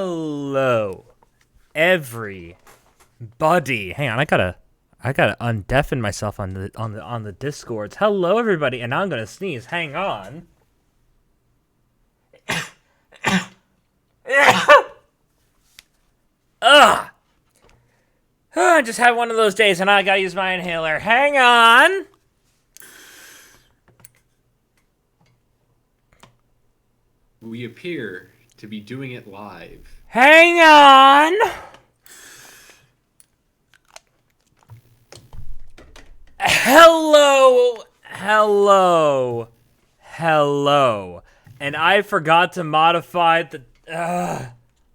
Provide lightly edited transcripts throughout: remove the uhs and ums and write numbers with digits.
Hello, everybody. Hang on, I gotta undeafen myself on the Discords. Hello, everybody, and now I'm gonna sneeze. Hang on. Ugh. I just had one of those days, and I gotta use my inhaler. Hang on. We appear to be doing it live. Hang on. Hello. And I forgot to modify the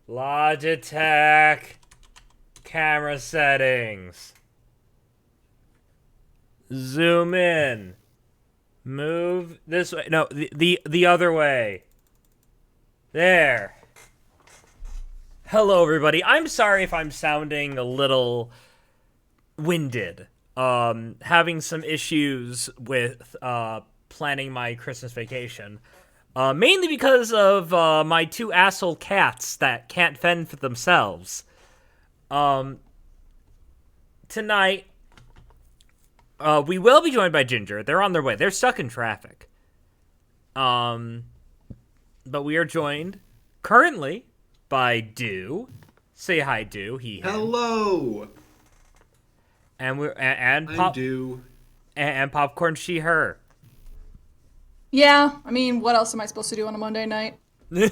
Logitech camera settings. Zoom in. Move this way. No, the other way. There. Hello, everybody. I'm sorry if I'm sounding a little winded. Having some issues with planning my Christmas vacation. Mainly because of my two asshole cats that can't fend for themselves. Tonight, we will be joined by Ginger. They're on their way. They're stuck in traffic. But we are joined currently by Do. Say hi, Do. He. Him. Hello. And we're I'm Do. And Popcorn. She. Her. Yeah, I mean, what else am I supposed to do on a Monday night? Well,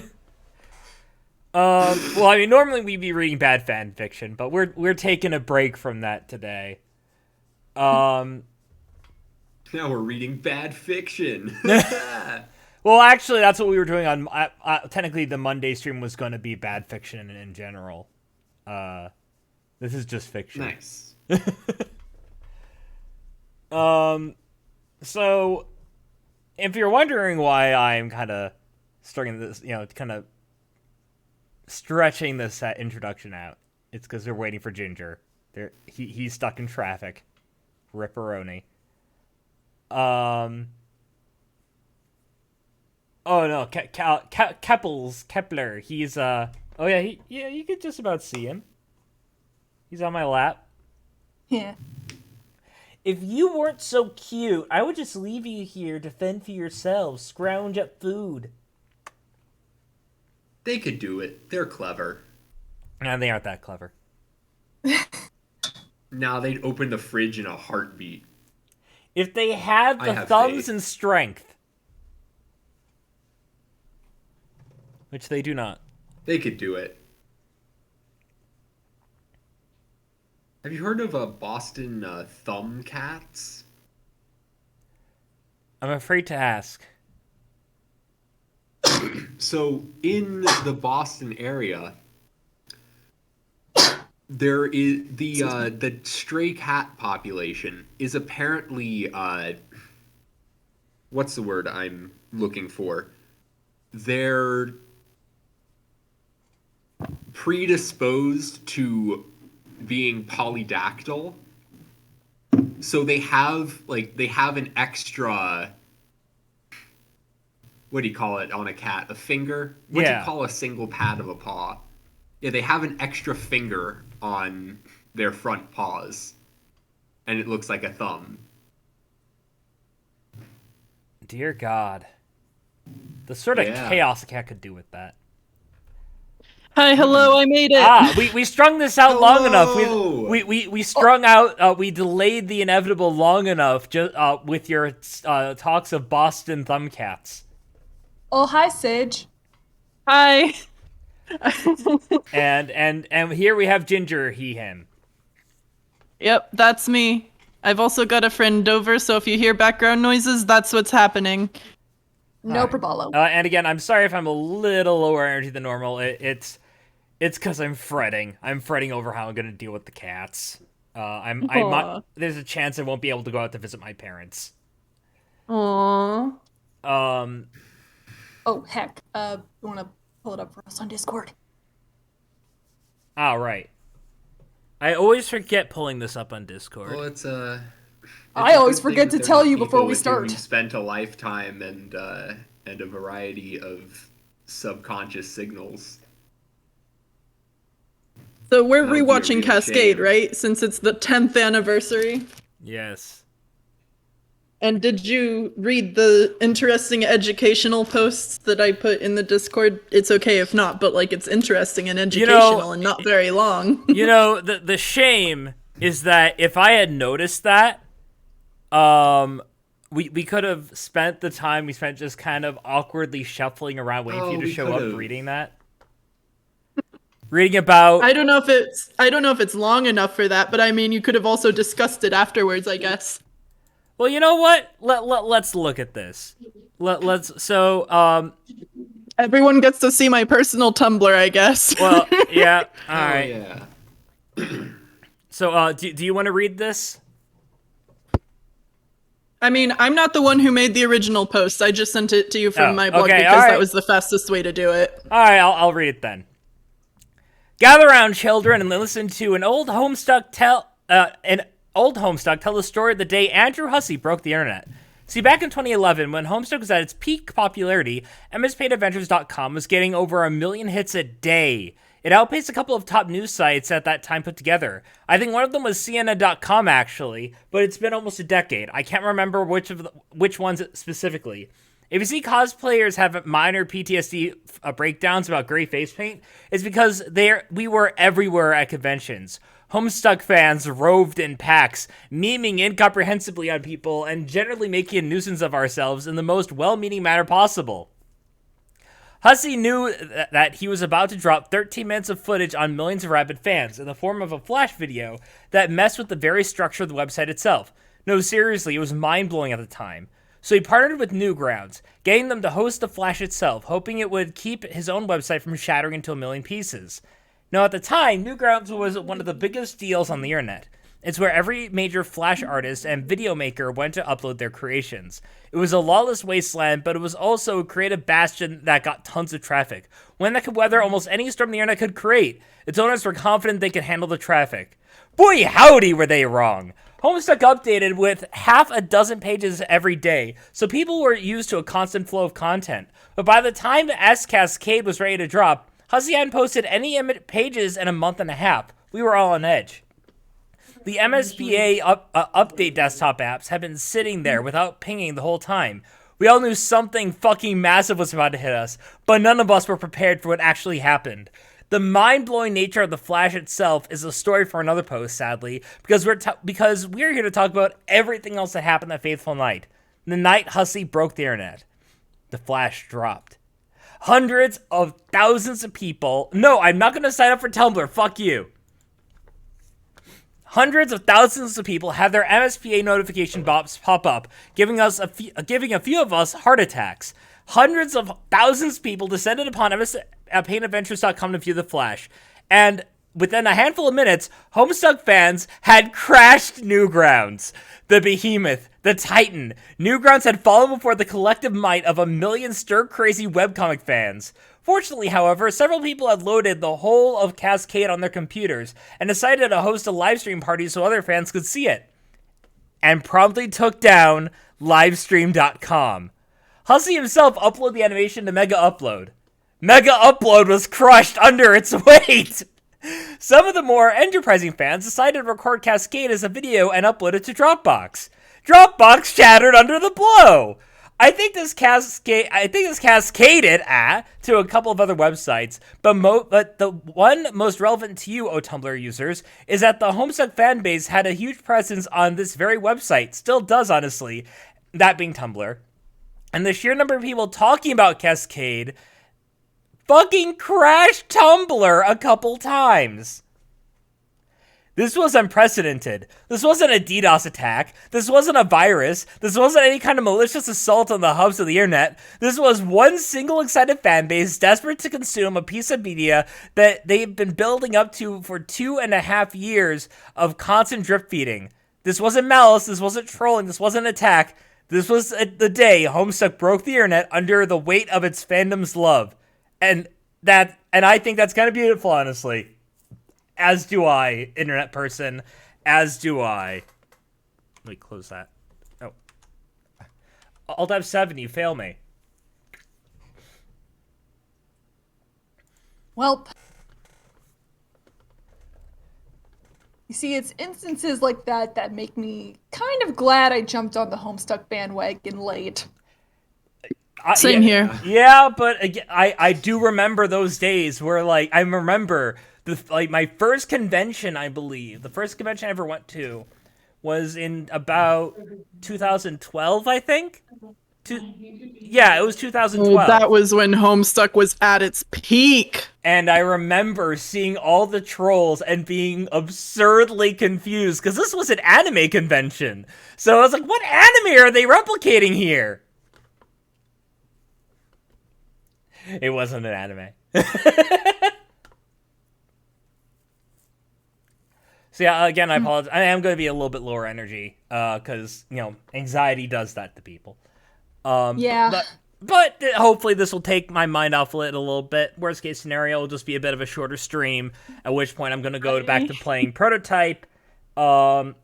I mean, normally we'd be reading bad fan fiction, but we're taking a break from that today. Now we're reading bad fiction. Well, actually, that's what we were doing on. Technically, the Monday stream was going to be bad fiction in general. This is just fiction. Nice. So, if you're wondering why I'm kind of starting this, kind of stretching this introduction out, it's because they're waiting for Ginger. He's stuck in traffic. Ripperoni. Oh no, Kepler. He's oh yeah, you could just about see him. He's on my lap. Yeah. If you weren't so cute, I would just leave you here to fend for yourselves, scrounge up food. They could do it. They're clever. Nah, they aren't that clever. Now they'd open the fridge in a heartbeat. If they had the thumbs and strength. Which they do not. They could do it. Have you heard of Boston thumb cats? I'm afraid to ask. So, in the Boston area, there is the stray cat population is apparently what's the word I'm looking for? They're predisposed to being polydactyl, so they have an extra, what do you call it on a cat, a finger? What do you call a single pad of a paw? Yeah, they have an extra finger on their front paws, and it looks like a thumb. Dear God. The sort of chaos a cat could do with that. Hi, hello, I made it. We strung this out long enough. We strung out. We delayed the inevitable long enough. Just with your talks of Boston thumbcats. Oh, hi, Sage. Hi. and here we have Ginger. He him. Yep, that's me. I've also got a friend Dover, so if you hear background noises, that's what's happening. No problem. And again, I'm sorry if I'm a little lower energy than normal. It's because I'm fretting. I'm fretting over how I'm going to deal with the cats. There's a chance I won't be able to go out to visit my parents. Aww. Oh, heck. You want to pull it up for us on Discord? Oh, right. I always forget pulling this up on Discord. Well, I always forget to tell you before we start. We've spent a lifetime and a variety of subconscious signals. So we're That would be a rewatching real Cascade, shame. right? Since it's the 10th anniversary. Yes. And did you read the interesting educational posts that I put in the Discord? It's okay if not, but like it's interesting and educational and not very long. The shame is that if I had noticed that, we could have spent the time we spent just kind of awkwardly shuffling around waiting for you to we show up could've. reading that. Reading about I don't know if it's long enough for that, but I mean you could have also discussed it afterwards, I guess. Well, you know what? Let's look at this. Everyone gets to see my personal Tumblr, I guess. Well, yeah. All Oh right. yeah. So, do you want to read this? I mean, I'm not the one who made the original post. I just sent it to you from Oh, my blog okay, because alright. that was the fastest way to do it. All right, I'll read it then. Gather round, children, and listen to an old Homestuck tell the story of the day Andrew Hussey broke the internet. See, back in 2011, when Homestuck was at its peak popularity, MSPaintAdventures.com was getting over 1 million hits a day. It outpaced a couple of top news sites at that time put together. I think one of them was CNN.com, actually, but it's been almost a decade. I can't remember which ones specifically. If you see cosplayers have minor PTSD breakdowns about gray face paint, it's because we were everywhere at conventions. Homestuck fans roved in packs, memeing incomprehensibly on people and generally making a nuisance of ourselves in the most well-meaning manner possible. Hussey knew that he was about to drop 13 minutes of footage on millions of rabid fans in the form of a flash video that messed with the very structure of the website itself. No, seriously, it was mind-blowing at the time. So he partnered with Newgrounds, getting them to host the flash itself, hoping it would keep his own website from shattering into 1 million pieces. Now, at the time, Newgrounds was one of the biggest deals on the internet. It's where every major Flash artist and video maker went to upload their creations. It was a lawless wasteland, but it was also a creative bastion that got tons of traffic, one that could weather almost any storm the internet could create. Its owners were confident they could handle the traffic. Boy howdy were they wrong! Homestuck updated with half a dozen pages every day, so people were used to a constant flow of content. But by the time the S Cascade was ready to drop, Hussey hadn't posted any pages in a month and a half. We were all on edge. The MSPA update desktop apps had been sitting there without pinging the whole time. We all knew something fucking massive was about to hit us, but none of us were prepared for what actually happened. The mind-blowing nature of the Flash itself is a story for another post, sadly, because we're here to talk about everything else that happened that fateful night. The night Hussey broke the internet. The Flash dropped. Hundreds of thousands of people... No, I'm not going to sign up for Tumblr. Fuck you. Hundreds of thousands of people had their MSPA notification box pop up, giving a few of us heart attacks. Hundreds of thousands of people descended upon paintadventures.com to view the Flash. And within a handful of minutes, Homestuck fans had crashed Newgrounds. The behemoth, the titan. Newgrounds had fallen before the collective might of 1 million stir-crazy webcomic fans. Fortunately, however, several people had loaded the whole of Cascade on their computers and decided to host a livestream party so other fans could see it. And promptly took down livestream.com. Hussey himself uploaded the animation to Mega Upload. Mega Upload was crushed under its weight! Some of the more enterprising fans decided to record Cascade as a video and upload it to Dropbox. Dropbox shattered under the blow! I think this cascaded to a couple of other websites, but the one most relevant to you, Tumblr users, is that the Homestuck fanbase had a huge presence on this very website, still does honestly, that being Tumblr. And the sheer number of people talking about Cascade fucking crashed Tumblr a couple times. This was unprecedented. This wasn't a DDoS attack. This wasn't a virus. This wasn't any kind of malicious assault on the hubs of the internet. This was one single excited fanbase desperate to consume a piece of media that they've been building up to for 2.5 years of constant drip feeding. This wasn't malice. This wasn't trolling. This wasn't an attack. This was the day Homestuck broke the internet under the weight of its fandom's love. And I think that's kind of beautiful, honestly. As do I, internet person. As do I. Let me close that. Oh. Alt F7, you fail me. Welp. You see, it's instances like that that make me kind of glad I jumped on the Homestuck bandwagon late. Same yeah, here. Yeah, but again, I do remember those days where like I remember my first convention. I believe the first convention I ever went to was in about 2012. I think. Yeah, it was Oh, 2012. that was when Homestuck was at its peak. And I remember seeing all the trolls and being absurdly confused because this was an anime convention. So I was like, what anime are they replicating here? It wasn't an anime. So yeah, again, I apologize. I am going to be a little bit lower energy because, anxiety does that to people. Yeah. But hopefully this will take my mind off it a little bit. Worst case scenario will just be a bit of a shorter stream, at which point I'm going to go back to playing Prototype 1.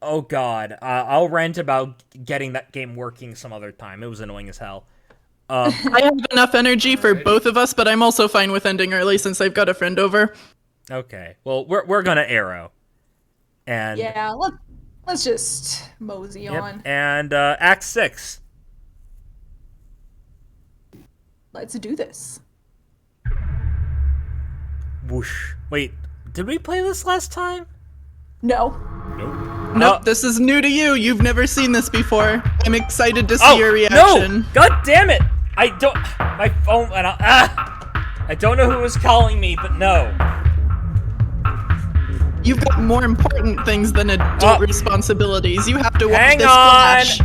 Oh god, I'll rant about getting that game working some other time. It was annoying as hell. I have enough energy for both of us, but I'm also fine with ending early since I've got a friend over. Okay, well, we're going to Arrow. And Yeah, let's just mosey on. And Act 6. Let's do this. Whoosh. Wait, did we play this last time? No. Nope, this is new to you. You've never seen this before. I'm excited to see your reaction. No! God damn it! I don't. My phone went out. I don't know who was calling me, but no. You've got more important things than adult responsibilities. You have to watch Hang this on. Flash.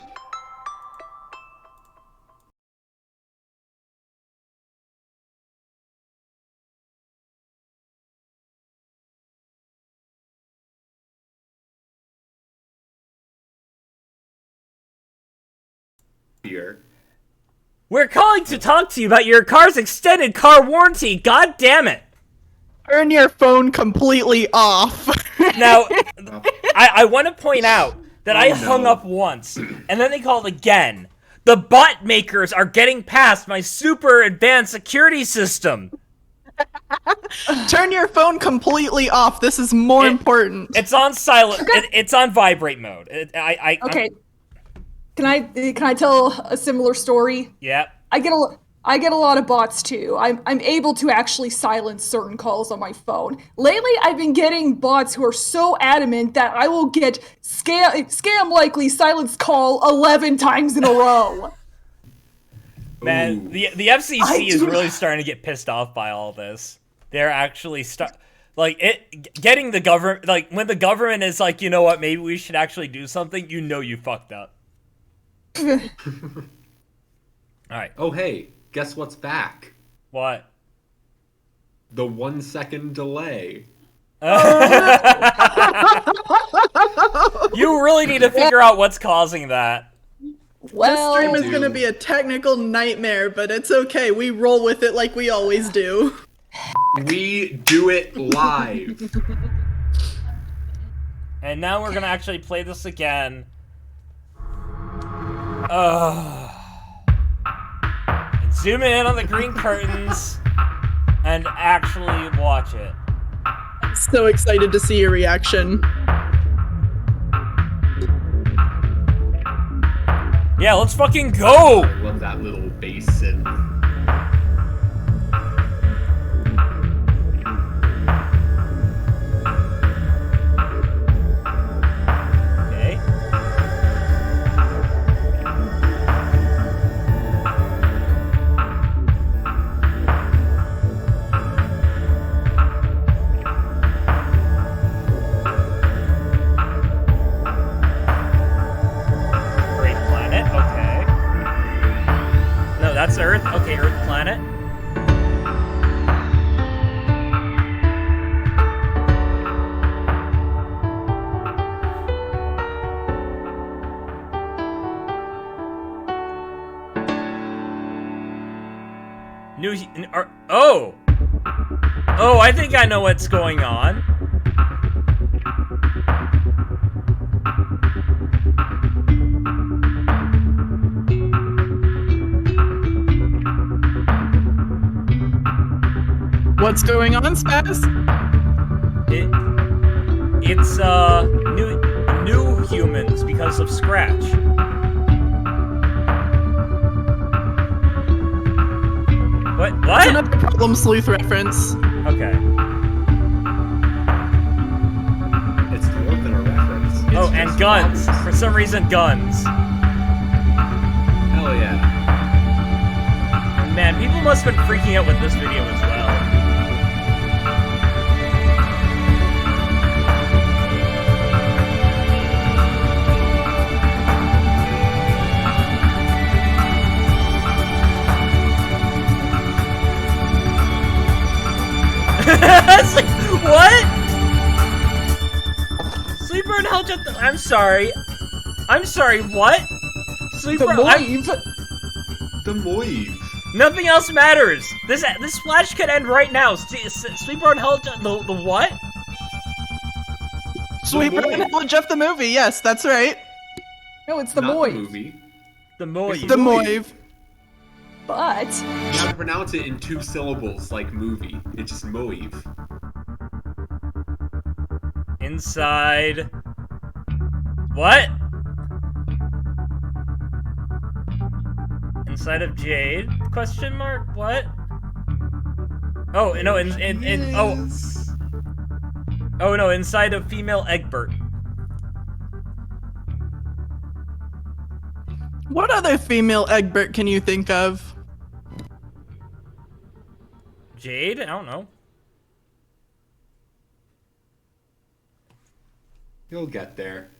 Here. We're calling to talk to you about your car's extended car warranty. God damn it! Turn your phone completely off. Now, I want to point out that I hung up once, and then they called again. The bot makers are getting past my super advanced security system. Turn your phone completely off. This is more important. It's on silent. It's on vibrate mode. Okay. Can I tell a similar story? Yeah. I get a lot of bots too. I'm able to actually silence certain calls on my phone. Lately, I've been getting bots who are so adamant that I will get scam likely silence call 11 times in a row. Man, the FCC is really starting to get pissed off by all this. They're actually getting the government, like when the government is like, you know what, maybe we should actually do something. You fucked up. All right. Oh hey, guess what's back? What? The 1 second delay. You really need to figure out what's causing that. Well, This stream is going to be a technical nightmare, but it's okay. We roll with it like we always do. We do it live. And now we're gonna actually play this again. And zoom in on the green curtains and actually watch it. So excited to see your reaction. Yeah, let's fucking go! I love that little bass and Okay. Great planet, okay. No, that's Earth. Okay, Earth planet. Oh! Oh, I think I know what's going on. What's going on, Spaz? It's new humans because of Scratch. What? That's another Problem Sleuth reference. Okay. It's more than a reference. It's Oh, and just guns. problems. For some reason, guns. Hell yeah. Man, people must have been freaking out with this video as well. It's like, what? Sleeper and Hell just. I'm sorry. I'm sorry, what? Sleeper. The Moive. The Moive. Nothing else matters. This splash could end right now. Sleeper and Hell. The what? Sweeper and Hell Jeff the movie. Yes, that's right. No, it's the Not Moive. the movie. The Moive. The Moive. But You have to pronounce it in 2 syllables like movie. It's just Moive. Inside. What? Inside of Jade? Question mark? What? Oh no! Oh no! Inside of female Egbert. What other female Egbert can you think of? Jade? I don't know. You'll get there.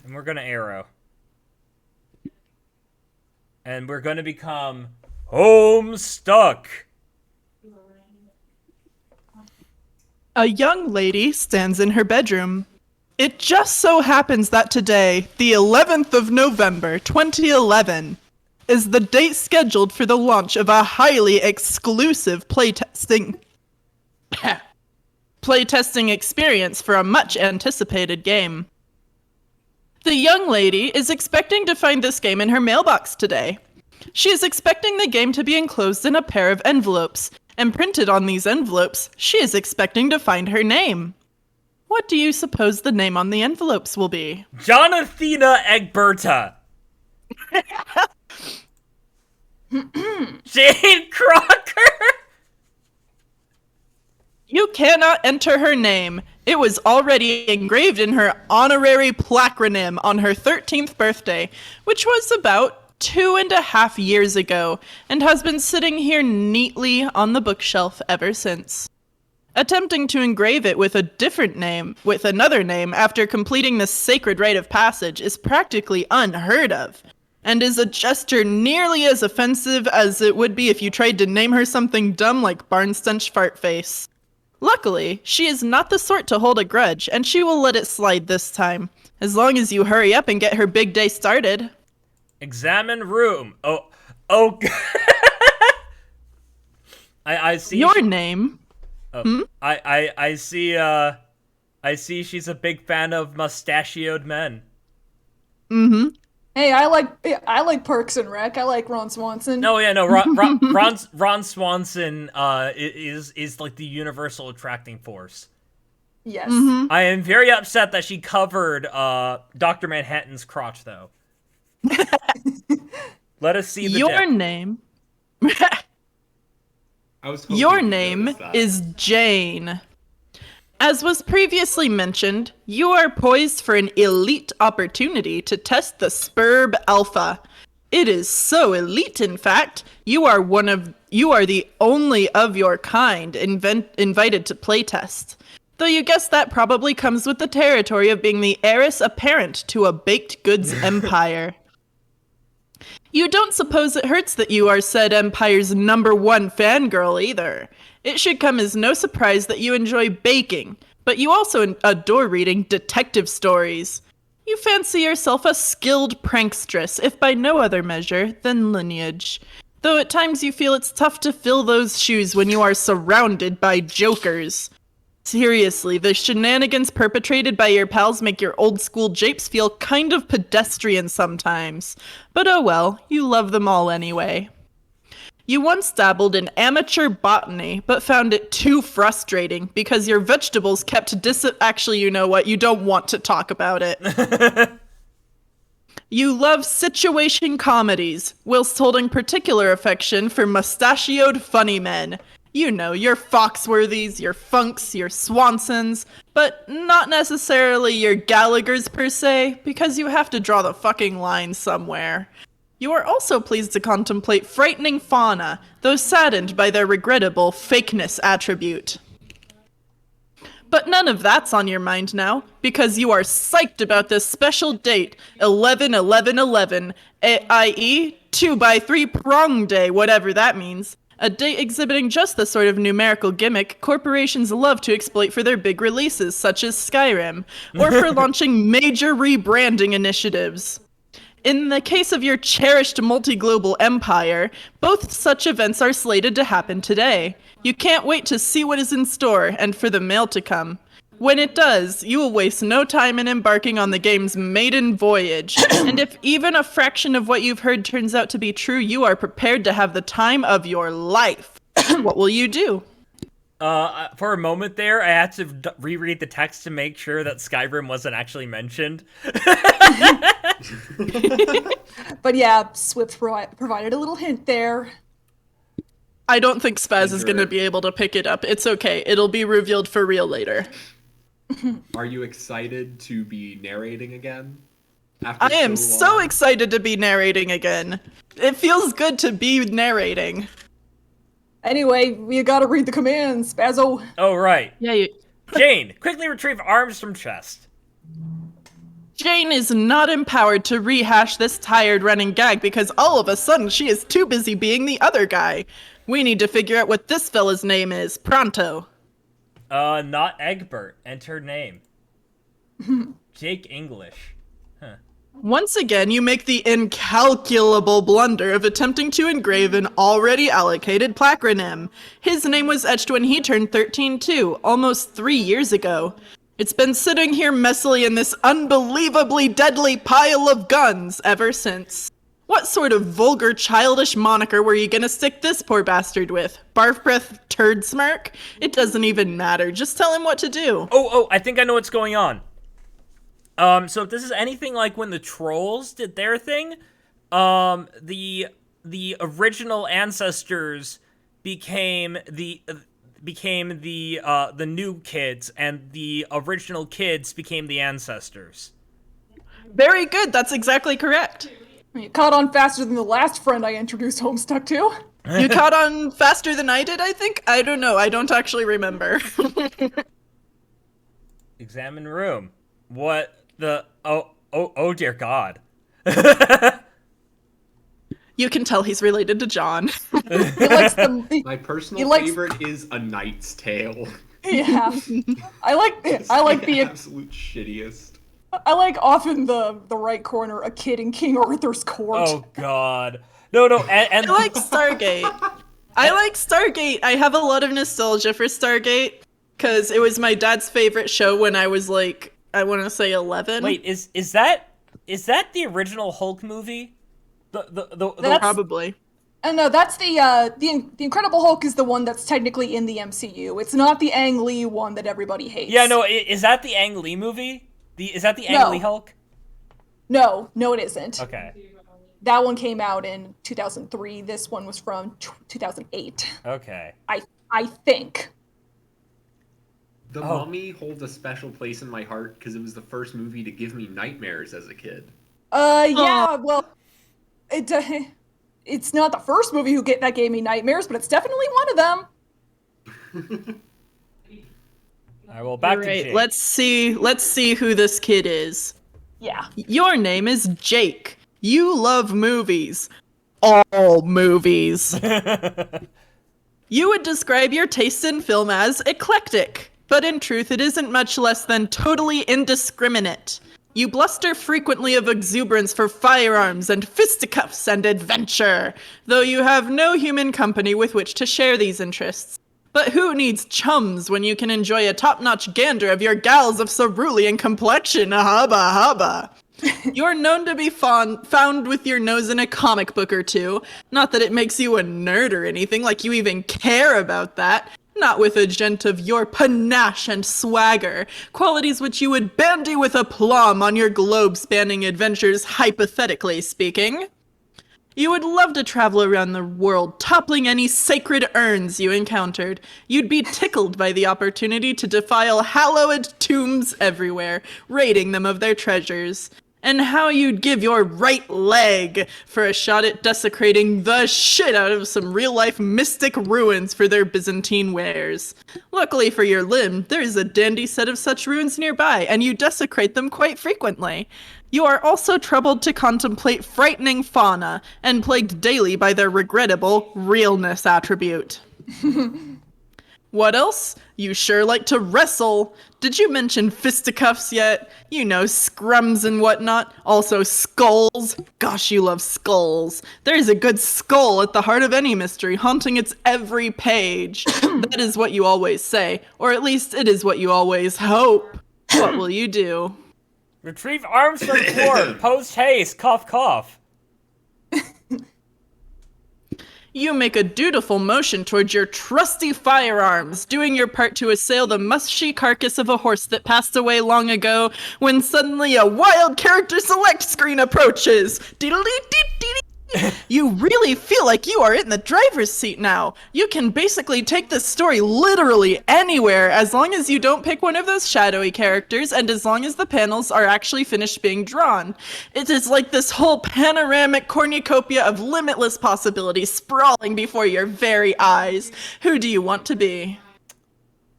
And we're gonna arrow. And we're gonna become Homestuck. A young lady stands in her bedroom. It just so happens that today, the 11th of November, 2011, is the date scheduled for the launch of a highly exclusive playtesting experience for a much anticipated game. The young lady is expecting to find this game in her mailbox today. She is expecting the game to be enclosed in a pair of envelopes, and printed on these envelopes, she is expecting to find her name. What do you suppose the name on the envelopes will be? Jonathina Egberta. Jade Crocker. You cannot enter her name. It was already engraved in her honorary placronym on her 13th birthday, which was about 2.5 years ago, and has been sitting here neatly on the bookshelf ever since. Attempting to engrave it with another name after completing this sacred rite of passage is practically unheard of, and is a gesture nearly as offensive as it would be if you tried to name her something dumb like Barnstench Fartface. Luckily, she is not the sort to hold a grudge, and she will let it slide this time, as long as you hurry up and get her big day started. Examine room. Oh. I see. Your name. Oh, I see. I see. She's a big fan of mustachioed men. Mm-hmm. hey, I like Parks and Rec. I like Ron Swanson. No, yeah, no. Ron Swanson is like the universal attracting force. Yes. Mm-hmm. I am very upset that she covered Dr. Manhattan's crotch, though. Let us see the Your dick. name. I was hoping Your you'd name notice that. is Jane. As was previously mentioned, you are poised for an elite opportunity to test the Spurb Alpha. It is so elite, in fact, you are the only of your kind invited to playtest. Though you guess that probably comes with the territory of being the heiress apparent to a baked goods empire. You don't suppose it hurts that you are said empire's #1 fangirl either. It should come as no surprise that you enjoy baking, but you also adore reading detective stories. You fancy yourself a skilled prankstress, if by no other measure than lineage. Though at times you feel it's tough to fill those shoes when you are surrounded by jokers. Seriously, the shenanigans perpetrated by your pals make your old school japes feel kind of pedestrian sometimes. But oh well, you love them all anyway. You once dabbled in amateur botany, but found it too frustrating because your vegetables kept Actually, you know what? You don't want to talk about it. You love situation comedies, whilst holding particular affection for mustachioed funny men. You know, your Foxworthys, your Funks, your Swansons, but not necessarily your Gallaghers per se, because you have to draw the fucking line somewhere. You are also pleased to contemplate frightening fauna, though saddened by their regrettable fakeness attribute. But none of that's on your mind now, because you are psyched about this special date, 11-11-11, i.e., 2x3 prong day, whatever that means. A date exhibiting just the sort of numerical gimmick corporations love to exploit for their big releases, such as Skyrim, or for launching major rebranding initiatives. In the case of your cherished multi-global empire, both such events are slated to happen today. You can't wait to see what is in store and for the mail to come. When it does, you will waste no time in embarking on the game's maiden voyage. And if even a fraction of what you've heard turns out to be true, you are prepared to have the time of your life. What will you do? For a moment there, I had to reread the text to make sure that Skyrim wasn't actually mentioned. But yeah, Swift provided a little hint there. I don't think Spaz is going to be able to pick it up. It's okay. It'll be revealed for real later. Are you excited to be narrating again? I am so excited to be narrating again. It feels good to be narrating. Anyway, we gotta read the commands, Spazzo. Oh, right. Yeah, Jane, quickly retrieve arms from chest. Jane is not empowered to rehash this tired running gag because all of a sudden she is too busy being the other guy. We need to figure out what this fella's name is, pronto. Not Egbert. Enter name. Jake English. Huh. Once again, you make the incalculable blunder of attempting to engrave an already allocated placronym. His name was etched when he turned 13 too, almost 3 years ago. It's been sitting here messily in this unbelievably deadly pile of guns ever since. What sort of vulgar, childish moniker were you gonna stick this poor bastard with? Barf breath turd smirk? It doesn't even matter. Just tell him what to do. Oh, I think I know what's going on. So if this is anything like when the trolls did their thing, the original ancestors became the new kids, and the original kids became the ancestors. Very good. That's exactly correct. You caught on faster than the last friend I introduced Homestuck to. You caught on faster than I did, I think? I don't know. I don't actually remember. Examine room. What the... Oh dear God. You can tell he's related to John. He likes the... My personal favorite is A Knight's Tale. Yeah. I like the absolute shittiest. I like off in the right corner, a kid in King Arthur's court. Oh God. No, and I like Stargate. I have a lot of nostalgia for Stargate, because it was my dad's favorite show when I was like, I want to say 11. Wait, is that the original Hulk movie? The Probably. No, that's the Incredible Hulk is the one that's technically in the MCU. It's not the Ang Lee one that everybody hates. Yeah, no, is that the Ang Lee movie? Is that the Ang Lee Hulk? No, it isn't. Okay. That one came out in 2003. This one was from 2008. Okay. I think. The Mummy holds a special place in my heart because it was the first movie to give me nightmares as a kid. Yeah, well, it's not the first movie that gave me nightmares, but it's definitely one of them. All right, well, back to Jake. Let's see who this kid is. Yeah. Your name is Jake. You love movies. All movies. You would describe your taste in film as eclectic, but in truth it isn't much less than totally indiscriminate. You bluster frequently of exuberance for firearms and fisticuffs and adventure, though you have no human company with which to share these interests. But who needs chums when you can enjoy a top-notch gander of your gals of cerulean complexion, hubba hubba? You're known to be found with your nose in a comic book or two. Not that it makes you a nerd or anything, like you even care about that. Not with a gent of your panache and swagger, qualities which you would bandy with aplomb on your globe-spanning adventures, hypothetically speaking. You would love to travel around the world, toppling any sacred urns you encountered. You'd be tickled by the opportunity to defile hallowed tombs everywhere, raiding them of their treasures. And how you'd give your right leg for a shot at desecrating the shit out of some real-life mystic ruins for their Byzantine wares. Luckily for your limb, there is a dandy set of such ruins nearby, and you desecrate them quite frequently. You are also troubled to contemplate frightening fauna, and plagued daily by their regrettable realness attribute. What else? You sure like to wrestle. Did you mention fisticuffs yet? You know, scrums and whatnot. Also skulls. Gosh, you love skulls. There's a good skull at the heart of any mystery, haunting its every page. That is what you always say, or at least it is what you always hope. What will you do? Retrieve arms from floor. Post haste. Cough, cough. You make a dutiful motion towards your trusty firearms, doing your part to assail the mushy carcass of a horse that passed away long ago, when suddenly a wild character select screen approaches. You really feel like you are in the driver's seat now. You can basically take this story literally anywhere, as long as you don't pick one of those shadowy characters, and as long as the panels are actually finished being drawn. It is like this whole panoramic cornucopia of limitless possibilities sprawling before your very eyes. Who do you want to be?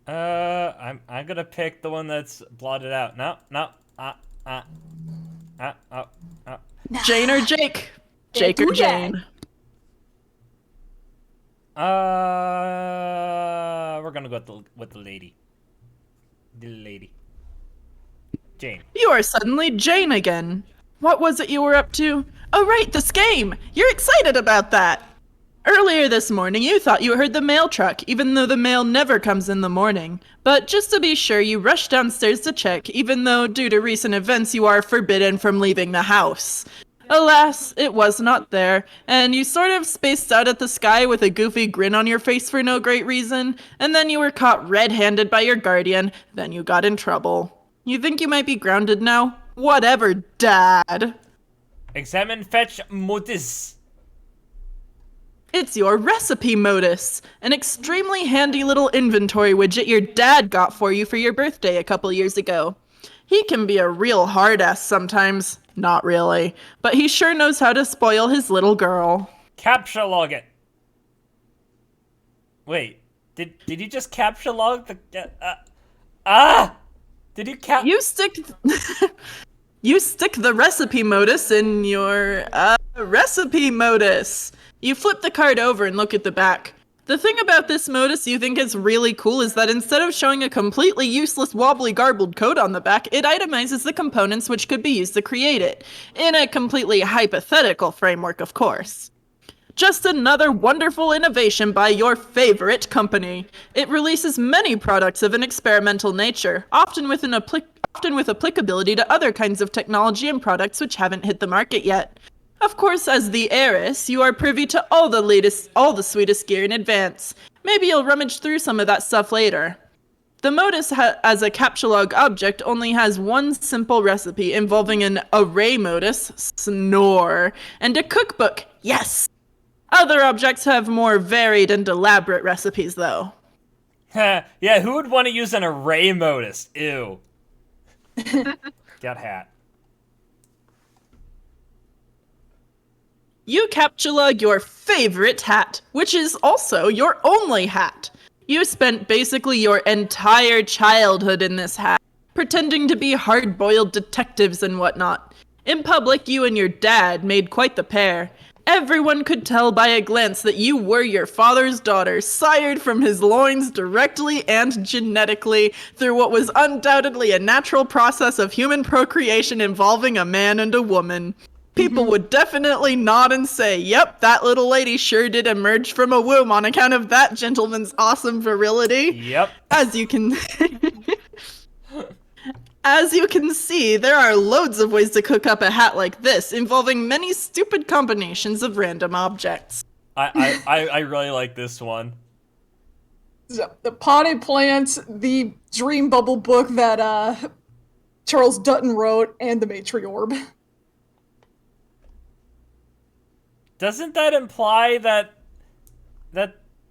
I'm gonna pick the one that's blotted out. No. Jane or Jake? Jake or Jane? We're gonna go with the lady. The lady. Jane. You are suddenly Jane again. What was it you were up to? Oh right, this game! You're excited about that! Earlier this morning, you thought you heard the mail truck, even though the mail never comes in the morning. But just to be sure, you rushed downstairs to check, even though, due to recent events, you are forbidden from leaving the house. Alas, it was not there, and you sort of spaced out at the sky with a goofy grin on your face for no great reason, and then you were caught red-handed by your guardian, then you got in trouble. You think you might be grounded now? Whatever, Dad. Examine fetch modis. It's your recipe modus, an extremely handy little inventory widget your dad got for you for your birthday a couple years ago. He can be a real hard-ass sometimes. Not really. But he sure knows how to spoil his little girl. Capture log it. Wait. Did you just capture log the... Did you You stick the recipe modus in your, recipe modus. You flip the card over and look at the back. The thing about this modus you think is really cool is that instead of showing a completely useless wobbly garbled code on the back, it itemizes the components which could be used to create it. In a completely hypothetical framework, of course. Just another wonderful innovation by your favorite company. It releases many products of an experimental nature, often with applicability to other kinds of technology and products which haven't hit the market yet. Of course, as the heiress, you are privy to all the sweetest gear in advance. Maybe you'll rummage through some of that stuff later. The modus as a captcha-log object only has one simple recipe involving an array modus, snore, and a cookbook, yes! Other objects have more varied and elaborate recipes, though. Yeah, who would want to use an array modus? Ew. Got hat. You captcha-log your favorite hat, which is also your only hat. You spent basically your entire childhood in this hat, pretending to be hard-boiled detectives and whatnot. In public, you and your dad made quite the pair. Everyone could tell by a glance that you were your father's daughter, sired from his loins directly and genetically through what was undoubtedly a natural process of human procreation involving a man and a woman. People would definitely nod and say, yep, that little lady sure did emerge from a womb on account of that gentleman's awesome virility. Yep. As you can... As you can see, there are loads of ways to cook up a hat like this, involving many stupid combinations of random objects. I really like this one. The potted plants, the dream bubble book that Charles Dutton wrote, and the matriorb. Doesn't that imply that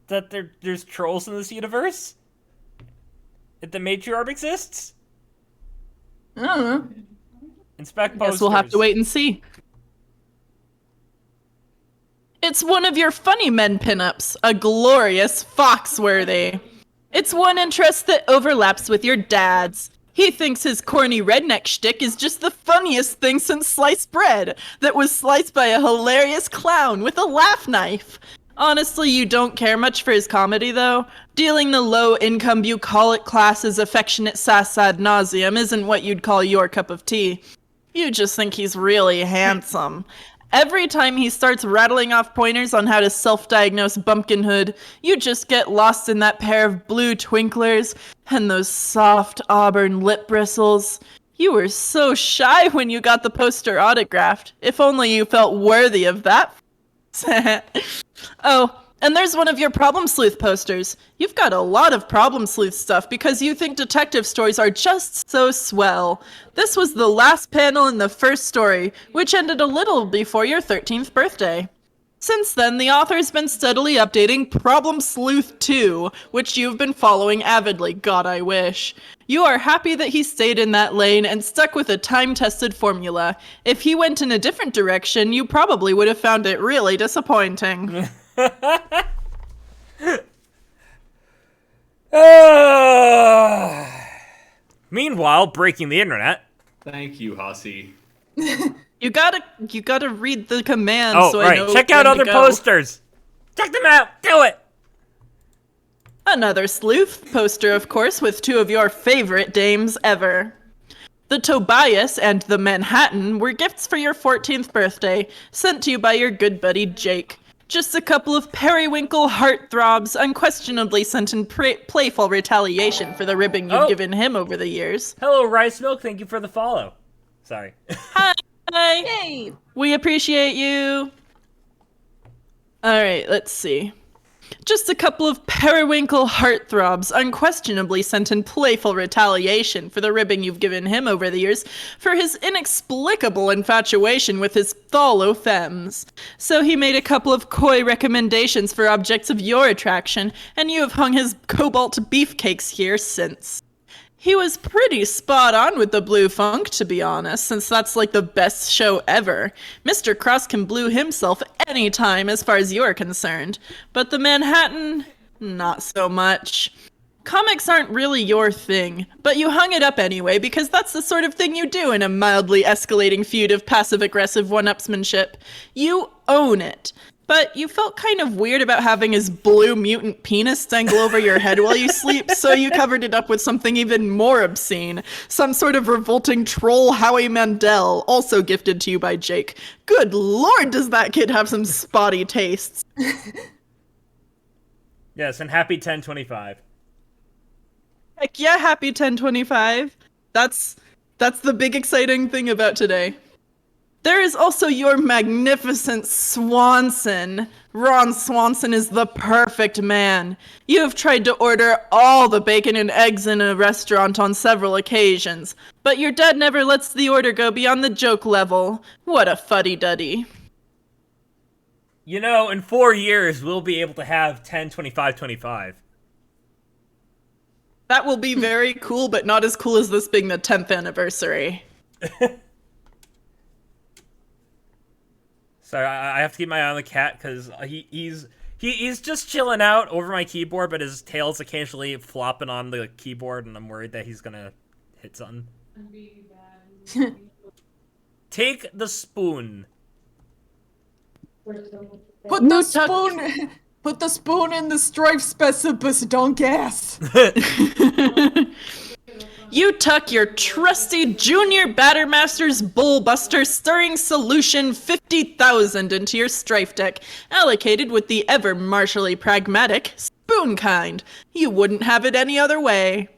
there's trolls in this universe? That the matriarch exists? I don't know. Inspect posters. Guess we'll have to wait and see. It's one of your funny men pinups, a glorious Foxworthy. It's one interest that overlaps with your dad's. He thinks his corny redneck shtick is just the funniest thing since sliced bread that was sliced by a hilarious clown with a laugh knife. Honestly, you don't care much for his comedy, though. Dealing the low-income bucolic class's affectionate sass ad nauseum isn't what you'd call your cup of tea. You just think he's really handsome. Every time he starts rattling off pointers on how to self-diagnose bumpkinhood, you just get lost in that pair of blue twinklers and those soft auburn lip bristles. You were so shy when you got the poster autographed. If only you felt worthy of that. Oh, and there's one of your Problem Sleuth posters. You've got a lot of Problem Sleuth stuff because you think detective stories are just so swell. This was the last panel in the first story, which ended a little before your 13th birthday. Since then, the author's been steadily updating Problem Sleuth 2, which you've been following avidly, God I wish. You are happy that he stayed in that lane and stuck with a time-tested formula. If he went in a different direction, you probably would have found it really disappointing. Meanwhile, breaking the internet. Thank you, Hussy. You gotta read the command so right. I know Check out when to other go. posters. Check them out. Do it. Another sleuth poster, of course, with two of your favorite dames ever. The Tobias and the Manhattan were gifts for your 14th birthday, sent to you by your good buddy Jake. Just a couple of periwinkle heartthrobs, unquestionably sent in playful retaliation for the ribbing you've given him over the years. Hello, Rice Milk. Thank you for the follow. Sorry. Hi. Yay! We appreciate you. Alright, let's see. Just a couple of periwinkle heartthrobs, unquestionably sent in playful retaliation for the ribbing you've given him over the years for his inexplicable infatuation with his tholo femmes. So he made a couple of coy recommendations for objects of your attraction, and you have hung his cobalt beefcakes here since. He was pretty spot on with the blue funk, to be honest, since that's like the best show ever. Mr. Cross can blue himself anytime as far as you're concerned. But the Manhattan, not so much. Comics aren't really your thing, but you hung it up anyway because that's the sort of thing you do in a mildly escalating feud of passive-aggressive one-upsmanship. You own it. But you felt kind of weird about having his blue mutant penis dangle over your head while you sleep, so you covered it up with something even more obscene. Some sort of revolting troll Howie Mandel, also gifted to you by Jake. Good lord, does that kid have some spotty tastes. Yes, and happy 1025. Heck yeah, happy 1025. That's the big exciting thing about today. There is also your magnificent Swanson. Ron Swanson is the perfect man. You have tried to order all the bacon and eggs in a restaurant on several occasions, but your dad never lets the order go beyond the joke level. What a fuddy-duddy. You know, in 4 years, we'll be able to have 10-25-25. That will be very cool, but not as cool as this being the 10th anniversary. Sorry, I have to keep my eye on the cat because he's just chilling out over my keyboard, but his tail's occasionally flopping on the keyboard, and I'm worried that he's gonna hit something. Take the spoon. Put the spoon in the strife specipus, don't gas. You tuck your trusty Junior Battermaster's Bullbuster Stirring Solution 50,000 into your strife deck, allocated with the ever martially pragmatic spoon kind. You wouldn't have it any other way.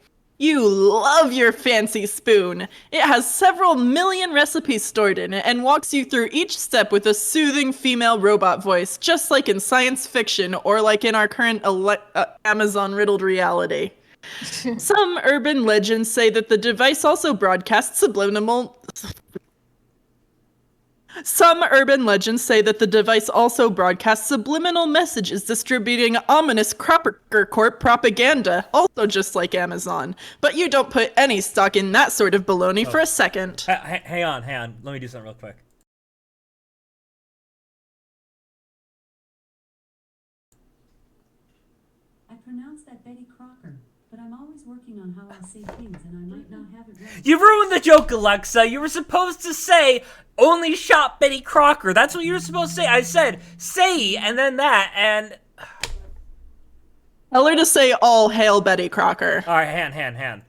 You love your fancy spoon. It has several million recipes stored in it and walks you through each step with a soothing female robot voice, just like in science fiction or like in our current Amazon-riddled reality. Some urban legends say that the device also broadcasts subliminal messages distributing ominous Cropper Corp propaganda, also just like Amazon. But you don't put any stock in that sort of baloney for a second. Hang on. Let me do something real quick. I pronounced that Betty Crocker, but I'm always working on how I'll say things and I might not have it right. You ruined the joke, Alexa. You were supposed to say, only shot Betty Crocker. That's what you were supposed to say. I said, say, and then that, and... Tell her to say, all hail Betty Crocker. Alright, hand.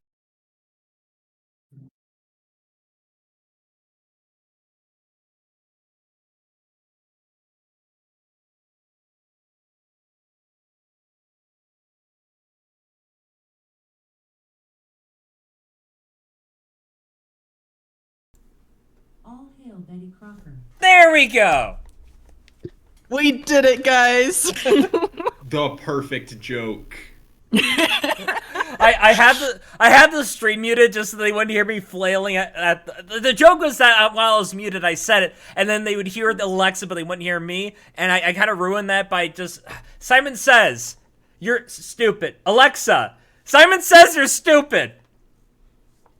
All hail Betty Crocker. There we go! We did it, guys. The perfect joke. I had the stream muted just so they wouldn't hear me flailing at the joke was that while I was muted I said it, and then they would hear Alexa but they wouldn't hear me, and I kind of ruined that by just... Simon says, you're stupid. Alexa, Simon says you're stupid.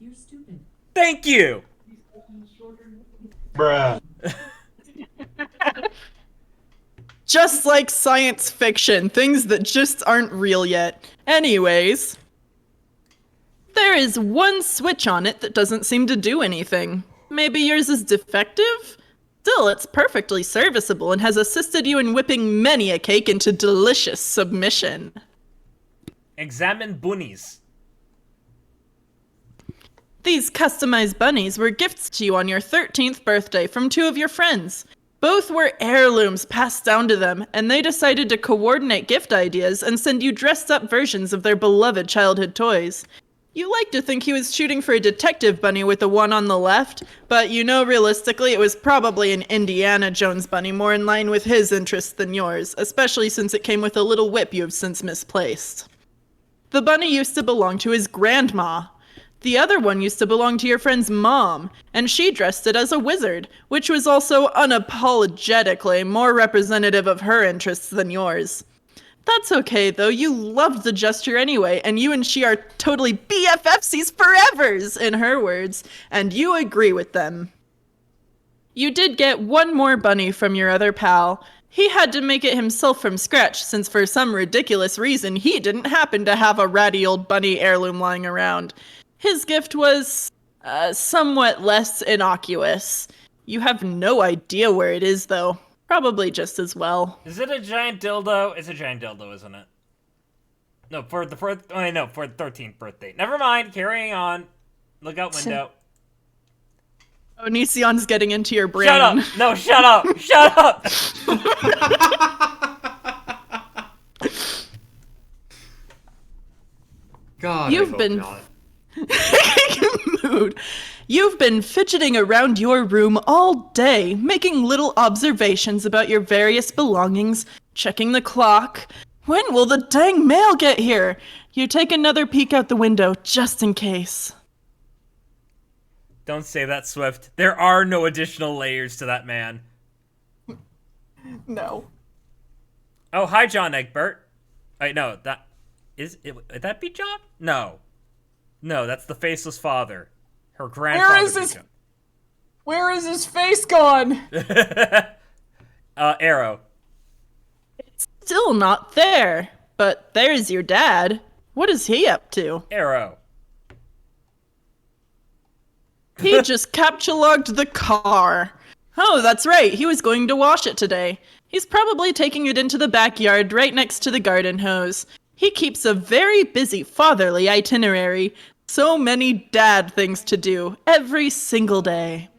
You're stupid. Thank you. Bruh. Just like science fiction, things that just aren't real yet. Anyways, there is one switch on it that doesn't seem to do anything. Maybe yours is defective? Still, it's perfectly serviceable and has assisted you in whipping many a cake into delicious submission. Examine bunnies. These customized bunnies were gifts to you on your 13th birthday from two of your friends. Both were heirlooms passed down to them, and they decided to coordinate gift ideas and send you dressed-up versions of their beloved childhood toys. You like to think he was shooting for a detective bunny with the one on the left, but you know realistically it was probably an Indiana Jones bunny more in line with his interests than yours, especially since it came with a little whip you have since misplaced. The bunny used to belong to his grandma. The other one used to belong to your friend's mom, and she dressed it as a wizard, which was also unapologetically more representative of her interests than yours. That's okay, though. You loved the gesture anyway, and you and she are totally BFFs forevers, in her words, and you agree with them. You did get one more bunny from your other pal. He had to make it himself from scratch, since for some ridiculous reason he didn't happen to have a ratty old bunny heirloom lying around. His gift was somewhat less innocuous. You have no idea where it is, though. Probably just as well. Is it a giant dildo? It's a giant dildo, isn't it? No, for the 13th birthday. Never mind, carrying on. Look out window. Onision's getting into your brain. Shut up! No, shut up! Shut up! God, You've I hope been not. Mood. You've been fidgeting around your room all day, making little observations about your various belongings, checking the clock. When will the dang mail get here? You take another peek out the window, just in case. Don't say that, Swift. There are no additional layers to that man. No. Oh, hi, John Egbert. Wait, no, that... Would that be John? No. No, that's the faceless father. Her grandfather. Where is his face gone? Arrow. It's still not there, but there's your dad. What is he up to? Arrow. He just captchalogued the car. Oh, that's right. He was going to wash it today. He's probably taking it into the backyard right next to the garden hose. He keeps a very busy fatherly itinerary. So many dad things to do every single day.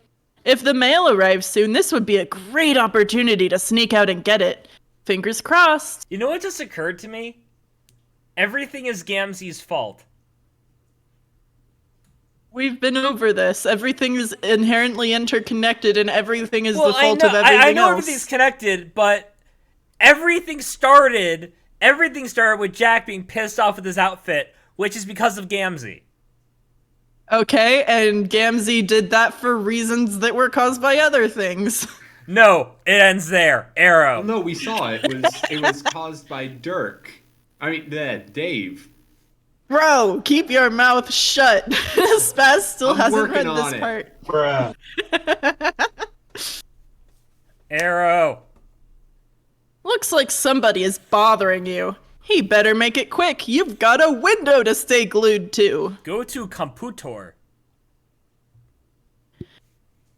If the mail arrives soon, this would be a great opportunity to sneak out and get it. Fingers crossed. You know what just occurred to me? Everything is Gamzee's fault. We've been over this. Everything is inherently interconnected, and everything is Well, the fault I know, of everything I know else. everything's connected, but everything started with Jack being pissed off with his outfit, which is because of Gamzee. Okay, and Gamzee did that for reasons that were caused by other things. No, it ends there. Arrow. Well, no, we saw it. It was caused by Dirk. I mean, Dave. Bro, keep your mouth shut. Spaz still I'm hasn't working read this on it. part. Bruh. Arrow. Looks like somebody is bothering you. He better make it quick. You've got a window to stay glued to. Go to Computor.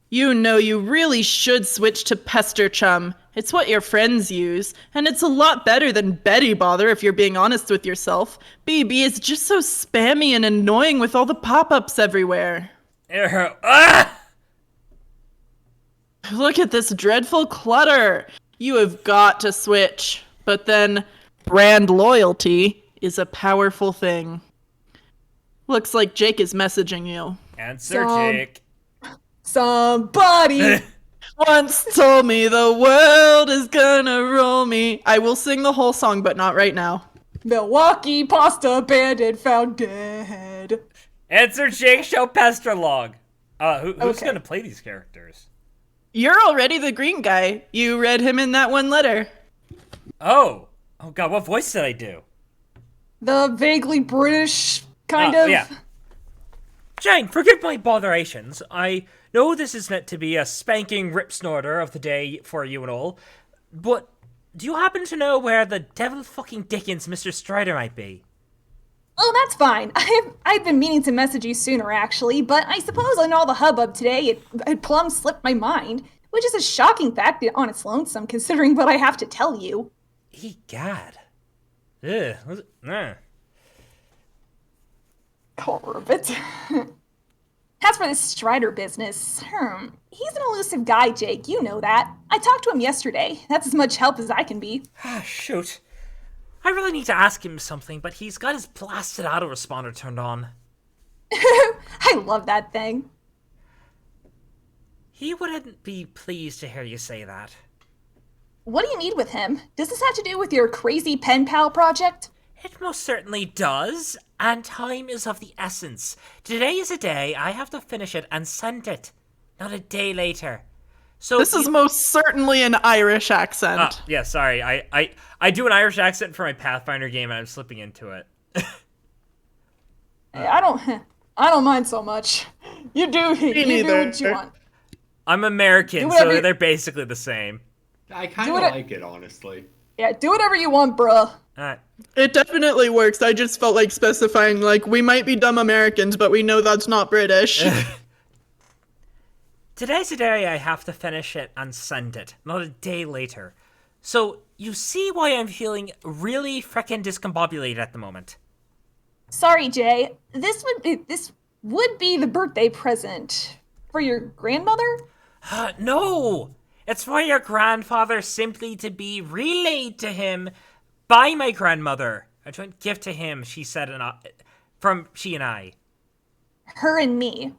You know you really should switch to Pester Chum. It's what your friends use, and it's a lot better than Betty Bother if you're being honest with yourself. BB is just so spammy and annoying with all the pop-ups everywhere. Arrow. Ah! Look at this dreadful clutter. You have got to switch. But then, brand loyalty is a powerful thing. Looks like Jake is messaging you. Answer, So- Jake. Somebody. Once told me the world is gonna roll me. I will sing the whole song, but not right now. Milwaukee pasta bandit found dead. Answer, Jake. Show Pester log. Who's Okay. gonna play these characters? You're already the green guy. You read him in that one letter. Oh God, what voice did I do? The vaguely British kind of. Yeah. Jane, forgive my botherations. I know this is meant to be a spanking rip snorter of the day for you and all, but do you happen to know where the devil fucking Dickens Mr. Strider might be? Oh, that's fine. I've been meaning to message you sooner, actually, but I suppose on all the hubbub today, it plumb slipped my mind, which is a shocking fact on its lonesome, considering what I have to tell you. Egad. Ugh. Oh, ribbit. As for this Strider business, he's an elusive guy, Jake. You know that. I talked to him yesterday. That's as much help as I can be. Ah, shoot. I really need to ask him something, but he's got his blasted autoresponder turned on. I love that thing. He wouldn't be pleased to hear you say that. What do you need with him? Does this have to do with your crazy pen pal project? It most certainly does, and time is of the essence. Today is a day I have to finish it and send it, not a day later. So This is most certainly an Irish accent. yeah, sorry. I do an Irish accent for my Pathfinder game, and I'm slipping into it. I don't mind so much. You do neither. what you want. I'm American, Do whatever so you- they're basically the same. I kind Do of it- like it, honestly. Yeah, do whatever you want, bruh. Alright. It definitely works. I just felt like specifying, like, we might be dumb Americans, but we know that's not British. Today's a day I have to finish it and send it, not a day later. So, you see why I'm feeling really frickin' discombobulated at the moment. Sorry, Jay. This would be the birthday present for your grandmother? No! It's for your grandfather simply to be relayed to him by my grandmother. A joint gift to him, she said, from she and I. Her and me.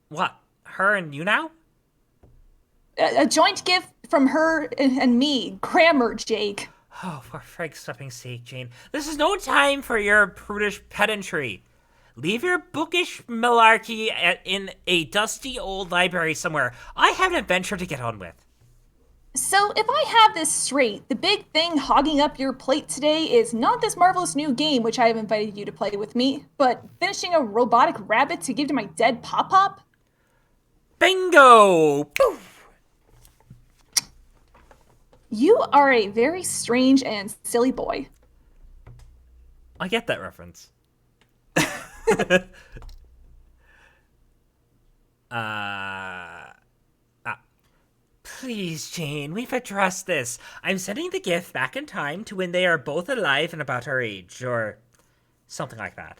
What? Her and you now? A joint gift from her and me. Grammar, Jake. Oh, for frig's stuffing sake, Jane. This is no time for your prudish pedantry. Leave your bookish malarkey in a dusty old library somewhere. I have an adventure to get on with. So, if I have this straight, the big thing hogging up your plate today is not this marvelous new game which I have invited you to play with me, but finishing a robotic rabbit to give to my dead pop-pop? Bingo! Poof! You are a very strange and silly boy. I get that reference. Please, Jane, we've addressed this. I'm sending the gift back in time to when they are both alive and about our age, or something like that.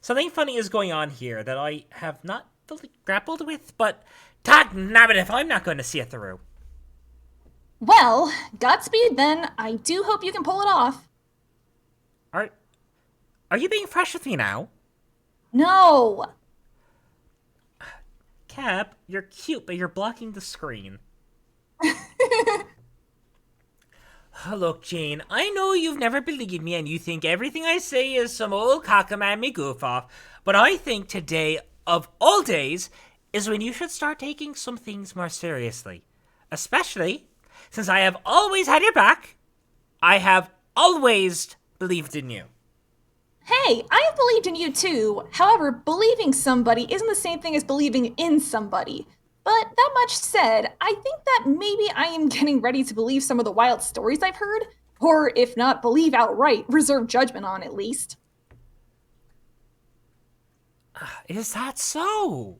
Something funny is going on here that I have not fully grappled with, but dagnabbit if I'm not going to see it through. Well, Godspeed then. I do hope you can pull it off. Are you being fresh with me now? No. Cap, you're cute, but you're blocking the screen. Look, Jane, I know you've never believed me and you think everything I say is some old cockamamie goof-off, but I think today, of all days, is when you should start taking some things more seriously. Especially since I have always had your back. I have always believed in you. Hey, I have believed in you too. However, believing somebody isn't the same thing as believing in somebody. But that much said, I think that maybe I am getting ready to believe some of the wild stories I've heard. Or if not believe outright, reserve judgment on at least. Is that so?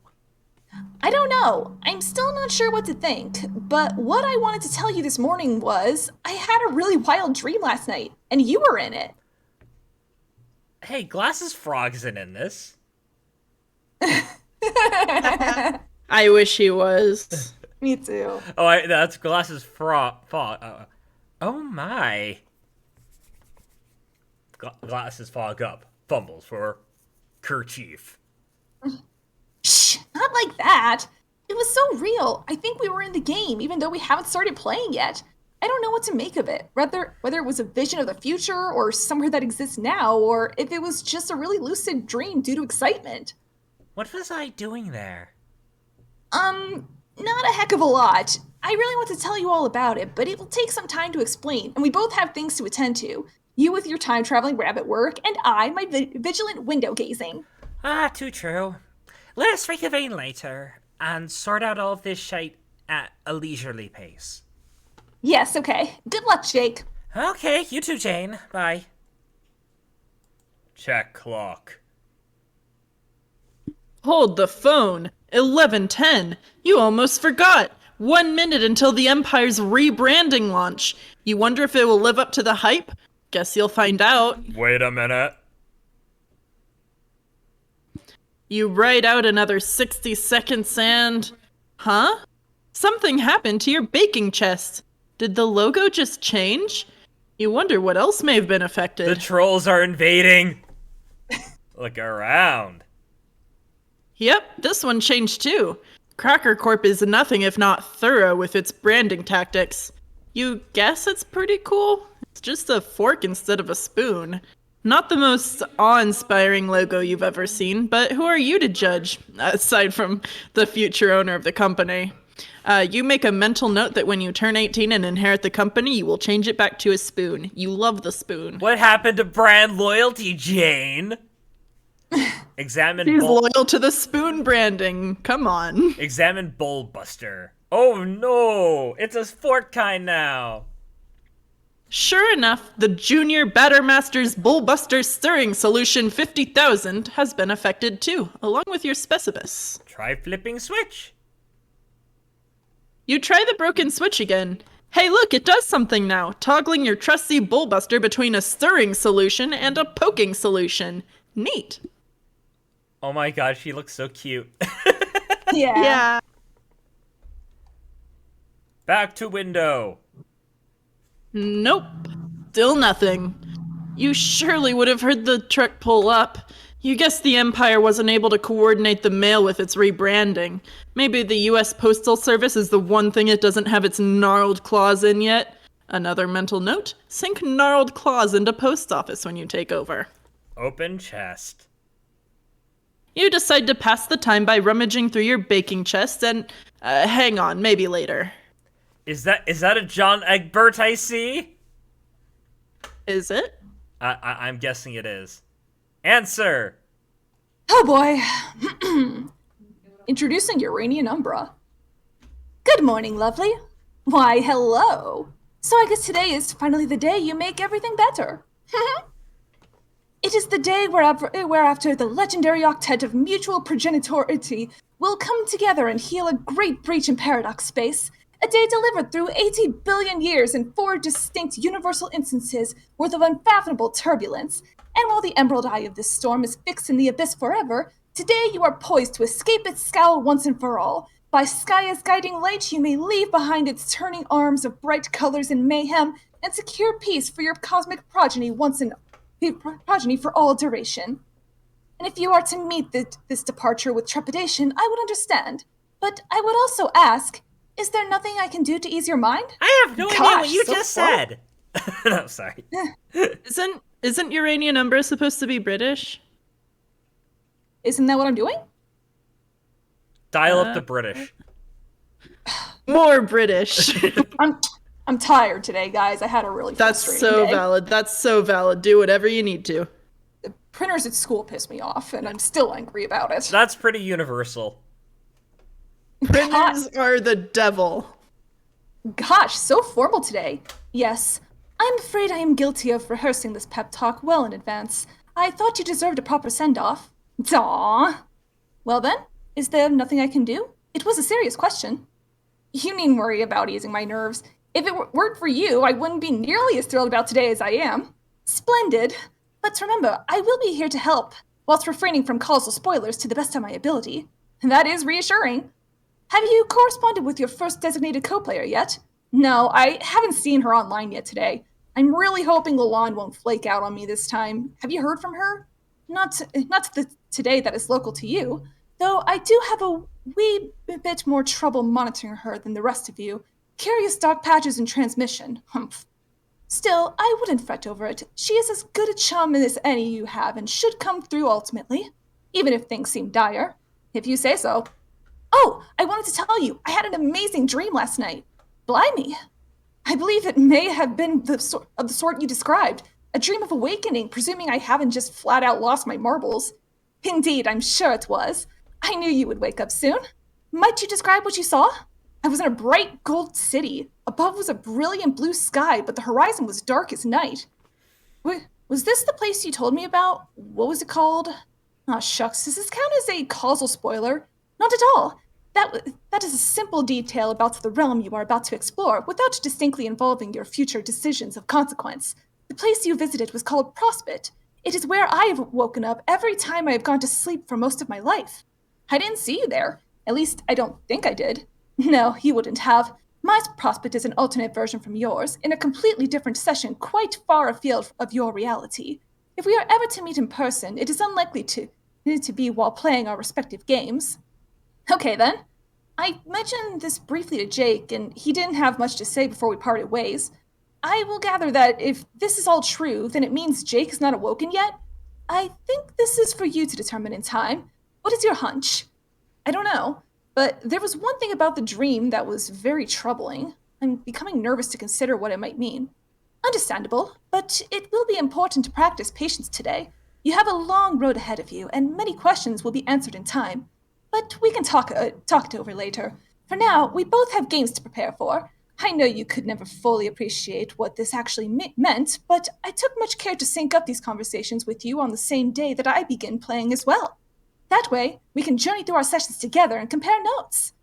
I don't know. I'm still not sure what to think. But what I wanted to tell you this morning was I had a really wild dream last night, and you were in it. Hey, Glasses Frog isn't in this. I wish he was. Me too. Oh, that's Glasses Frog. Oh my. Glasses fog up. Fumbles for kerchief. Shh, not like that. It was so real. I think we were in the game, even though we haven't started playing yet. I don't know what to make of it. Whether it was a vision of the future or somewhere that exists now, or if it was just a really lucid dream due to excitement. What was I doing there? Not a heck of a lot. I really want to tell you all about it, but it will take some time to explain, and we both have things to attend to. You with your time-traveling rabbit work, and I, my vigilant window gazing. Too true. Let us reconvene later and sort out all of this shite at a leisurely pace. Yes, okay. Good luck, Jake. Okay, you too, Jane. Bye. Check clock. Hold the phone. 11:10. You almost forgot. 1 minute until the Empire's rebranding launch. You wonder if it will live up to the hype? Guess you'll find out. Wait a minute. You write out another 60 seconds and... Huh? Something happened to your baking chest. Did the logo just change? You wonder what else may have been affected. The trolls are invading. Look around. Yep, this one changed too. Cracker Corp is nothing if not thorough with its branding tactics. You guess it's pretty cool? It's just a fork instead of a spoon. Not the most awe-inspiring logo you've ever seen, but who are you to judge, aside from the future owner of the company? You make a mental note that when you turn 18 and inherit the company, you will change it back to a spoon. You love the spoon. What happened to brand loyalty, Jane? Examine He's loyal to the spoon branding. Come on. Examine Bullbuster. Oh no, it's a sport kind now. Sure enough, the Junior Battermaster's Bullbuster Stirring Solution 50,000 has been affected too, along with your Specibus. Try flipping switch. You try the broken switch again. Hey look, it does something now, toggling your trusty Bullbuster between a stirring solution and a poking solution. Neat. Oh my god, she looks so cute. Yeah. Back to window. Nope. Still nothing. You surely would have heard the truck pull up. You guess the Empire wasn't able to coordinate the mail with its rebranding. Maybe the US Postal Service is the one thing it doesn't have its gnarled claws in yet. Another mental note, sink gnarled claws into post office when you take over. Open chest. You decide to pass the time by rummaging through your baking chest and, hang on, maybe later. Is that a John Egbert I see? Is it? I'm guessing it is. Answer! Oh boy. Introducing Uranian Umbra. Good morning, lovely. Why, hello. So I guess today is finally the day you make everything better. It is the day whereafter the legendary octet of mutual progenitority will come together and heal a great breach in paradox space. A day delivered through 80 billion years in 4 distinct universal instances worth of unfathomable turbulence. And while the emerald eye of this storm is fixed in the abyss forever, today you are poised to escape its scowl once and for all. By Skya's guiding light, you may leave behind its turning arms of bright colors and mayhem and secure peace for your cosmic progeny for all duration. And if you are to meet this departure with trepidation, I would understand. But I would also ask, is there nothing I can do to ease your mind? I have no idea what Gosh, you so just slow. said. No, sorry. Isn't Uranian Umbra supposed to be British? Isn't that what I'm doing? Dial up the British. More British. I'm tired today, guys. I had a really That's frustrating so day. valid. That's so valid. Do whatever you need to. The printers at school pissed me off, and I'm still angry about it. That's pretty universal. Printers are the devil. Gosh, so formal today. Yes, I'm afraid I am guilty of rehearsing this pep talk well in advance. I thought you deserved a proper send-off. Daw. Well then, is there nothing I can do? It was a serious question. You needn't worry about easing my nerves. If it weren't for you, I wouldn't be nearly as thrilled about today as I am. Splendid. But remember, I will be here to help, whilst refraining from causal spoilers to the best of my ability. And that is reassuring. Have you corresponded with your first designated co-player yet? No, I haven't seen her online yet today. I'm really hoping Lalonde won't flake out on me this time. Have you heard from her? Not today that is local to you, though I do have a wee bit more trouble monitoring her than the rest of you. Curious dark patches in transmission. Humph. Still, I wouldn't fret over it. She is as good a chum as any you have and should come through ultimately, even if things seem dire. If you say so. Oh, I wanted to tell you, I had an amazing dream last night. Blimey. I believe it may have been the sort you described. A dream of awakening, presuming I haven't just flat out lost my marbles. Indeed, I'm sure it was. I knew you would wake up soon. Might you describe what you saw? I was in a bright gold city. Above was a brilliant blue sky, but the horizon was dark as night. Was this the place you told me about? What was it called? Aw, shucks, does this count as a causal spoiler? Not at all. That is a simple detail about the realm you are about to explore, without distinctly involving your future decisions of consequence. The place you visited was called Prospect. It is where I have woken up every time I have gone to sleep for most of my life. I didn't see you there. At least, I don't think I did. No, you wouldn't have. My Prospect is an alternate version from yours, in a completely different session quite far afield of your reality. If we are ever to meet in person, it is unlikely to be while playing our respective games. Okay, then. I mentioned this briefly to Jake, and he didn't have much to say before we parted ways. I will gather that if this is all true, then it means Jake is not awoken yet? I think this is for you to determine in time. What is your hunch? I don't know, but there was one thing about the dream that was very troubling. I'm becoming nervous to consider what it might mean. Understandable, but it will be important to practice patience today. You have a long road ahead of you, and many questions will be answered in time. But we can talk it over later. For now, we both have games to prepare for. I know you could never fully appreciate what this actually meant, but I took much care to sync up these conversations with you on the same day that I begin playing as well. That way, we can journey through our sessions together and compare notes.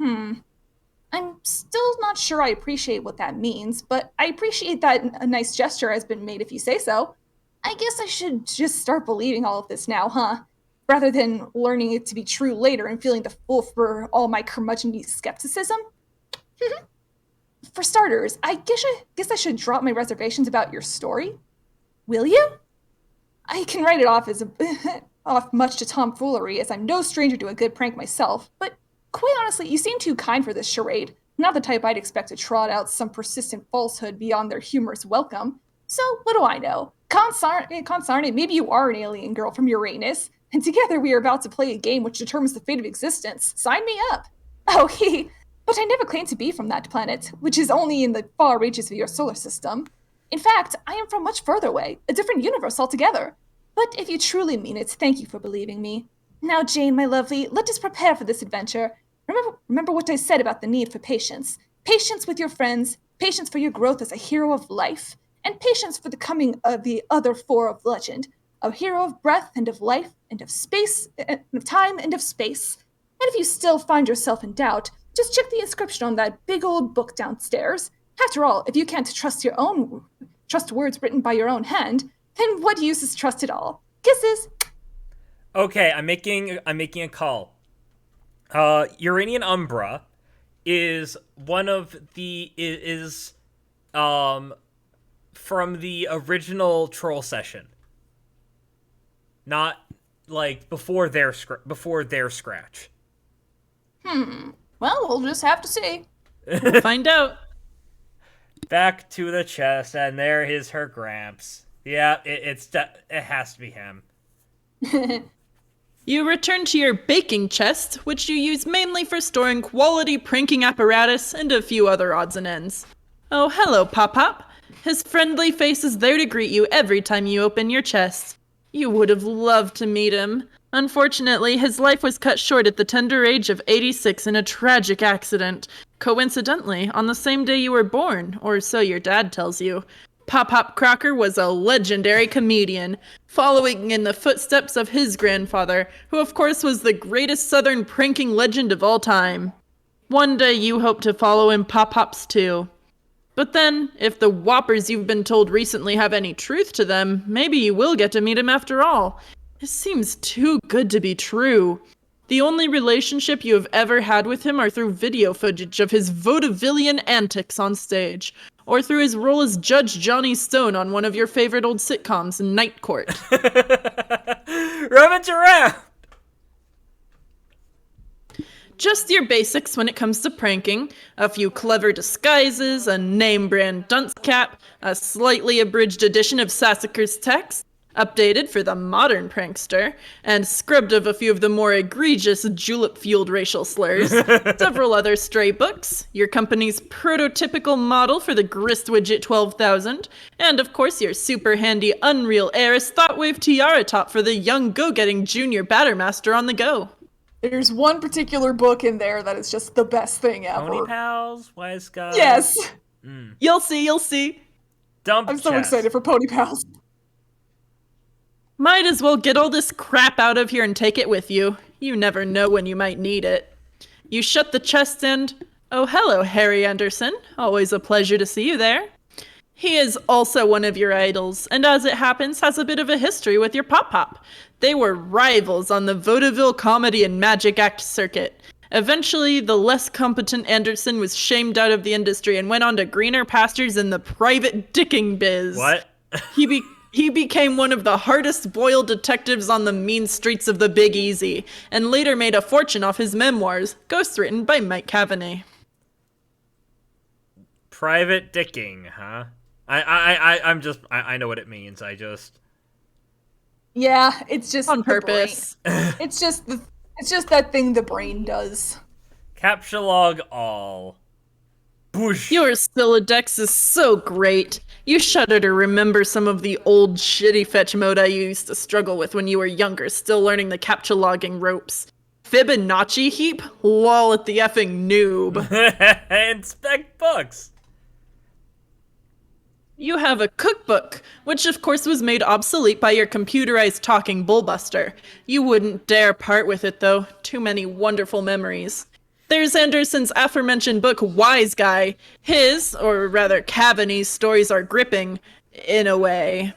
I'm still not sure I appreciate what that means, but I appreciate that a nice gesture has been made if you say so. I guess I should just start believing all of this now, huh? Rather than learning it to be true later and feeling the fool for all my curmudgeon skepticism. For starters, I guess I should drop my reservations about your story. Will you? I can write it off as off much to tomfoolery, as I'm no stranger to a good prank myself, but quite honestly, you seem too kind for this charade. Not the type I'd expect to trot out some persistent falsehood beyond their humorous welcome. So, what do I know? Consarn it, maybe you are an alien girl from Uranus, and together we are about to play a game which determines the fate of existence. Sign me up! Oh, but I never claimed to be from that planet, which is only in the far reaches of your solar system. In fact, I am from much further away, a different universe altogether. But if you truly mean it, thank you for believing me. Now, Jane, my lovely, let us prepare for this adventure. Remember what I said about the need for patience. Patience with your friends, patience for your growth as a hero of life, and patience for the coming of the other four of legend, a hero of breath and of life and of space, and of time and of space. And if you still find yourself in doubt, just check the inscription on that big old book downstairs. After all, if you can't trust words written by your own hand, then what use is trust at all? Kisses. Okay, I'm making a call. Uranian Umbra is one of the from the original troll session. Not like before their scratch. Well, we'll just have to see. We'll find out. Back to the chest, and there is her Gramps. Yeah, it has to be him. You return to your baking chest, which you use mainly for storing quality pranking apparatus and a few other odds and ends. Oh, hello, Pop-Pop. His friendly face is there to greet you every time you open your chest. You would have loved to meet him. Unfortunately, his life was cut short at the tender age of 86 in a tragic accident. Coincidentally, on the same day you were born, or so your dad tells you. Pop-Pop Crocker was a legendary comedian, following in the footsteps of his grandfather, who of course was the greatest southern pranking legend of all time. One day you hope to follow in Pop-Pop's too. But then, if the whoppers you've been told recently have any truth to them, maybe you will get to meet him after all. It seems too good to be true. The only relationship you have ever had with him are through video footage of his vaudevillian antics on stage, or through his role as Judge Johnny Stone on one of your favorite old sitcoms, Night Court. Rummage around! Just your basics when it comes to pranking. A few clever disguises, a name-brand dunce cap, a slightly abridged edition of Sassacre's text, updated for the modern prankster, and scrubbed of a few of the more egregious julep-fueled racial slurs, several other stray books, your company's prototypical model for the Grist Widget 12,000, and of course your super handy Unreal Heiress Thoughtwave Tiara Top for the young go-getting junior Battermaster on the go. There's one particular book in there that is just the best thing ever. Pony Pals, Wise Guys. Yes. You'll see. Dump I'm so chest. excited for Pony Pals. Might as well get all this crap out of here and take it with you. You never know when you might need it. You shut the chest and... Oh, hello, Harry Anderson. Always a pleasure to see you there. He is also one of your idols, and as it happens, has a bit of a history with your Pop-Pop. They were rivals on the vaudeville comedy and magic act circuit. Eventually, the less competent Anderson was shamed out of the industry and went on to greener pastures in the private dicking biz. What? He became one of the hardest boiled detectives on the mean streets of the Big Easy, and later made a fortune off his memoirs, ghostwritten by Mike Cavaney. Private dicking, huh? I know what it means. Yeah, it's just On the brain. purpose. It's just that thing the brain does. Captcha all. Boosh. Your Silodex is so great. You shudder to remember some of the old shitty fetch mode I used to struggle with when you were younger, still learning the captcha logging ropes. Fibonacci heap? Lol at the effing noob. Inspect books. You have a cookbook, which of course was made obsolete by your computerized talking bullbuster. You wouldn't dare part with it though, too many wonderful memories. There's Anderson's aforementioned book, Wise Guy. His, or rather Cavaney's, stories are gripping, in a way.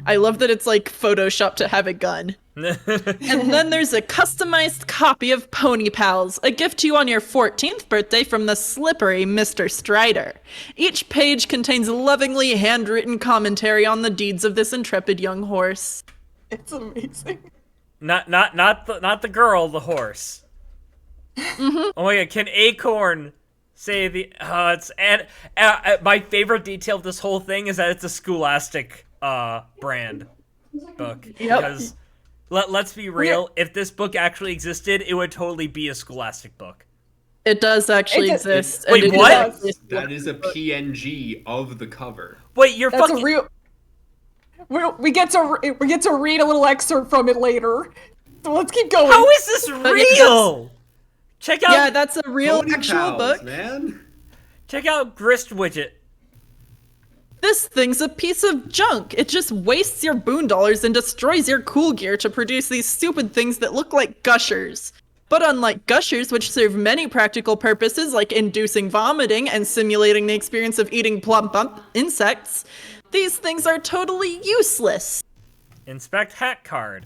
I love that it's like Photoshop to have a gun. And then there's a customized copy of Pony Pals, a gift to you on your 14th birthday from the slippery Mr. Strider. Each page contains lovingly handwritten commentary on the deeds of this intrepid young horse. It's amazing. Not the girl, the horse. Mm-hmm. Oh my god, can Acorn say the it's and my favorite detail of this whole thing is that it's a Scholastic brand book. Yep. Because let's be real, if this book actually existed, it would totally be a Scholastic book. It does actually It's exist. Wait, and it what? is That is a PNG of the cover. Wait, you're That's fucking a real. We get to read a little excerpt from it later. So let's keep going. How is this real? Check out Yeah, that's a real Pony actual Pals, book. man. check out Grist Widget. This thing's a piece of junk. It just wastes your boon dollars and destroys your cool gear to produce these stupid things that look like gushers. But unlike gushers, which serve many practical purposes like inducing vomiting and simulating the experience of eating plump insects, these things are totally useless. Inspect hat card.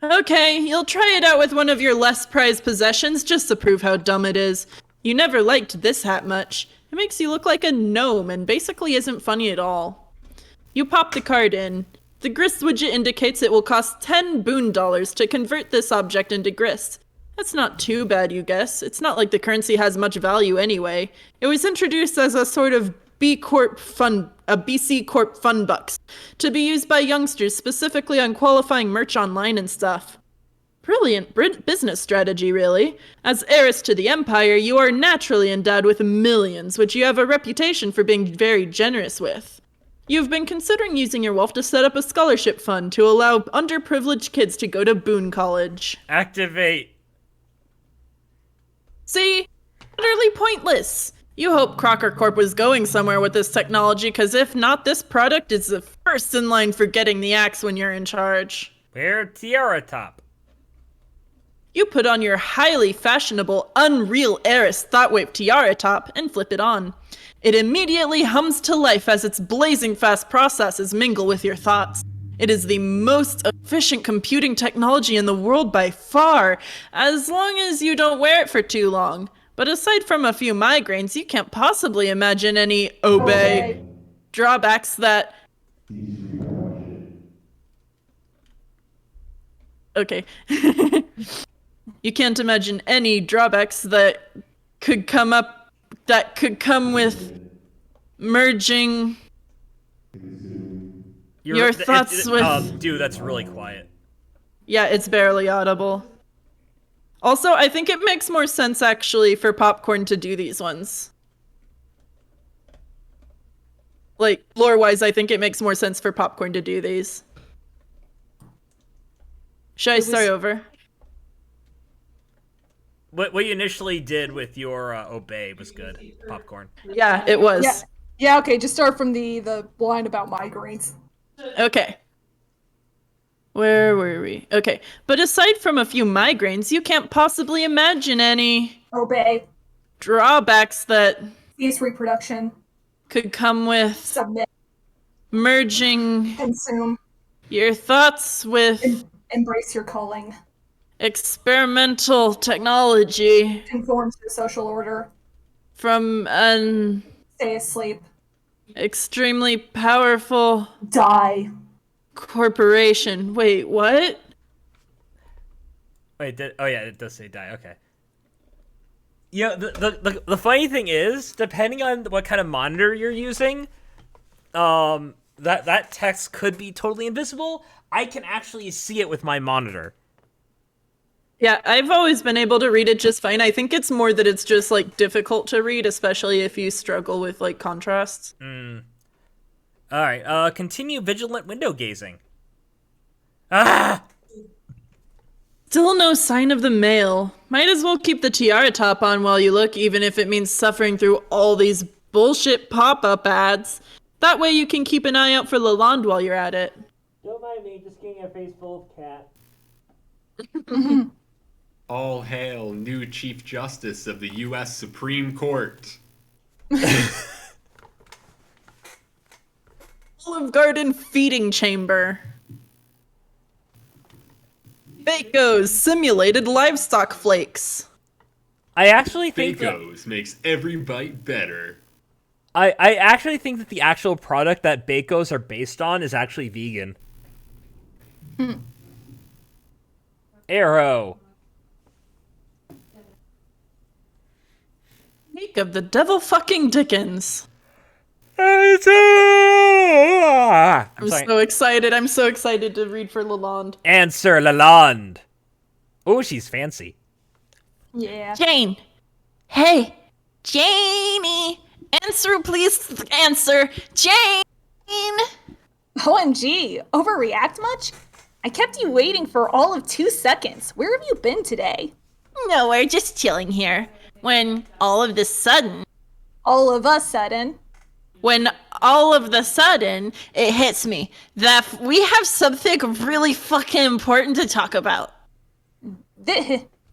Okay, you'll try it out with one of your less prized possessions just to prove how dumb it is. You never liked this hat much. It makes you look like a gnome and basically isn't funny at all. You pop the card in. The grist widget indicates it will cost 10 boon dollars to convert this object into grist. That's not too bad, you guess. It's not like the currency has much value anyway. It was introduced as a sort of BC Corp fun bucks, to be used by youngsters specifically on qualifying merch online and stuff. Brilliant business strategy, really. As heiress to the Empire, you are naturally endowed with millions, which you have a reputation for being very generous with. You've been considering using your wealth to set up a scholarship fund to allow underprivileged kids to go to Boone College. Activate. See? Utterly pointless. You hope Crocker Corp was going somewhere with this technology, because if not, this product is the first in line for getting the axe when you're in charge. Wear tiara top. You put on your highly fashionable, unreal heiress Thoughtwave tiara top and flip it on. It immediately hums to life as its blazing fast processes mingle with your thoughts. It is the most efficient computing technology in the world by far, as long as you don't wear it for too long. But aside from a few migraines, you can't possibly imagine any drawbacks that... Okay. You can't imagine any drawbacks that could come with merging your thoughts with... Dude, that's really quiet. Yeah, it's barely audible. Also, I think it makes more sense, actually, for Popcorn to do these ones. Like, lore-wise, I think it makes more sense for Popcorn to do these. Should I start over? What you initially did with your obey was good, Popcorn. Yeah, it was. Yeah, okay, just start from the line about migraines. Okay. Where were we? Okay. But aside from a few migraines, you can't possibly imagine any... Obey. ...drawbacks that... Cease reproduction. ...could come with... Submit. ...merging... Consume. ...your thoughts with... Embrace your calling. ...experimental technology. Conform to the social order. From an... Stay asleep. ...extremely powerful... Die. ...corporation. Wait, what? Wait, oh yeah, it does say die, okay. Yeah, the funny thing is, depending on what kind of monitor you're using, that text could be totally invisible. I can actually see it with my monitor. Yeah, I've always been able to read it just fine. I think it's more that it's just, like, difficult to read, especially if you struggle with, like, contrasts. Alright, continue vigilant window gazing. Ah! Still no sign of the mail. Might as well keep the tiara top on while you look, even if it means suffering through all these bullshit pop-up ads. That way you can keep an eye out for Lalonde while you're at it. Don't mind me, just getting a face full of cat. All hail, new Chief Justice of the U.S. Supreme Court. Olive Garden feeding chamber. Baco's simulated livestock flakes. I actually think Baco's makes every bite better. I actually think that the actual product that Baco's are based on is actually vegan. Arrow. Speak of the devil fucking Dickens. I'm so excited. I'm so excited to read for Lalonde. Answer Lalonde. Oh, she's fancy. Yeah. Jane. Hey. Janie. Answer, please. Answer. Jane. OMG. Overreact much? I kept you waiting for all of 2 seconds. Where have you been today? No, we're just chilling here. When all of the sudden... All of a sudden... When all of the sudden, it hits me that we have something really fucking important to talk about.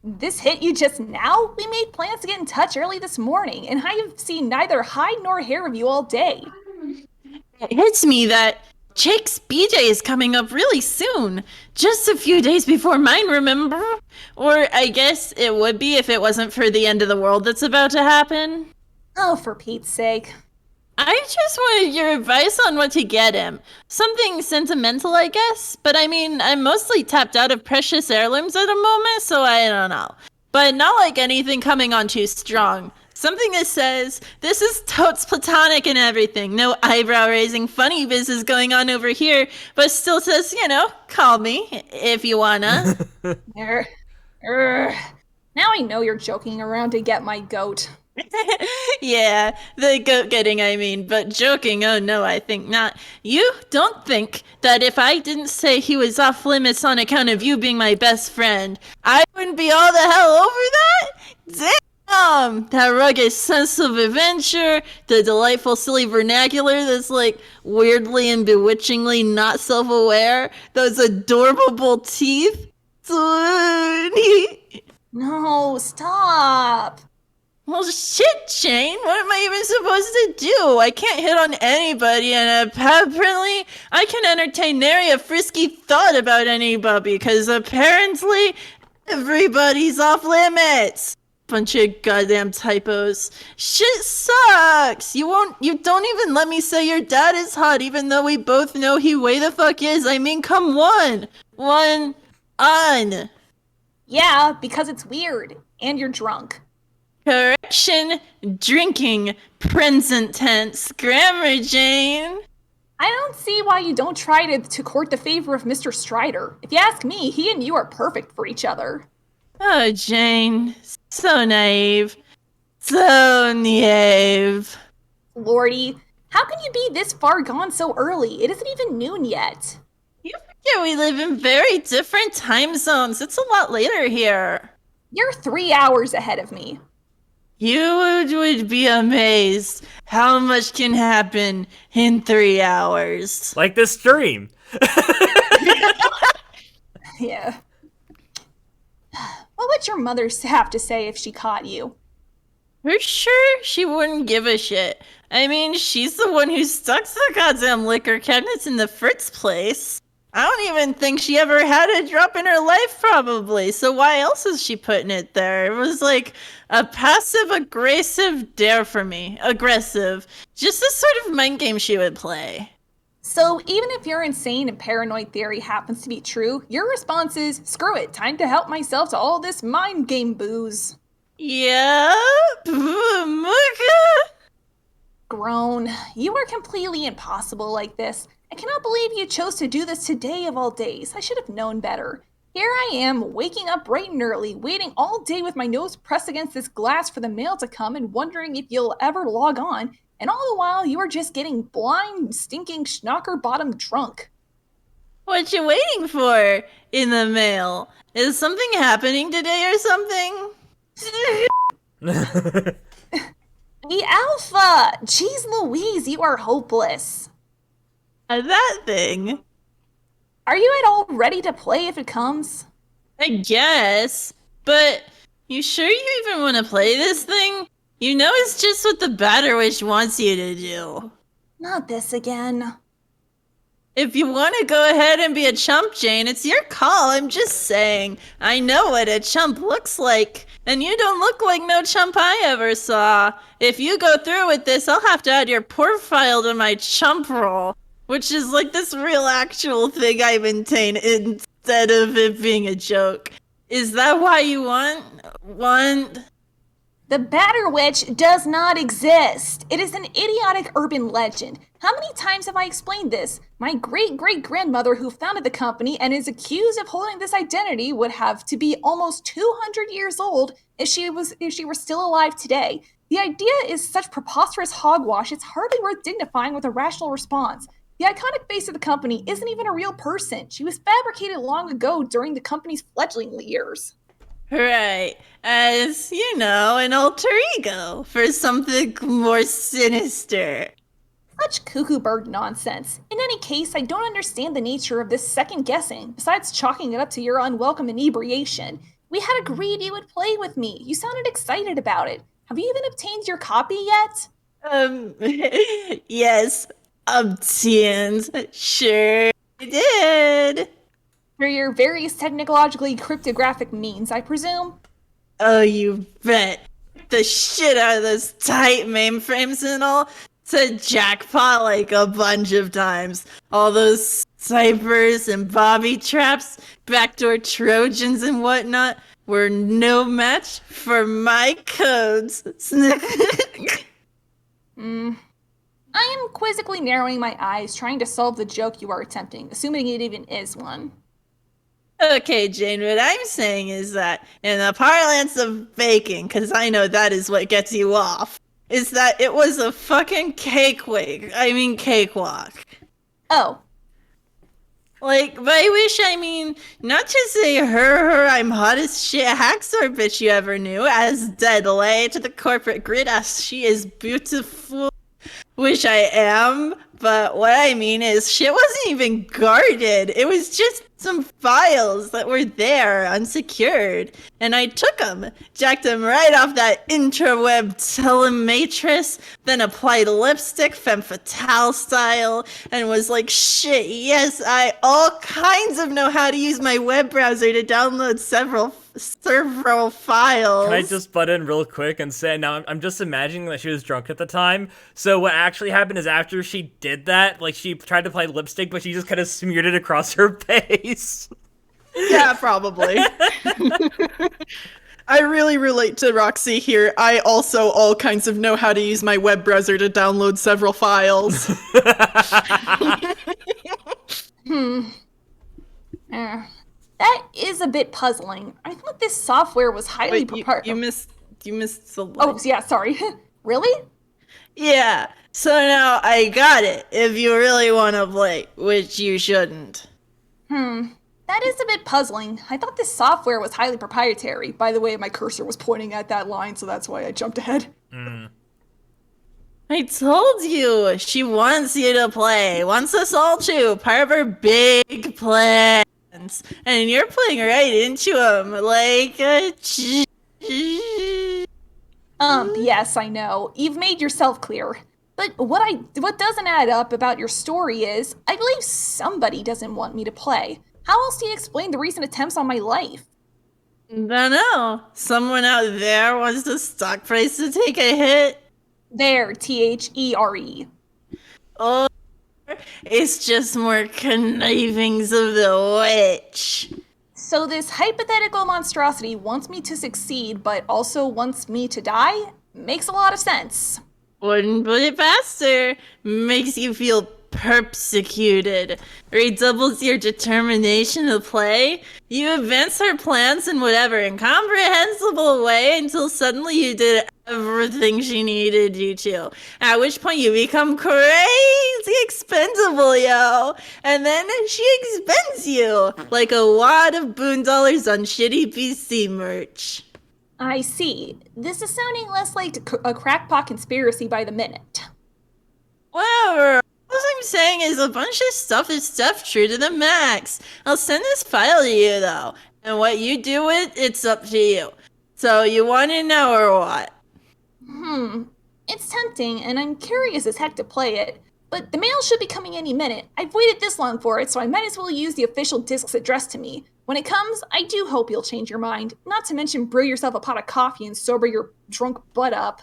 This hit you just now? We made plans to get in touch early this morning, and I have seen neither hide nor hair of you all day. It hits me that Jake's BJ is coming up really soon. Just a few days before mine, remember? Or I guess it would be if it wasn't for the end of the world that's about to happen. Oh, for Pete's sake. I just wanted your advice on what to get him. Something sentimental, I guess. But I mean, I'm mostly tapped out of precious heirlooms at the moment, so I don't know. But not like anything coming on too strong. Something that says, this is totes platonic and everything. No eyebrow-raising funny business going on over here, but still says, call me if you wanna. Er, now I know you're joking around to get my goat. Yeah, the goat getting, I mean, but joking, oh no, I think not. You don't think that if I didn't say he was off limits on account of you being my best friend, I wouldn't be all the hell over that? Damn! That rugged sense of adventure, the delightful silly vernacular that's like weirdly and bewitchingly not self-aware, those adorable teeth. No, stop. Well, shit, Jane. What am I even supposed to do? I can't hit on anybody, and apparently I can entertain nary a frisky thought about anybody, because apparently everybody's off limits. Bunch of goddamn typos. Shit sucks. You don't even let me say your dad is hot, even though we both know he way the fuck is. I mean, come on. On. Yeah, because it's weird. And you're drunk. Correction, drinking, present tense, grammar, Jane. I don't see why you don't try to court the favor of Mr. Strider. If you ask me, he and you are perfect for each other. Oh, Jane, so naive. So naive. Lordy, how can you be this far gone so early? It isn't even noon yet. You forget we live in very different time zones. It's a lot later here. You're 3 hours ahead of me. You would be amazed how much can happen in 3 hours. Like this stream. Yeah. What would your mother have to say if she caught you? For sure, she wouldn't give a shit. I mean, she's the one who stuck the goddamn liquor cabinets in the first place. I don't even think she ever had a drop in her life, probably. So why else is she putting it there? It was like a passive-aggressive dare for me. Aggressive. Just the sort of mind game she would play. So even if your insane and paranoid theory happens to be true, your response is, screw it, time to help myself to all this mind game booze. Yep. Groan. You are completely impossible like this. I cannot believe you chose to do this today of all days. I should have known better. Here I am, waking up bright and early, waiting all day with my nose pressed against this glass for the mail to come and wondering if you'll ever log on, and all the while you are just getting blind, stinking, schnocker-bottom drunk. What you waiting for in the mail? Is something happening today or something? The Alpha! Jeez Louise, you are hopeless. That thing. Are you at all ready to play if it comes? I guess. But you sure you even want to play this thing? You know it's just what the Batter Witch wants you to do. Not this again. If you want to go ahead and be a chump, Jane, it's your call. I'm just saying. I know what a chump looks like. And you don't look like no chump I ever saw. If you go through with this, I'll have to add your profile to my chump roll. Which is like this real actual thing I maintain instead of it being a joke. Is that why you want? The Batter Witch does not exist. It is an idiotic urban legend. How many times have I explained this? My great-great-grandmother who founded the company and is accused of holding this identity would have to be almost 200 years old if she were still alive today. The idea is such preposterous hogwash, it's hardly worth dignifying with a rational response. The iconic face of the company isn't even a real person. She was fabricated long ago during the company's fledgling years. Right, as, you know, an alter ego for something more sinister. Such cuckoo bird nonsense. In any case, I don't understand the nature of this second guessing, besides chalking it up to your unwelcome inebriation. We had agreed you would play with me. You sounded excited about it. Have you even obtained your copy yet? Yes, obtained. Sure did. Through your various technologically cryptographic means, I presume? Oh, you bet. The shit out of those tight mainframes and all. to jackpot like a bunch of times. All those ciphers and bobby traps, backdoor Trojans and whatnot were no match for my codes. I am quizzically narrowing my eyes, trying to solve the joke you are attempting, assuming it even is one. Okay, Jane, what I'm saying is that in the parlance of baking, because I know that is what gets you off, is that it was a fucking cakewalk. Oh. Like, by which I mean, not to say her, I'm hottest shit hacksaw bitch you ever knew, as dead lay to the corporate grid as she is beautiful, which I am, but what I mean is shit wasn't even guarded. It was just some files that were there, unsecured, and I took them, jacked them right off that interweb telematrix, then applied lipstick femme fatale style, and was like, shit, yes, I all kinds of know how to use my web browser to download several files. Can I just butt in real quick and say, now I'm just imagining that she was drunk at the time. So what actually happened is after she did that, like she tried to apply lipstick, but she just kind of smeared it across her face. Yeah, probably. I really relate to Roxy here. I also all kinds of know how to use my web browser to download several files. That is a bit puzzling. I thought this software was highly you missed the Oh, yeah, sorry. Really? Yeah, so now I got it, if you really want to play, which you shouldn't. That is a bit puzzling. I thought this software was highly proprietary. By the way, my cursor was pointing at that line, so that's why I jumped ahead. I told you, she wants you to play, wants us all to, part of her big plans. And you're playing right into them, like a Yes, I know. You've made yourself clear. But what doesn't add up about your story is, I believe somebody doesn't want me to play. How else do you explain the recent attempts on my life? Dunno. Someone out there wants the stock price to take a hit? There, THERE. Or it's just more connivings of the witch. So this hypothetical monstrosity wants me to succeed, but also wants me to die? Makes a lot of sense. Wouldn't put it faster. Makes you feel persecuted. Redoubles your determination to play. You advance her plans in whatever incomprehensible way until suddenly you did everything she needed you to. At which point you become crazy expendable, yo. And then she expends you like a wad of boondollars on shitty PC merch. I see. This is sounding less like a crackpot conspiracy by the minute. Whatever. All I'm saying is a bunch of stuff is stuffed true to the max. I'll send this file to you, though. And what you do with it's up to you. So you want to know or what? It's tempting, and I'm curious as heck to play it. But the mail should be coming any minute. I've waited this long for it, so I might as well use the official discs addressed to me. When it comes, I do hope you'll change your mind. Not to mention brew yourself a pot of coffee and sober your drunk butt up.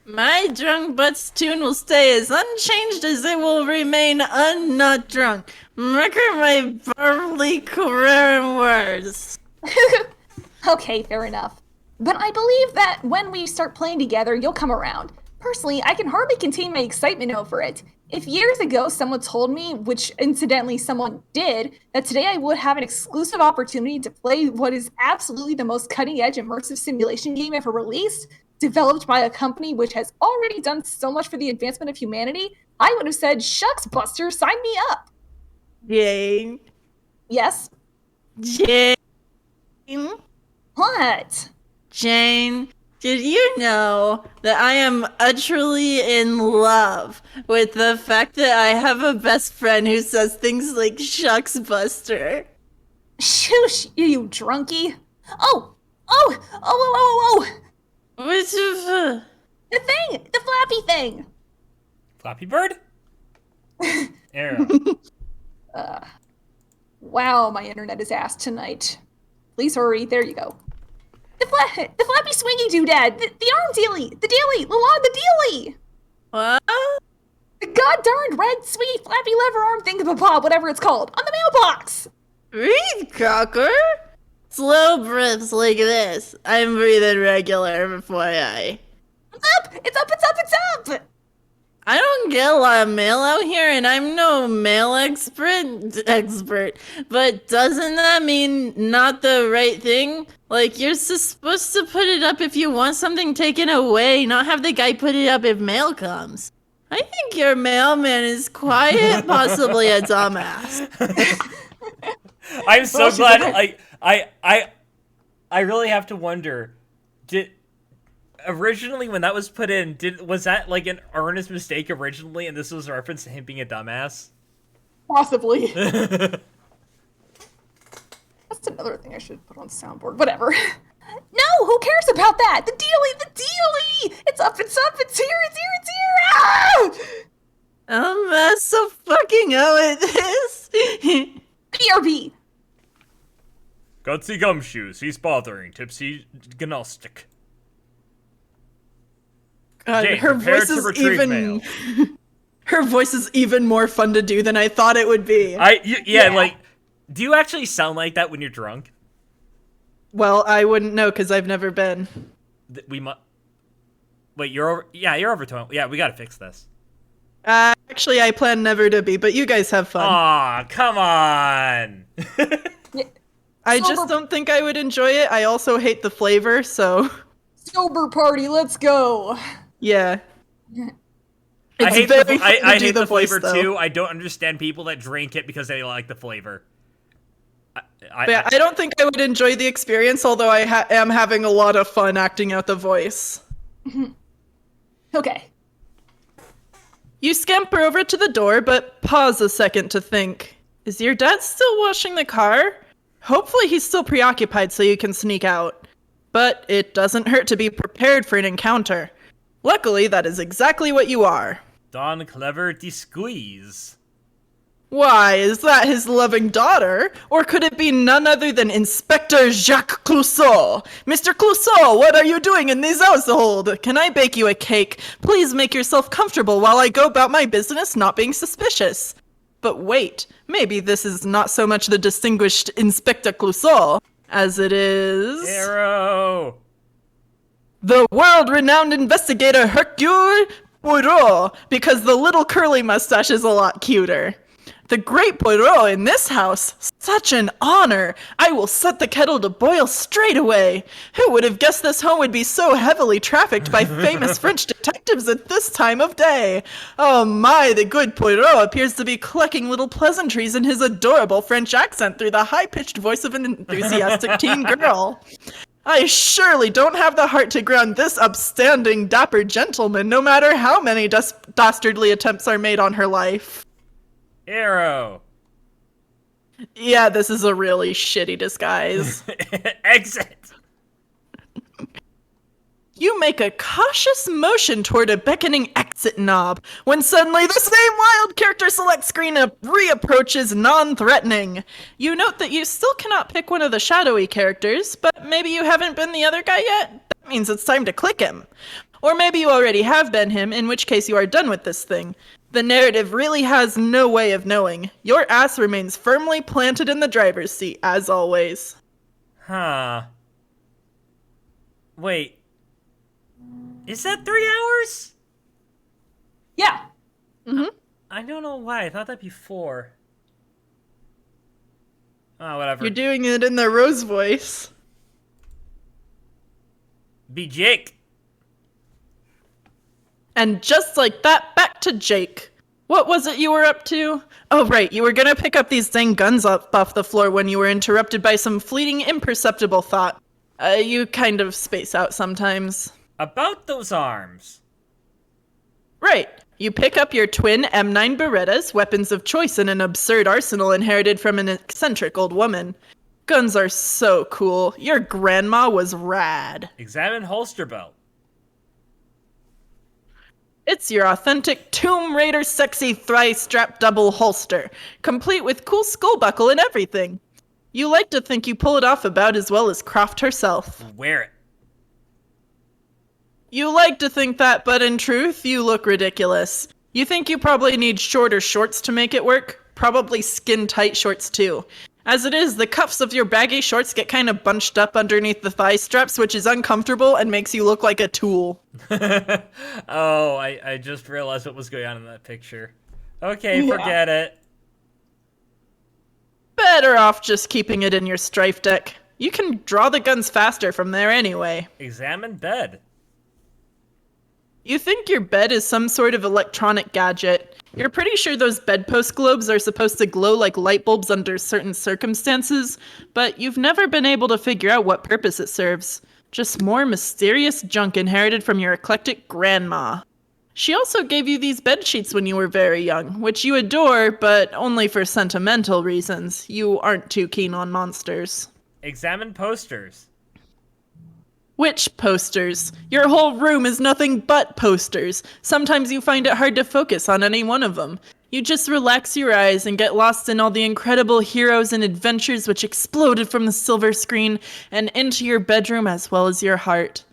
My drunk butt's tune will stay as unchanged as it will remain not drunk. Record my barley career words. Okay, fair enough. But I believe that when we start playing together, you'll come around. Personally, I can hardly contain my excitement over it. If years ago someone told me, which incidentally someone did, that today I would have an exclusive opportunity to play what is absolutely the most cutting-edge immersive simulation game ever released, developed by a company which has already done so much for the advancement of humanity, I would have said, shucks, Buster, sign me up. Jane. Yes? Jane. What? Jane, did you know that I am utterly in love with the fact that I have a best friend who says things like shucks, Buster? Shoosh, you drunkie. Oh! Which of The thing! The flappy thing! Flappy Bird? Arrow. Wow, my internet is ass tonight. Please hurry, there you go. The flappy swingy doodad! The arm dealy! The dealy! Lalon, the dealy! What? god darned red, sweet, flappy lever arm thingamabob, whatever it's called, on the mailbox. Breathe, Crocker. Slow breaths like this. I'm breathing regular, FYI. It's up! It's up! It's up! It's up! I don't get a lot of mail out here, and I'm no mail expert, but doesn't that mean not the right thing? Like, you're supposed to put it up if you want something taken away, not have the guy put it up if mail comes. I think your mailman is quite possibly a dumbass. I'm so glad. Like, I really have to wonder. Originally, when that was put in, was that like an earnest mistake originally, and this was a reference to him being a dumbass? Possibly. That's another thing I should put on soundboard. Whatever. No, who cares about that? The dealie, the dealie! It's up, it's up, it's here, it's here, it's here! Ah! That's so fucking how it is. BRB! Gutsy Gumshoes, he's bothering. Tipsy Gnostic. God, Jane, her prepare voice to is retrieve even mail. her voice is even more fun to do than I thought it would be. Yeah, like, do you actually sound like that when you're drunk? Well, I wouldn't know because I've never been. We must. Wait, you're over. Yeah, you're over 20. Yeah, we gotta fix this. Actually, I plan never to be, but you guys have fun. Aw, come on. I just don't think I would enjoy it. I also hate the flavor, so Sober party, let's go! yeah. I hate very the, fun to I do hate the voice, flavor though. too. I don't understand people that drink it because they like the flavor. I don't think I would enjoy the experience, although I am having a lot of fun acting out the voice. Okay. You scamper over to the door, but pause a second to think. Is your dad still washing the car? Hopefully he's still preoccupied so you can sneak out. But it doesn't hurt to be prepared for an encounter. Luckily, that is exactly what you are. Don Clever de Squeeze. Why, is that his loving daughter? Or could it be none other than Inspector Jacques Clouseau? Mr. Clouseau, what are you doing in this household? Can I bake you a cake? Please make yourself comfortable while I go about my business not being suspicious. But wait, maybe this is not so much the distinguished Inspector Clouseau as it is... Arrow! the world-renowned investigator Hercule Poirot, because the little curly mustache is a lot cuter. The great Poirot in this house. Such an honor. I will set the kettle to boil straight away. Who would have guessed this home would be so heavily trafficked by famous French detectives at this time of day? Oh my, the good Poirot appears to be clucking little pleasantries in his adorable French accent through the high-pitched voice of an enthusiastic teen girl. I surely don't have the heart to ground this upstanding, dapper gentleman, no matter how many dastardly attempts are made on her life. Arrow! Yeah, this is a really shitty disguise. Exit! You make a cautious motion toward a beckoning exit knob, when suddenly the same wild character select screen reapproaches non-threatening. You note that you still cannot pick one of the shadowy characters, but maybe you haven't been the other guy yet? That means it's time to click him. Or maybe you already have been him, in which case you are done with this thing. The narrative really has no way of knowing. Your ass remains firmly planted in the driver's seat, as always. Huh. Wait. Is that 3 hours? Yeah. Mm-hmm. I don't know why. I thought that'd be 4. Oh, whatever. You're doing it in the Rose voice. Be Jake. And just like that, back to Jake. What was it you were up to? Oh, right, you were gonna pick up these dang guns up off the floor when you were interrupted by some fleeting, imperceptible thought. You kind of space out sometimes. About those arms. Right. You pick up your twin M9 Berettas, weapons of choice in an absurd arsenal inherited from an eccentric old woman. Guns are so cool. Your grandma was rad. Examine holster belt. It's your authentic Tomb Raider sexy thigh-strap double holster, complete with cool skull buckle and everything. You like to think you pull it off about as well as Croft herself. Wear it. You like to think that, but in truth, you look ridiculous. You think you probably need shorter shorts to make it work? Probably skin-tight shorts too. As it is, the cuffs of your baggy shorts get kind of bunched up underneath the thigh straps, which is uncomfortable and makes you look like a tool. Oh, I just realized what was going on in that picture. Okay, Yeah. forget it. Better off just keeping it in your strafe deck. You can draw the guns faster from there anyway. Examine bed. You think your bed is some sort of electronic gadget. You're pretty sure those bedpost globes are supposed to glow like light bulbs under certain circumstances, but you've never been able to figure out what purpose it serves. Just more mysterious junk inherited from your eclectic grandma. She also gave you these bed sheets when you were very young, which you adore, but only for sentimental reasons. You aren't too keen on monsters. Examine posters. Which posters? Your whole room is nothing but posters. Sometimes you find it hard to focus on any one of them. You just relax your eyes and get lost in all the incredible heroes and adventures which exploded from the silver screen and into your bedroom as well as your heart.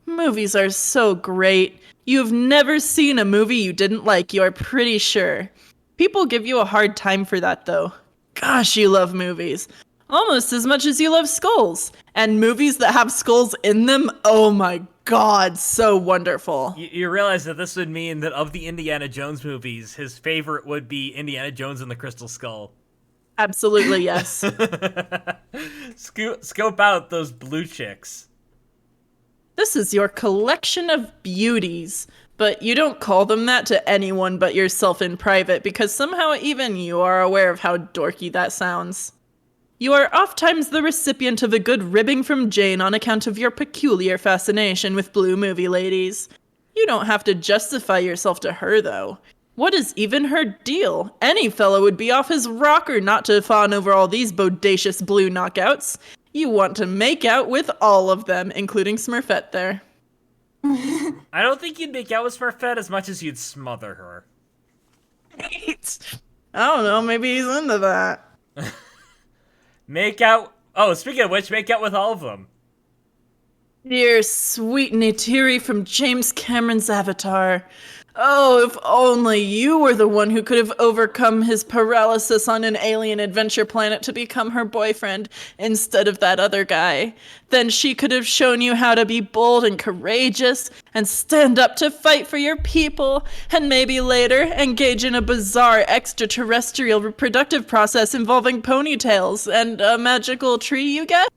Movies are so great. You've never seen a movie you didn't like, you're pretty sure. People give you a hard time for that, though. Gosh, you love movies. Almost as much as you love skulls. And movies that have skulls in them, oh my god, so wonderful. You realize that this would mean that of the Indiana Jones movies, his favorite would be Indiana Jones and the Crystal Skull. Absolutely, yes. Scope out those blue chicks. This is your collection of beauties. But you don't call them that to anyone but yourself in private because somehow even you are aware of how dorky that sounds. You are oftentimes the recipient of a good ribbing from Jane on account of your peculiar fascination with blue movie ladies. You don't have to justify yourself to her, though. What is even her deal? Any fellow would be off his rocker not to fawn over all these bodacious blue knockouts. You want to make out with all of them, including Smurfette there. I don't think you'd make out with Smurfette as much as you'd smother her. I don't know, maybe he's into that. Make out... Oh, speaking of which, make out with all of them. Dear sweet Neytiri from James Cameron's Avatar. Oh, if only you were the one who could have overcome his paralysis on an alien adventure planet to become her boyfriend instead of that other guy. Then she could have shown you how to be bold and courageous and stand up to fight for your people and maybe later engage in a bizarre extraterrestrial reproductive process involving ponytails and a magical tree, you get?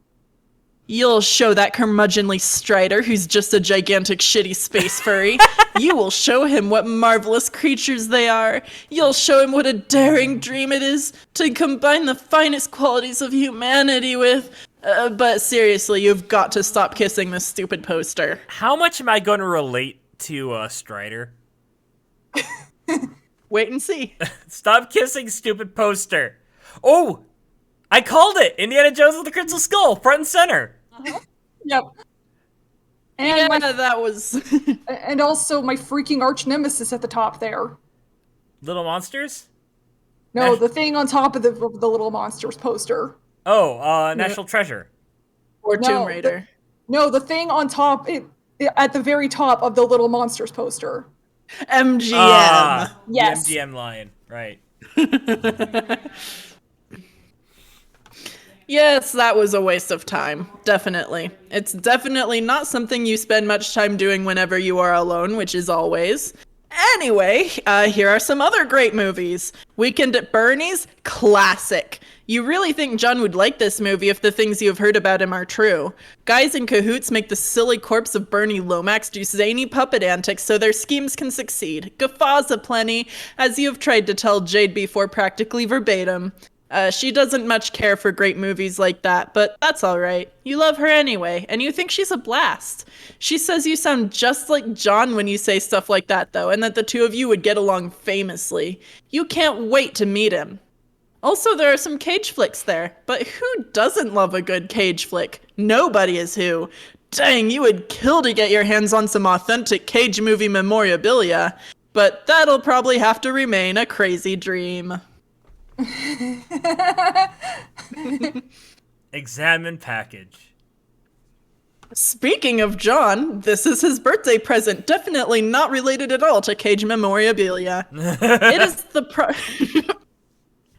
You'll show that curmudgeonly Strider, who's just a gigantic shitty space furry. You will show him what marvelous creatures they are. You'll show him what a daring dream it is to combine the finest qualities of humanity with... but seriously, you've got to stop kissing this stupid poster. How much am I going to relate to Strider? Wait and see. Stop kissing, stupid poster. Oh! I called it! Indiana Jones with the Crystal Skull, front and center. Yep. And Yeah, my, that was... and also my freaking arch nemesis at the top there. Little Monsters? No, the thing on top of the Little Monsters poster. Oh, National Treasure. or No, Tomb Raider. No, the thing on top, at the very top of the Little Monsters poster. MGM. Yes. The MGM lion, right. Yes, that was a waste of time. Definitely. It's definitely not something you spend much time doing whenever you are alone, which is always. Anyway, here are some other great movies. Weekend at Bernie's, classic. You really think John would like this movie if the things you have heard about him are true. Guys in cahoots make the silly corpse of Bernie Lomax do zany puppet antics so their schemes can succeed. Guffaws aplenty, as you have tried to tell Jade before practically verbatim. She doesn't much care for great movies like that, but that's alright. You love her anyway, and you think she's a blast. She says you sound just like John when you say stuff like that, though, and that the two of you would get along famously. You can't wait to meet him. Also, there are some Cage flicks there, but who doesn't love a good Cage flick? Nobody is who. Dang, you would kill to get your hands on some authentic Cage movie memorabilia, but that'll probably have to remain a crazy dream. Examine package. Speaking of John, this is his birthday present. Definitely not related at all to Cage memorabilia. It is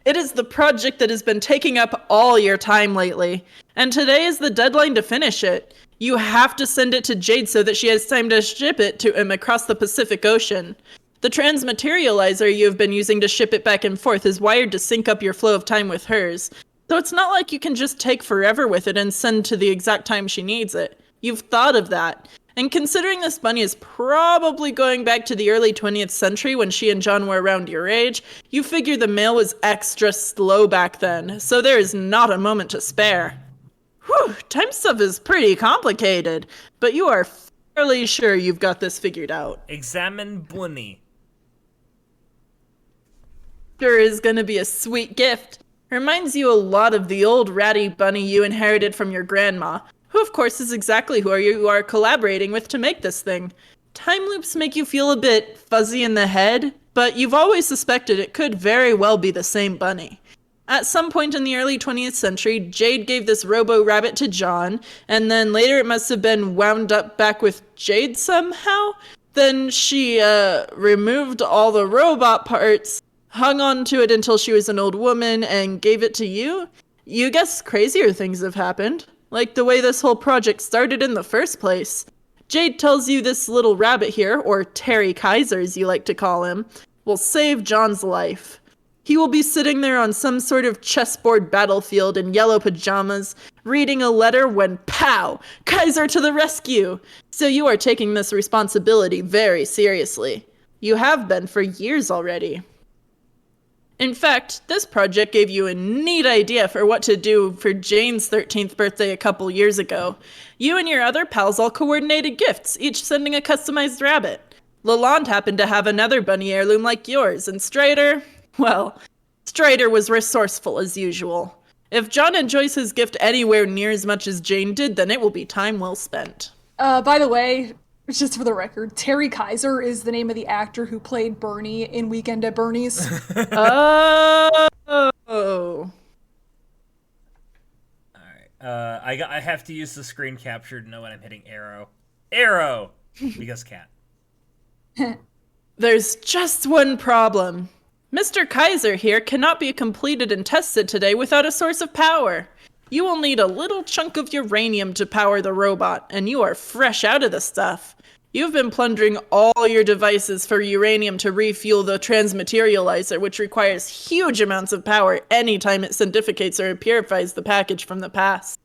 It is the project that has been taking up all your time lately, and today is the deadline to finish it. You have to send it to Jade so that she has time to ship it to him across the Pacific Ocean. The transmaterializer you have been using to ship it back and forth is wired to sync up your flow of time with hers, so it's not like you can just take forever with it and send to the exact time she needs it. You've thought of that. And considering this bunny is probably going back to the early 20th century when she and John were around your age, you figure the mail was extra slow back then, so there is not a moment to spare. Whew, time stuff is pretty complicated, but you are fairly sure you've got this figured out. Examine bunny. Sure is gonna be a sweet gift. Reminds you a lot of the old ratty bunny you inherited from your grandma, who of course is exactly who you are collaborating with to make this thing. Time loops make you feel a bit fuzzy in the head, but you've always suspected it could very well be the same bunny. At some point in the early 20th century, Jade gave this robo-rabbit to John, and then later it must have been wound up back with Jade somehow. Then she removed all the robot parts, hung on to it until she was an old woman, and gave it to you? You guess crazier things have happened. Like the way this whole project started in the first place. Jade tells you this little rabbit here, or Terry Kaiser as you like to call him, will save John's life. He will be sitting there on some sort of chessboard battlefield in yellow pajamas, reading a letter when pow! Kaiser to the rescue! So you are taking this responsibility very seriously. You have been for years already. In fact, this project gave you a neat idea for what to do for Jane's 13th birthday a couple years ago. You and your other pals all coordinated gifts, each sending a customized rabbit. Lalonde happened to have another bunny heirloom like yours, and Strider, well, Strider was resourceful as usual. If John enjoys his gift anywhere near as much as Jane did, then it will be time well spent. By the way, just for the record, Terry Kaiser is the name of the actor who played Bernie in Weekend at Bernie's. Oh. Alright, I have to use the screen capture to know when I'm hitting arrow. Arrow! Because cat. There's just one problem. Mr. Kaiser here cannot be completed and tested today without a source of power. You will need a little chunk of uranium to power the robot, and you are fresh out of the stuff. You've been plundering all your devices for uranium to refuel the transmaterializer, which requires huge amounts of power anytime it centrifugates or purifies the package from the past.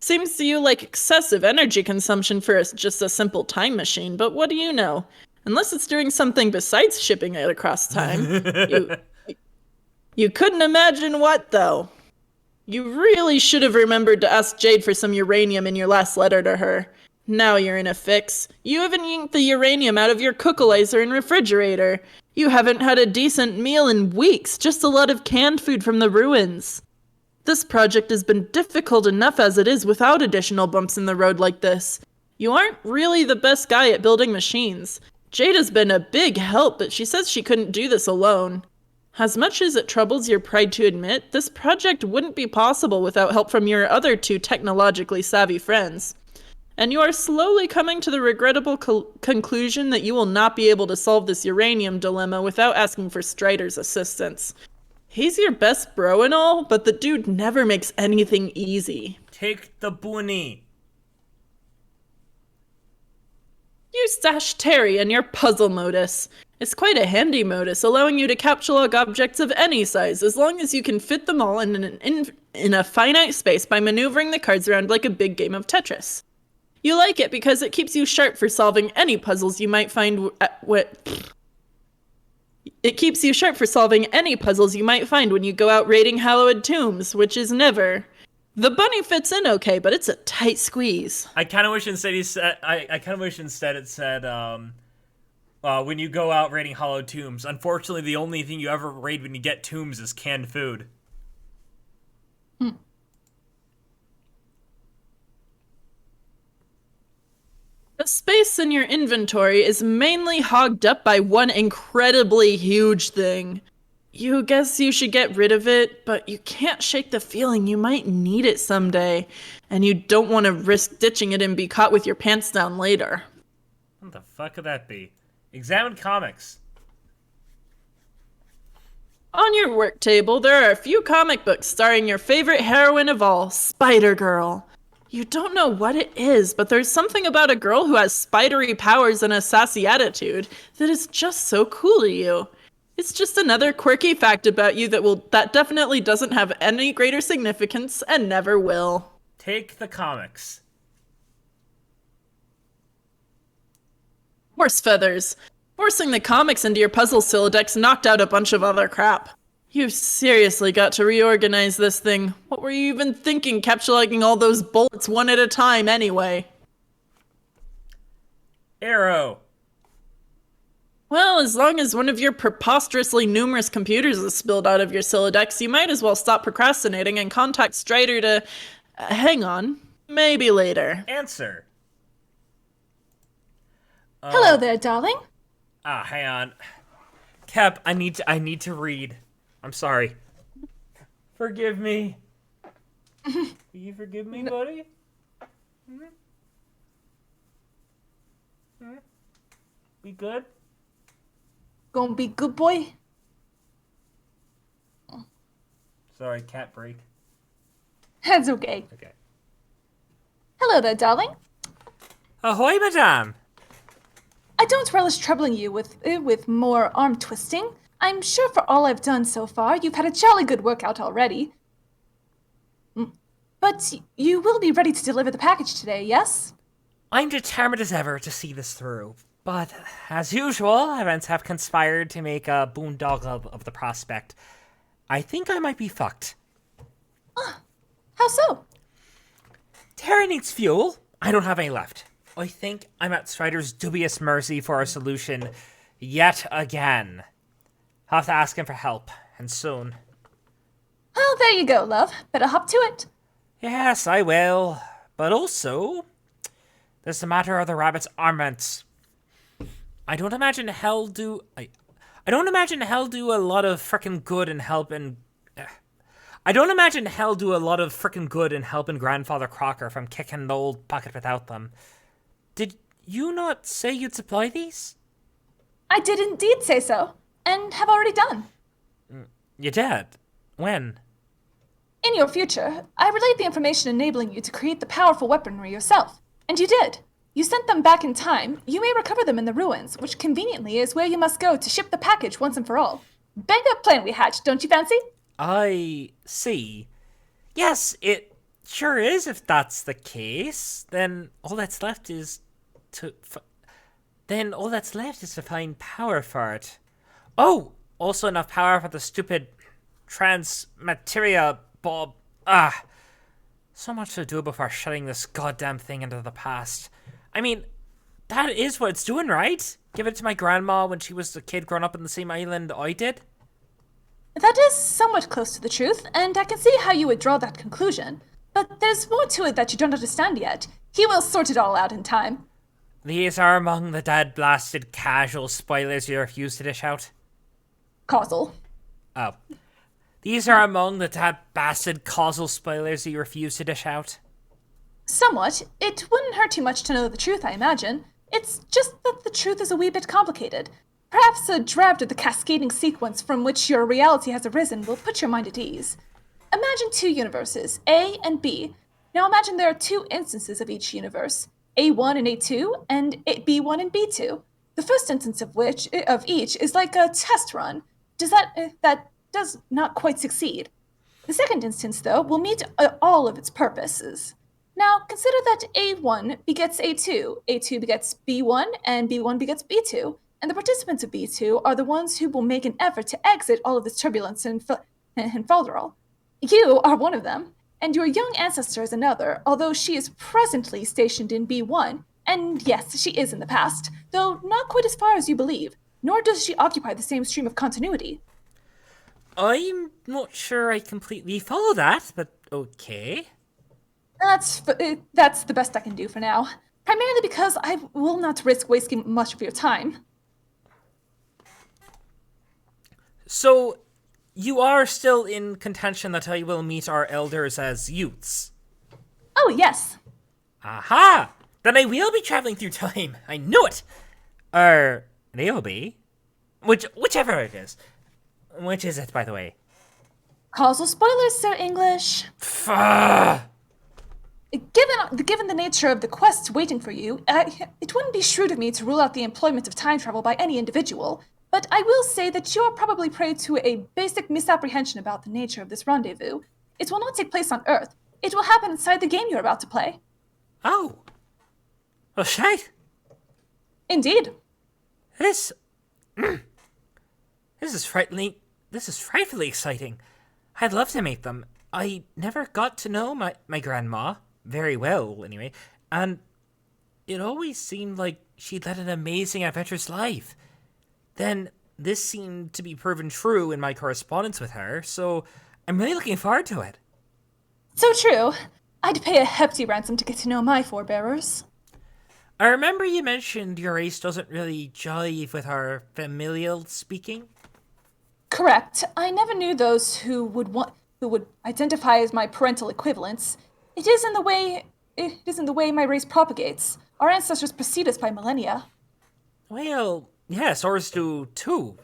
Seems to you like excessive energy consumption for just a simple time machine, but what do you know? Unless it's doing something besides shipping it across time. You couldn't imagine what, though. You really should have remembered to ask Jade for some uranium in your last letter to her. Now you're in a fix. You haven't yanked the uranium out of your cookalizer and refrigerator. You haven't had a decent meal in weeks, just a lot of canned food from the ruins. This project has been difficult enough as it is without additional bumps in the road like this. You aren't really the best guy at building machines. Jade has been a big help, but she says she couldn't do this alone. As much as it troubles your pride to admit, this project wouldn't be possible without help from your other two technologically savvy friends. And you are slowly coming to the regrettable conclusion that you will not be able to solve this uranium dilemma without asking for Strider's assistance. He's your best bro and all, but the dude never makes anything easy. Take the bunny. You stash Terry in your puzzle modus. It's quite a handy modus, allowing you to capture objects of any size, as long as you can fit them all in a finite space by maneuvering the cards around like a big game of Tetris. You like it because it keeps you sharp for solving any puzzles you might find It keeps you sharp for solving any puzzles you might find when you go out raiding hallowed tombs, which is never. The bunny fits in okay, but it's a tight squeeze. I kind of wish instead it said, when you go out raiding hallowed tombs. Unfortunately, the only thing you ever raid when you get tombs is canned food. The space in your inventory is mainly hogged up by one incredibly huge thing. You guess you should get rid of it, but you can't shake the feeling you might need it someday, and you don't want to risk ditching it and be caught with your pants down later. What the fuck could that be? Examine comics. On your work table, there are a few comic books starring your favorite heroine of all, Spider-Girl. You don't know what it is, but there's something about a girl who has spidery powers and a sassy attitude that is just so cool to you. It's just another quirky fact about you that definitely doesn't have any greater significance and never will. Take the comics. Horse feathers. Forcing the comics into your puzzle Sylladex knocked out a bunch of other crap. You've seriously got to reorganize this thing. What were you even thinking, capitulating all those bullets one at a time anyway? Arrow. Well, as long as one of your preposterously numerous computers is spilled out of your Sylladex, you might as well stop procrastinating and contact Strider to... hang on. Maybe later. Answer. Hello there, darling. Hang on. Cap, I need to read. I'm sorry. Forgive me. Will you forgive me, buddy? Be good? Gonna be good boy? Sorry, cat break. That's okay. Okay. Hello there, darling. Ahoy, madame. I don't relish troubling you with more arm twisting. I'm sure for all I've done so far, you've had a jolly good workout already. But you will be ready to deliver the package today, yes? I'm determined as ever to see this through. But, as usual, events have conspired to make a boondoggle of the prospect. I think I might be fucked. How so? Terry needs fuel. I don't have any left. I think I'm at Strider's dubious mercy for a solution yet again. I'll have to ask him for help, and soon. Well, there you go, love. Better hop to it. Yes, I will. But also, there's the matter of the rabbit's armaments. I don't imagine hell do a lot of frickin' good in helping. I don't imagine hell do a lot of frickin' good in helping Grandfather Crocker from kicking the old bucket without them. Did you not say you'd supply these? I did indeed say so, and have already done. You did? When? In your future, I relayed the information enabling you to create the powerful weaponry yourself, and you did. You sent them back in time. You may recover them in the ruins, which conveniently is where you must go to ship the package once and for all. Bang up plan we hatched, don't you fancy? I see. Yes, it sure is if that's the case. Then all that's left is to find power for it. Oh, also enough power for the stupid transmateria bulb. So much to do before shutting this goddamn thing into the past. I mean, that is what it's doing, right? Give it to my grandma when she was a kid growing up in the same island I did? That is somewhat close to the truth, and I can see how you would draw that conclusion. But there's more to it that you don't understand yet. He will sort it all out in time. These are among the dead-blasted casual spoilers you refuse to dish out? Causal. Oh. These are among the dead-blasted causal spoilers you refuse to dish out? Somewhat. It wouldn't hurt too much to know the truth, I imagine. It's just that the truth is a wee bit complicated. Perhaps a draft of the cascading sequence from which your reality has arisen will put your mind at ease. Imagine two universes, A and B. Now imagine there are two instances of each universe, A1 and A2, and B1 and B2. The first instance of each is like a test run. That does not quite succeed. The second instance, though, will meet all of its purposes. Now, consider that A1 begets A2, A2 begets B1, and B1 begets B2, and the participants of B2 are the ones who will make an effort to exit all of this turbulence and falderall. You are one of them, and your young ancestor is another, although she is presently stationed in B1, and yes, she is in the past, though not quite as far as you believe, nor does she occupy the same stream of continuity. I'm not sure I completely follow that, but okay. That's the best I can do for now, primarily because I will not risk wasting much of your time. So, you are still in contention that I will meet our elders as youths. Oh, yes. Aha! Then I will be traveling through time. I knew it! Or, they'll be. Whichever it is. Which is it, by the way? Causal spoilers, Sir English. Given the nature of the quest waiting for you, it wouldn't be shrewd of me to rule out the employment of time travel by any individual, but I will say that you're probably prey to a basic misapprehension about the nature of this rendezvous. It will not take place on Earth. It will happen inside the game you're about to play. Oh. Well, shite. Indeed. This is frightfully exciting. I'd love to meet them. I never got to know my grandma very well, anyway, and it always seemed like she'd led an amazing, adventurous life. Then this seemed to be proven true in my correspondence with her, so I'm really looking forward to it. So true. I'd pay a hefty ransom to get to know my forebearers. I remember you mentioned your race doesn't really jive with our familial speaking. Correct. I never knew those who would identify as my parental equivalents. It isn't the way my race propagates. Our ancestors precede us by millennia. Well, yes, ours do too.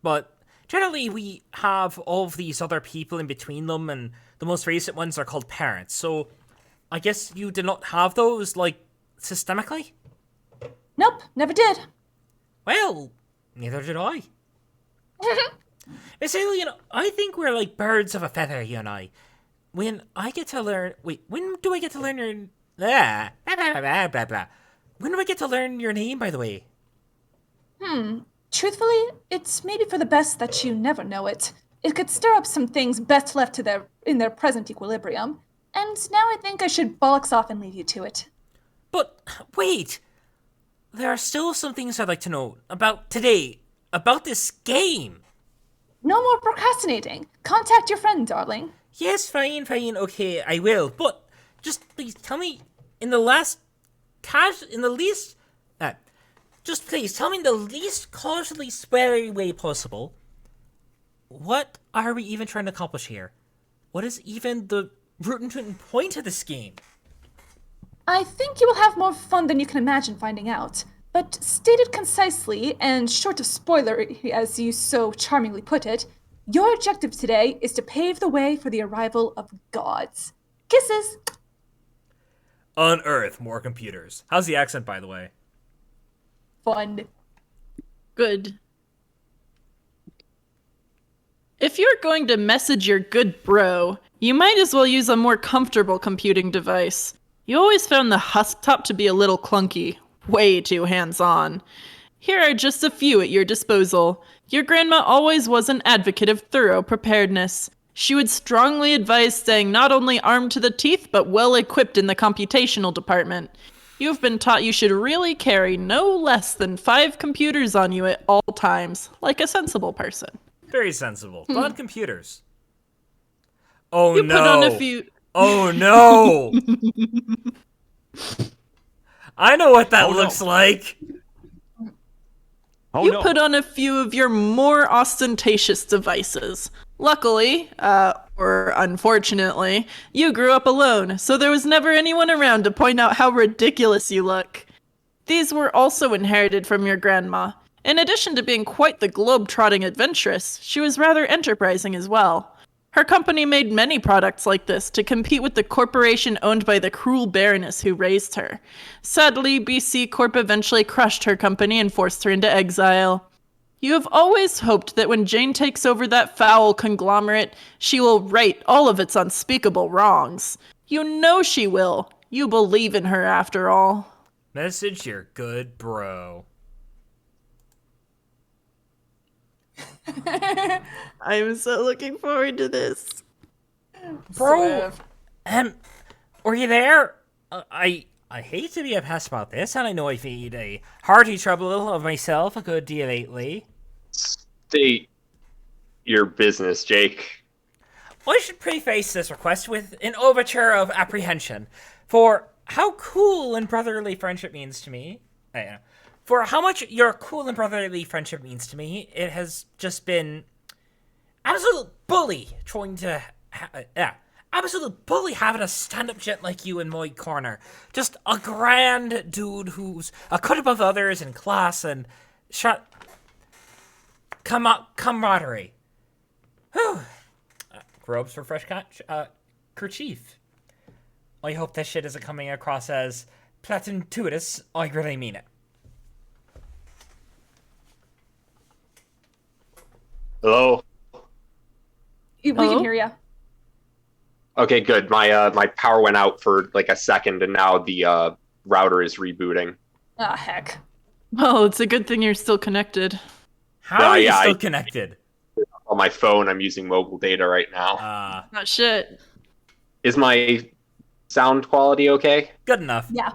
But generally we have all of these other people in between them, and the most recent ones are called parents. So I guess you did not have those, like, systemically? Nope, never did. Well, neither did I. Basically, I think we're like birds of a feather, you and I. When do I get to learn your... When do I get to learn your name, by the way? Truthfully, it's maybe for the best that you never know it. It could stir up some things best left in their present equilibrium. And now I think I should bollocks off and leave you to it. But, wait! There are still some things I'd like to know about today. About this game. No more procrastinating. Contact your friend, darling. Yes, fine, okay, I will. But, just please tell me, just please tell me in the least cautiously spoilery way possible, what are we even trying to accomplish here? What is even the root and point of this game? I think you will have more fun than you can imagine finding out. But stated concisely, and short of spoiler, as you so charmingly put it, your objective today is to pave the way for the arrival of gods. Kisses! On Earth, more computers. How's the accent, by the way? Fun. Good. If you're going to message your good bro, you might as well use a more comfortable computing device. You always found the Husktop to be a little clunky, way too hands-on. Here are just a few at your disposal. Your grandma always was an advocate of thorough preparedness. She would strongly advise staying not only armed to the teeth, but well equipped in the computational department. You've been taught you should really carry no less than 5 computers on you at all times, like a sensible person. Very sensible. Not computers. Oh You no. put on a few... Oh no! I know what that looks like. You put on a few of your more ostentatious devices. Luckily, or unfortunately, you grew up alone, so there was never anyone around to point out how ridiculous you look. These were also inherited from your grandma. In addition to being quite the globe-trotting adventuress, she was rather enterprising as well. Her company made many products like this to compete with the corporation owned by the cruel baroness who raised her. Sadly, BC Corp eventually crushed her company and forced her into exile. You have always hoped that when Jane takes over that foul conglomerate, she will right all of its unspeakable wrongs. You know she will. You believe in her after all. Message your good bro. I'm so looking forward to this. Bro, were you there? I hate to be a pest about this, and I know I've made a hearty trouble of myself a good deal lately. State your business, Jake. I should preface this request with an overture of apprehension for how cool and brotherly friendship means to me. For how much your cool and brotherly friendship means to me, it has just been absolute bully trying to, absolute bully having a stand-up jet like you in my corner. Just a grand dude who's a cut above others in class and camaraderie. Whew. Grubs for fresh kerchief. I hope that shit isn't coming across as platitudes. I really mean it. Hello? We Hello? can hear you. Okay, good. My power went out for like a second, and now the router is rebooting. Ah, heck. Well, it's a good thing you're still connected. How are you yeah, still connected? On my phone, I'm using mobile data right now. Oh, shit. Is my sound quality okay? Good enough. Yeah.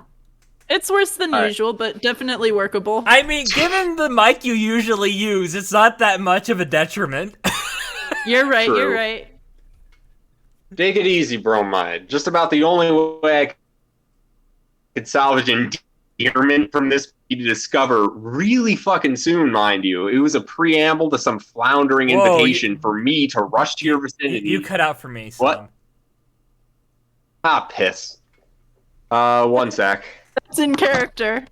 It's worse than All right. usual, but definitely workable. I mean, given the mic you usually use, it's not that much of a detriment. You're right, True. you're right. Take it easy, Bromide. Just about the only way I could salvage endearment from this to discover really fucking soon, mind you. It was a preamble to some floundering Whoa, invitation for me to rush to your vicinity. You cut out for me, so. What? Ah, piss. 1 sec. That's in character.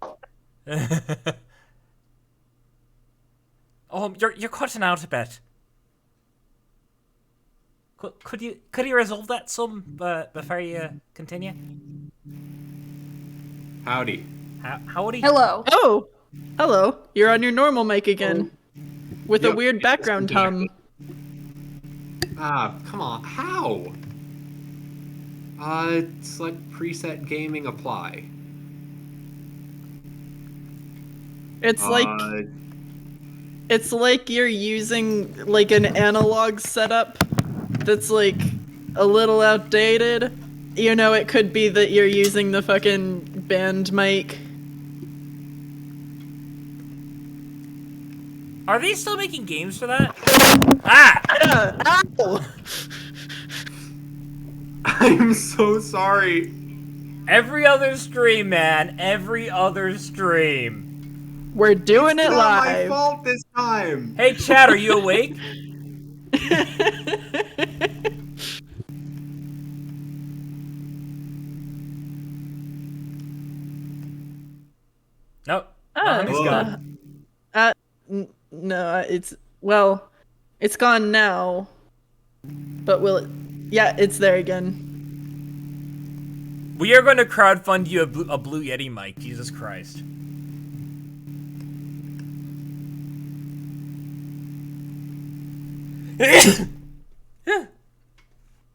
Oh, you're cutting out a bit. Could you resolve that some before you continue? Howdy. Howdy. Hello. Oh, hello. You're on your normal mic again. With a Yep, weird it's background hum. Ah, come on. How? Select preset gaming apply. It's like you're using like an analog setup that's like a little outdated. You know, it could be that you're using the fucking band mic. Are they still making games for that? Ah! Ow! I'm so sorry. Every other stream, man. Every other stream. We're doing It's it not my live. fault this time. Hey, chat, are you awake? Nope. Oh, He's gone. No, it's gone now. But will it? Yeah, it's there again. We are going to crowdfund you a Blue Yeti mic. Jesus Christ.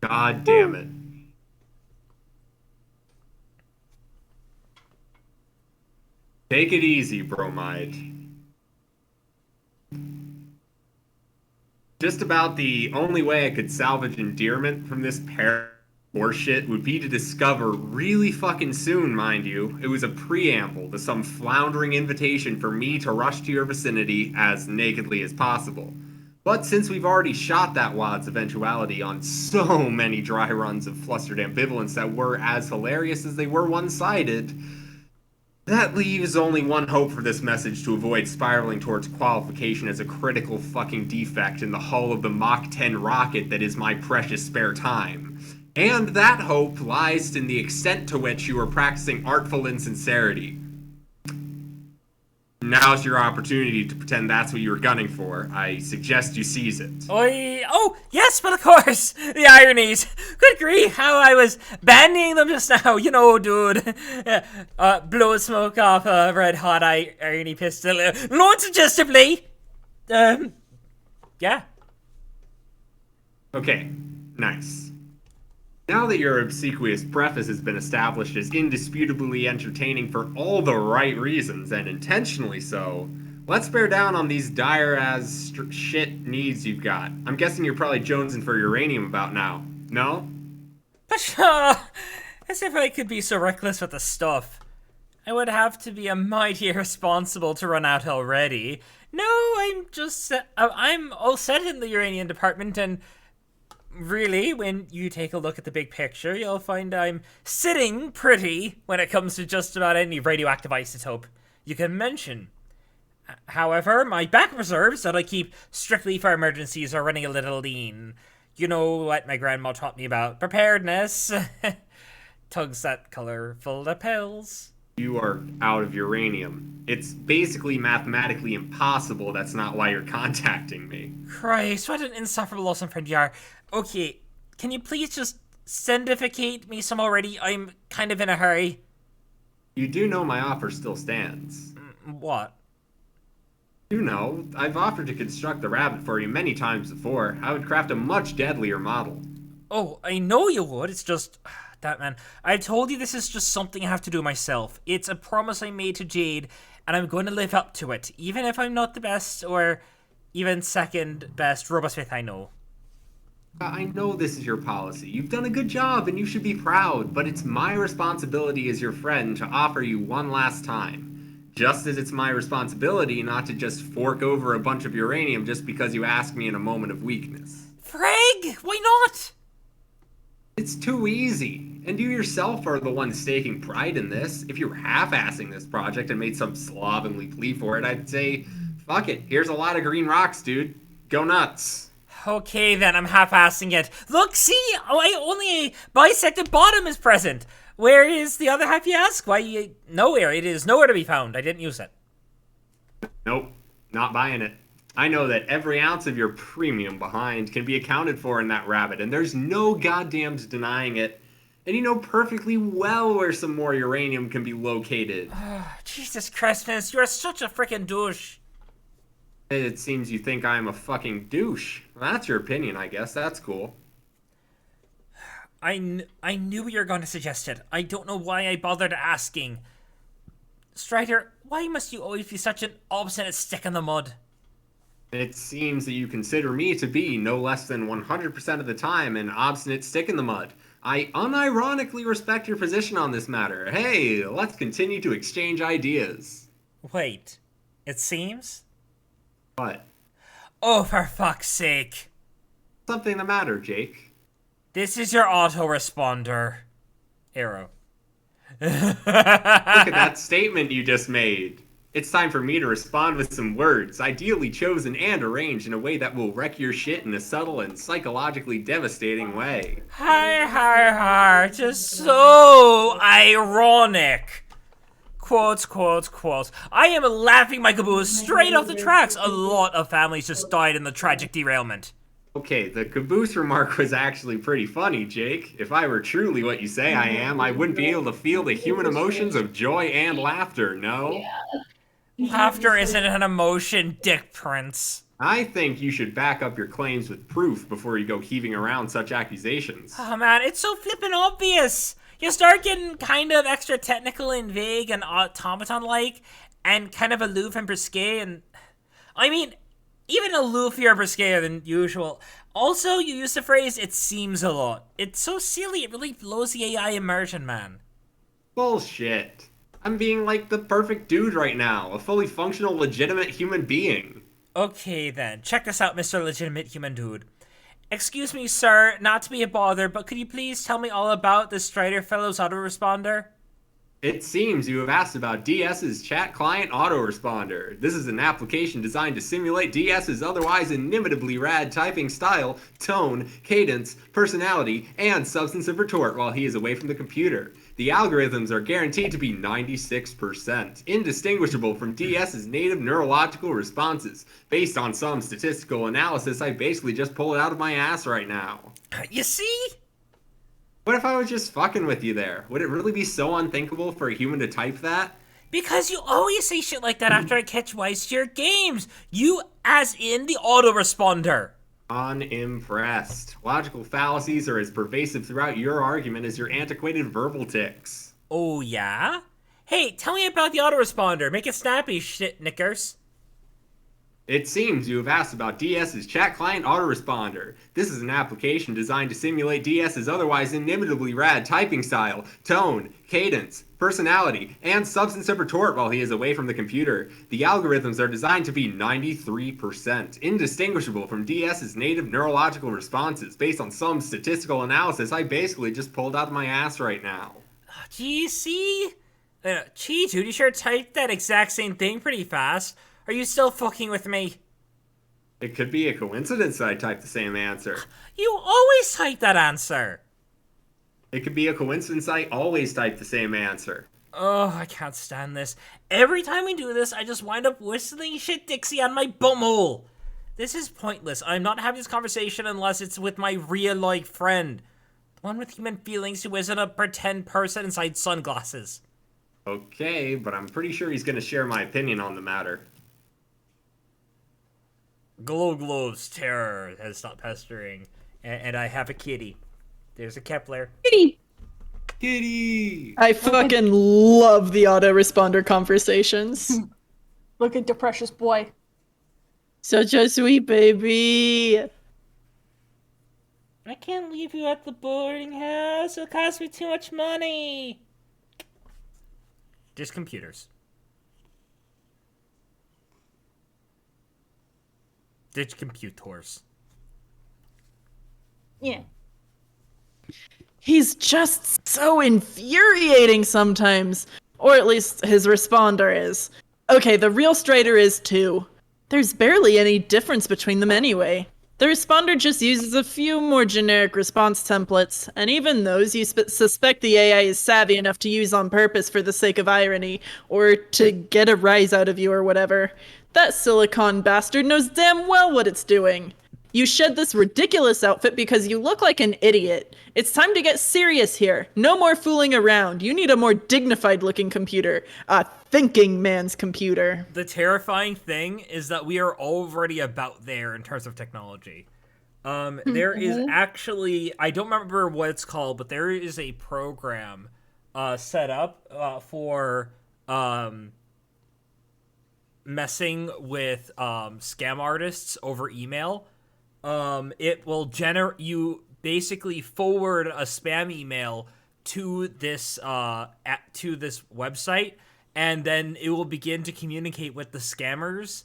God damn it. Take it easy, Bromide. Just about the only way I could salvage endearment from this pair of shit would be to discover really fucking soon, mind you. It was a preamble to some floundering invitation for me to rush to your vicinity as nakedly as possible. But since we've already shot that wad's eventuality on so many dry runs of flustered ambivalence that were as hilarious as they were one-sided, that leaves only one hope for this message to avoid spiraling towards qualification as a critical fucking defect in the hull of the Mach 10 rocket that is my precious spare time. And that hope lies in the extent to which you are practicing artful insincerity. Now's your opportunity to pretend that's what you were gunning for. I suggest you seize it. Oh, yes, but of course. The ironies. Good grief, how I was bandying them just now. You know, dude. Blow smoke off a red hot irony pistol. Not suggestively. Yeah. Okay, nice. Now that your obsequious preface has been established as indisputably entertaining for all the right reasons, and intentionally so, let's bear down on these dire as shit needs you've got. I'm guessing you're probably jonesing for uranium about now. No? But, as if I could be so reckless with the stuff. I would have to be a mighty irresponsible to run out already. No, I'm all set in the uranium department, and really, when you take a look at the big picture, you'll find I'm sitting pretty when it comes to just about any radioactive isotope you can mention. However, my backup reserves that I keep strictly for emergencies are running a little lean. you know what my grandma taught me about preparedness. Tugs that colorful lapels. You are out of uranium. It's basically mathematically impossible. That's not why you're contacting me. Christ, what an insufferable awesome friend you are. Okay, can you please just sendificate me some already? I'm kind of in a hurry. You do know my offer still stands. What? You know, I've offered to construct the rabbit for you many times before. I would craft a much deadlier model. Oh, I know you would. It's just... That man. I told you this is just something I have to do myself. It's a promise I made to Jade, and I'm going to live up to it, even if I'm not the best or even second best robosmith I know. I know this is your policy. You've done a good job and you should be proud, but it's my responsibility as your friend to offer you one last time. Just as it's my responsibility not to just fork over a bunch of uranium just because you ask me in a moment of weakness. Frag! Why not? It's too easy. And you yourself are the one taking pride in this. If you were half-assing this project and made some slovenly plea for it, I'd say, fuck it, here's a lot of green rocks, dude. Go nuts. Okay then, I'm half-assing it. Look, see? Only a bisected bottom is present. Where is the other half, you ask? Why, nowhere. It is nowhere to be found. I didn't use it. Nope, not buying it. I know that every ounce of your premium behind can be accounted for in that rabbit, and there's no goddamn denying it. And you know perfectly well where some more uranium can be located. Jesus Christmas, you're such a freaking douche. It seems you think I'm a fucking douche. Well, that's your opinion, I guess. That's cool. I knew you were going to suggest it. I don't know why I bothered asking. Strider, why must you always be such an obstinate stick in the mud? It seems that you consider me to be, no less than 100% of the time, an obstinate stick in the mud. I unironically respect your position on this matter. Hey, let's continue to exchange ideas. Wait, it seems? What? Oh, for fuck's sake. Something the matter, Jake? This is your autoresponder. Arrow. Look at that statement you just made. It's time for me to respond with some words, ideally chosen and arranged in a way that will wreck your shit in a subtle and psychologically devastating way. Har, just so ironic. Quotes, quotes, quotes. I am laughing my caboose straight off the tracks. A lot of families just died in the tragic derailment. Okay, the caboose remark was actually pretty funny, Jake. If I were truly what you say I am, I wouldn't be able to feel the human emotions of joy and laughter, no? Laughter isn't an emotion, Dick Prince. I think you should back up your claims with proof before you go heaving around such accusations. Oh man, it's so flippin' obvious. You start getting kind of extra technical and vague and automaton-like, and kind of aloof and brisque, and... I mean, even aloofier and brisquer than usual. Also, you use the phrase, it seems a lot. It's so silly, it really blows the AI immersion, man. Bullshit. I'm being like the perfect dude right now, a fully functional, legitimate human being. Okay then, check this out, Mr. Legitimate Human Dude. Excuse me, sir, not to be a bother, but could you please tell me all about this Strider Fellow's autoresponder? It seems you have asked about DS's chat client autoresponder. This is an application designed to simulate DS's otherwise inimitably rad typing style, tone, cadence, personality, and substance of retort while he is away from the computer. The algorithms are guaranteed to be 96%, indistinguishable from DS's native neurological responses. Based on some statistical analysis, I basically just pulled it out of my ass right now. You see? What if I was just fucking with you there? Would it really be so unthinkable for a human to type that? Because you always say shit like that after I catch wise to your games. You as in the autoresponder. Unimpressed. Logical fallacies are as pervasive throughout your argument as your antiquated verbal tics. Oh yeah? Hey, tell me about the autoresponder. Make it snappy, shit knickers. It seems you have asked about DS's chat client autoresponder. This is an application designed to simulate DS's otherwise inimitably rad typing style, tone, cadence, personality, and substance of retort while he is away from the computer. The algorithms are designed to be 93%, indistinguishable from DS's native neurological responses. Based on some statistical analysis I basically just pulled out of my ass right now. Gee, see? Gee, dude, you sure typed that exact same thing pretty fast. Are you still fucking with me? It could be a coincidence that I typed the same answer. You always type that answer. It could be a coincidence I always type the same answer. Oh, I can't stand this. Every time we do this, I just wind up whistling shit Dixie on my bumhole. This is pointless. I'm not having this conversation unless it's with my real-life friend. The one with human feelings who isn't a pretend person inside sunglasses. Okay, but I'm pretty sure he's gonna share my opinion on the matter. Glow's terror has stopped pestering. And I have a kitty. There's a Kepler. Kitty. Kitty! I fucking love the autoresponder conversations. Look at the precious boy. Such a sweet baby. I can't leave you at the boarding house. It'll cost me too much money. Just computers. Computers. Yeah. He's just so infuriating sometimes. Or at least his responder is. Okay, the real Strider is too. There's barely any difference between them anyway. The responder just uses a few more generic response templates, and even those you suspect the AI is savvy enough to use on purpose for the sake of irony, or to get a rise out of you or whatever. That silicon bastard knows damn well what it's doing. You shed this ridiculous outfit because you look like an idiot. It's time to get serious here. No more fooling around. You need a more dignified looking computer. A thinking man's computer. The terrifying thing is that we are already about there in terms of technology. There is actually, I don't remember what it's called, but there is a program set up for messing with scam artists over email. It will generate, you basically forward a spam email to this website, and then it will begin to communicate with the scammers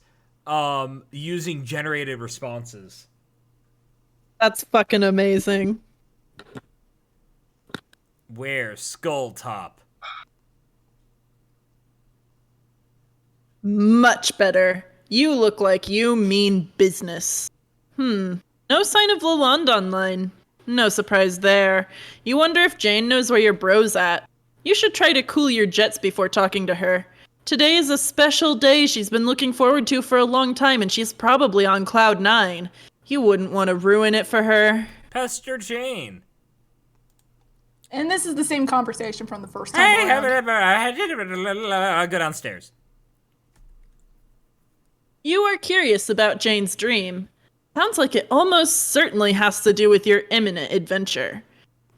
using generated responses. That's fucking amazing. Where? Skull Top. Much better. You look like you mean business. No sign of Lalonde online. No surprise there. You wonder if Jane knows where your bro's at. You should try to cool your jets before talking to her. Today is a special day she's been looking forward to for a long time, and she's probably on cloud 9. You wouldn't want to ruin it for her. Pester Jane. And this is the same conversation from the first time around. I'll go downstairs. You are curious about Jane's dream. Sounds like it almost certainly has to do with your imminent adventure.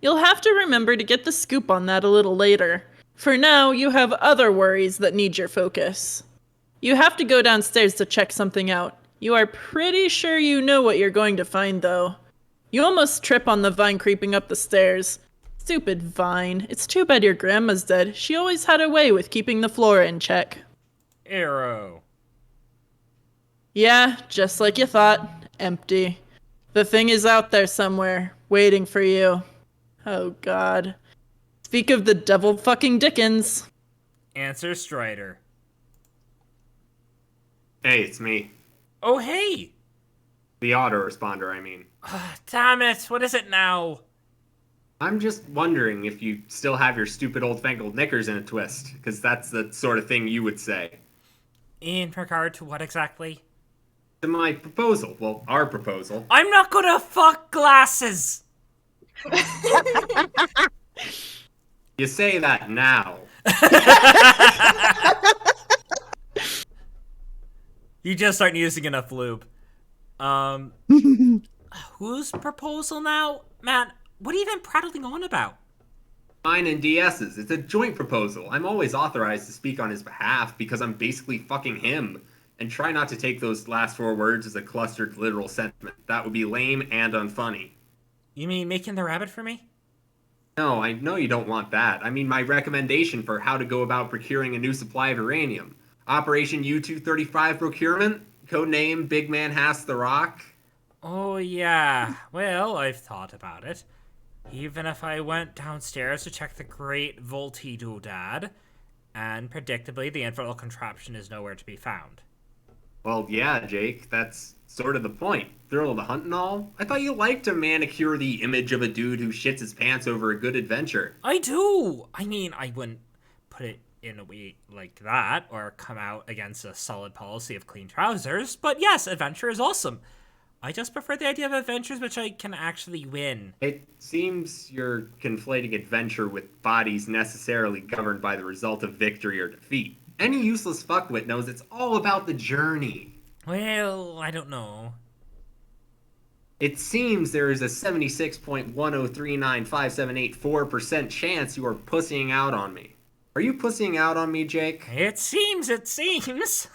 You'll have to remember to get the scoop on that a little later. For now, you have other worries that need your focus. You have to go downstairs to check something out. You are pretty sure you know what you're going to find, though. You almost trip on the vine creeping up the stairs. Stupid vine. It's too bad your grandma's dead. She always had a way with keeping the flora in check. Arrow. Yeah, just like you thought. Empty. The thing is out there somewhere, waiting for you. Oh god. Speak of the devil fucking Dickens. Answer Strider. Hey, it's me. Oh, hey! The autoresponder, I mean. Damn it, what is it now? I'm just wondering if you still have your stupid old-fangled knickers in a twist, because that's the sort of thing you would say. In regard to what exactly? To my proposal. Well, our proposal. I'm not gonna fuck glasses! You say that now. You just aren't using enough lube. Whose proposal now? Man, what are you even prattling on about? Mine and DS's. It's a joint proposal. I'm always authorized to speak on his behalf because I'm basically fucking him. And try not to take those last 4 words as a clustered literal sentiment. That would be lame and unfunny. You mean making the rabbit for me? No, I know you don't want that. I mean my recommendation for how to go about procuring a new supply of uranium. Operation U-235 procurement? Codename Big Man Has the Rock? Oh, yeah. Well, I've thought about it. Even if I went downstairs to check the Great Volti Doodad, and predictably the infernal contraption is nowhere to be found. Well, yeah, Jake, that's sort of the point. Thrill of the hunt and all. I thought you liked to manicure the image of a dude who shits his pants over a good adventure. I do. I mean, I wouldn't put it in a way like that or come out against a solid policy of clean trousers, but yes, adventure is awesome. I just prefer the idea of adventures which I can actually win. It seems you're conflating adventure with bodies necessarily governed by the result of victory or defeat. Any useless fuckwit knows it's all about the journey. Well, I don't know. It seems there is a 76.1039578.4% chance you are pussying out on me. Are you pussying out on me, Jake? It seems. It seems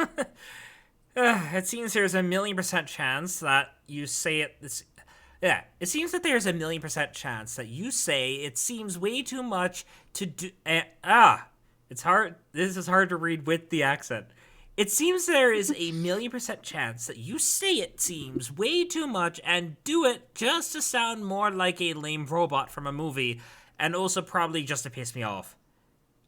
there's a 1,000,000% chance that you say it. It seems that there's a 1,000,000% chance that you say it seems way too much to do. It's hard. This is hard to read with the accent. It seems there is a 1,000,000% chance that you say it seems way too much and do it just to sound more like a lame robot from a movie, and also probably just to piss me off.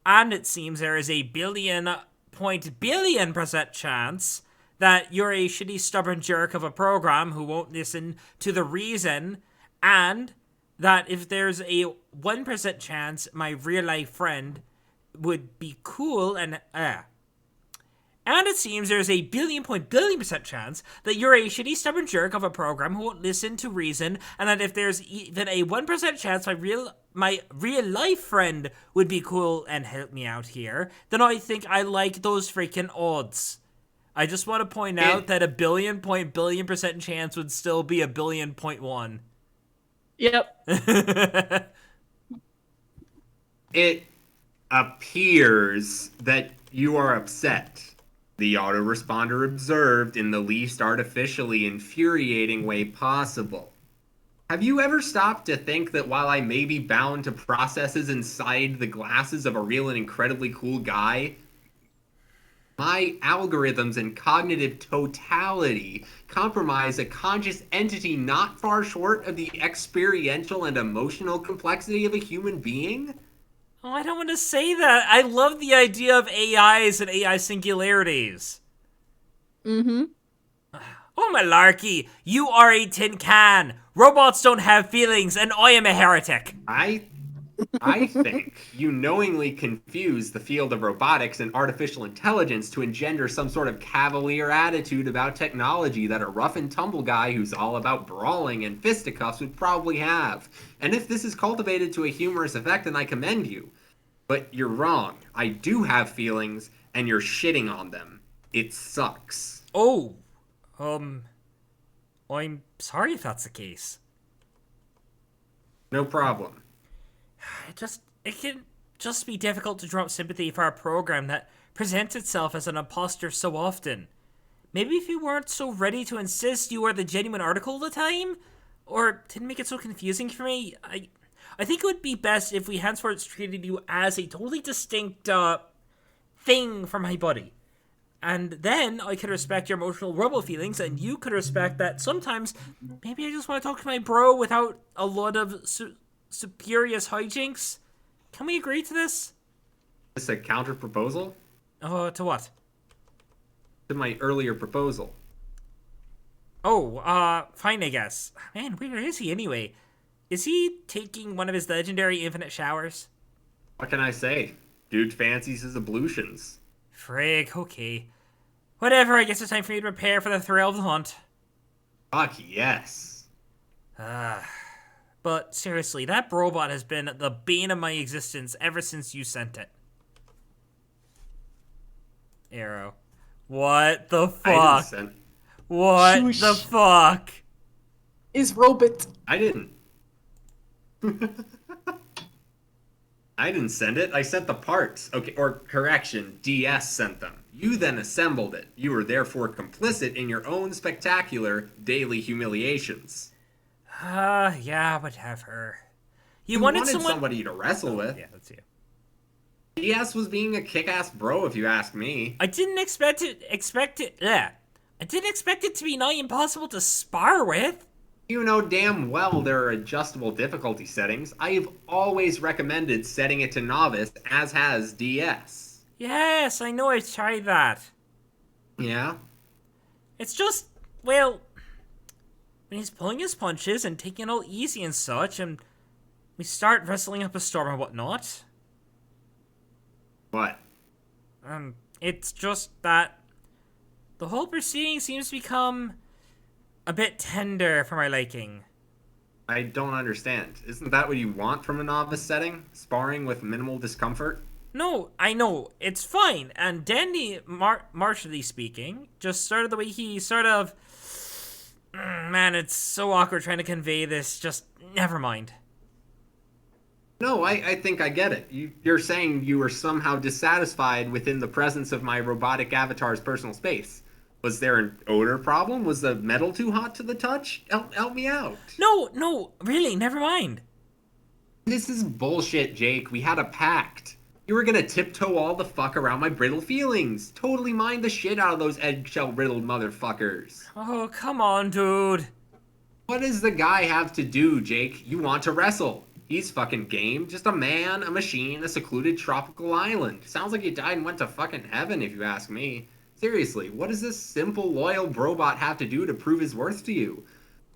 And it seems there is a billion% chance that you're a shitty, stubborn jerk of a program who won't listen to the reason, and that if there's a 1% chance my real life friend would be cool and it seems there's a billion% chance that you're a shitty, stubborn jerk of a program who won't listen to reason, and that if there's even a 1% chance my real life friend would be cool and help me out here, then I think I like those freaking odds. I just want to point out that a billion% chance would still be a 1,000,000,000.1. Yep. It appears that you are upset. The autoresponder observed in the least artificially infuriating way possible. Have you ever stopped to think that while I may be bound to processes inside the glasses of a real and incredibly cool guy, my algorithms and cognitive totality compromise a conscious entity not far short of the experiential and emotional complexity of a human being? Oh, I don't want to say that. I love the idea of AIs and AI singularities. Mm-hmm. Oh, malarkey. You are a tin can. Robots don't have feelings, and I am a heretic. I think you knowingly confuse the field of robotics and artificial intelligence to engender some sort of cavalier attitude about technology that a rough and tumble guy who's all about brawling and fisticuffs would probably have. And if this is cultivated to a humorous effect, then I commend you. But you're wrong. I do have feelings, and you're shitting on them. It sucks. Oh, I'm sorry if that's the case. No problem. It can just be difficult to draw up sympathy for a program that presents itself as an imposter so often. Maybe if you weren't so ready to insist you were the genuine article all the time, or didn't make it so confusing for me, I think it would be best if we henceforth treated you as a totally distinct, thing from my buddy. And then I could respect your emotional robo feelings, and you could respect that sometimes maybe I just want to talk to my bro without a lot of spurious hijinks. Can we agree to this? Is this a counter proposal? To what? To my earlier proposal. Oh, fine, I guess. Man, where is he anyway? Is he taking one of his legendary infinite showers? What can I say? Dude fancies his ablutions. Frig, okay. Whatever, I guess it's time for me to prepare for the thrill of the hunt. Fuck yes. But seriously, that robot has been the bane of my existence ever since you sent it. Arrow. What the fuck? What Shush. the fuck? Is robot. I didn't. I didn't send it. I sent the parts. Okay, or correction, DS sent them. You then assembled it. You were therefore complicit in your own spectacular daily humiliations. Yeah, whatever. You wanted someone... somebody to wrestle with. Yeah, that's you. DS was being a kick-ass bro, if you ask me. I didn't expect it to be nigh impossible to spar with. You know damn well there are adjustable difficulty settings. I have always recommended setting it to novice, as has DS. Yes, I know I've tried that. Yeah? It's just, well, when he's pulling his punches and taking it all easy and such, and we start wrestling up a storm and whatnot. What? It's just that the whole proceeding seems to become a bit tender for my liking. I don't understand. Isn't that what you want from a novice setting? Sparring with minimal discomfort? No, I know, it's fine. And Dandy, martially speaking, just sort of the way he sort of... Man, it's so awkward trying to convey this. Just never mind. No, I think I get it. You're saying you were somehow dissatisfied within the presence of my robotic avatar's personal space. Was there an odor problem? Was the metal too hot to the touch? Help me out. No, really, never mind. This is bullshit, Jake. We had a pact. You were gonna tiptoe all the fuck around my brittle feelings. Totally mind the shit out of those eggshell-riddled motherfuckers. Oh, come on, dude. What does the guy have to do, Jake? You want to wrestle. He's fucking game. Just a man, a machine, a secluded tropical island. Sounds like he died and went to fucking heaven, if you ask me. Seriously, what does this simple, loyal robot have to do to prove his worth to you?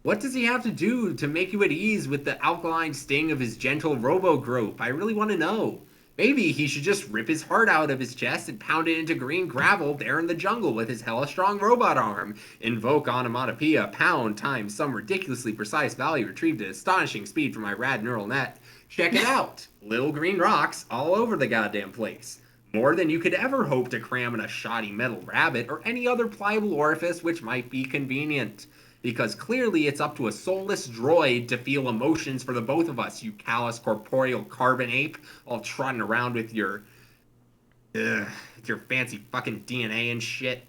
What does he have to do to make you at ease with the alkaline sting of his gentle robo-grope? I really want to know. Maybe he should just rip his heart out of his chest and pound it into green gravel there in the jungle with his hella strong robot arm. Invoke onomatopoeia, pound times some ridiculously precise value retrieved at astonishing speed from my rad neural net. Check it out. Little green rocks all over the goddamn place. More than you could ever hope to cram in a shoddy metal rabbit or any other pliable orifice which might be convenient. Because clearly it's up to a soulless droid to feel emotions for the both of us, you callous corporeal carbon ape, all trotting around with your fancy fucking DNA and shit.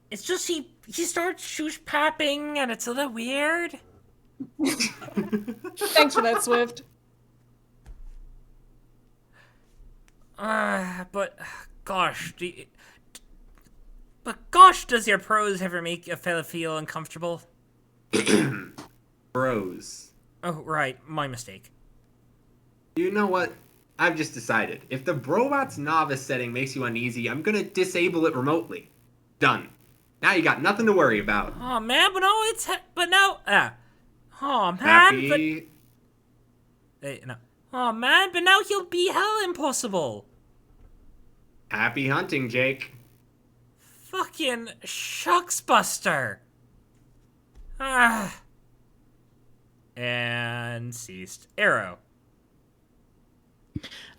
It's just he starts shoosh popping and it's a little weird. Thanks for that, Swift. But gosh, does your prose ever make a fella feel uncomfortable? Bros. Oh, right, my mistake. You know what? I've just decided. If the Brobot's novice setting makes you uneasy, I'm gonna disable it remotely. Done. Now you got nothing to worry about. Oh man, but no, oh man, Happy? no. Oh man, but now he'll be hell impossible. Happy hunting, Jake. Fucking shucksbuster. And ceased. Arrow.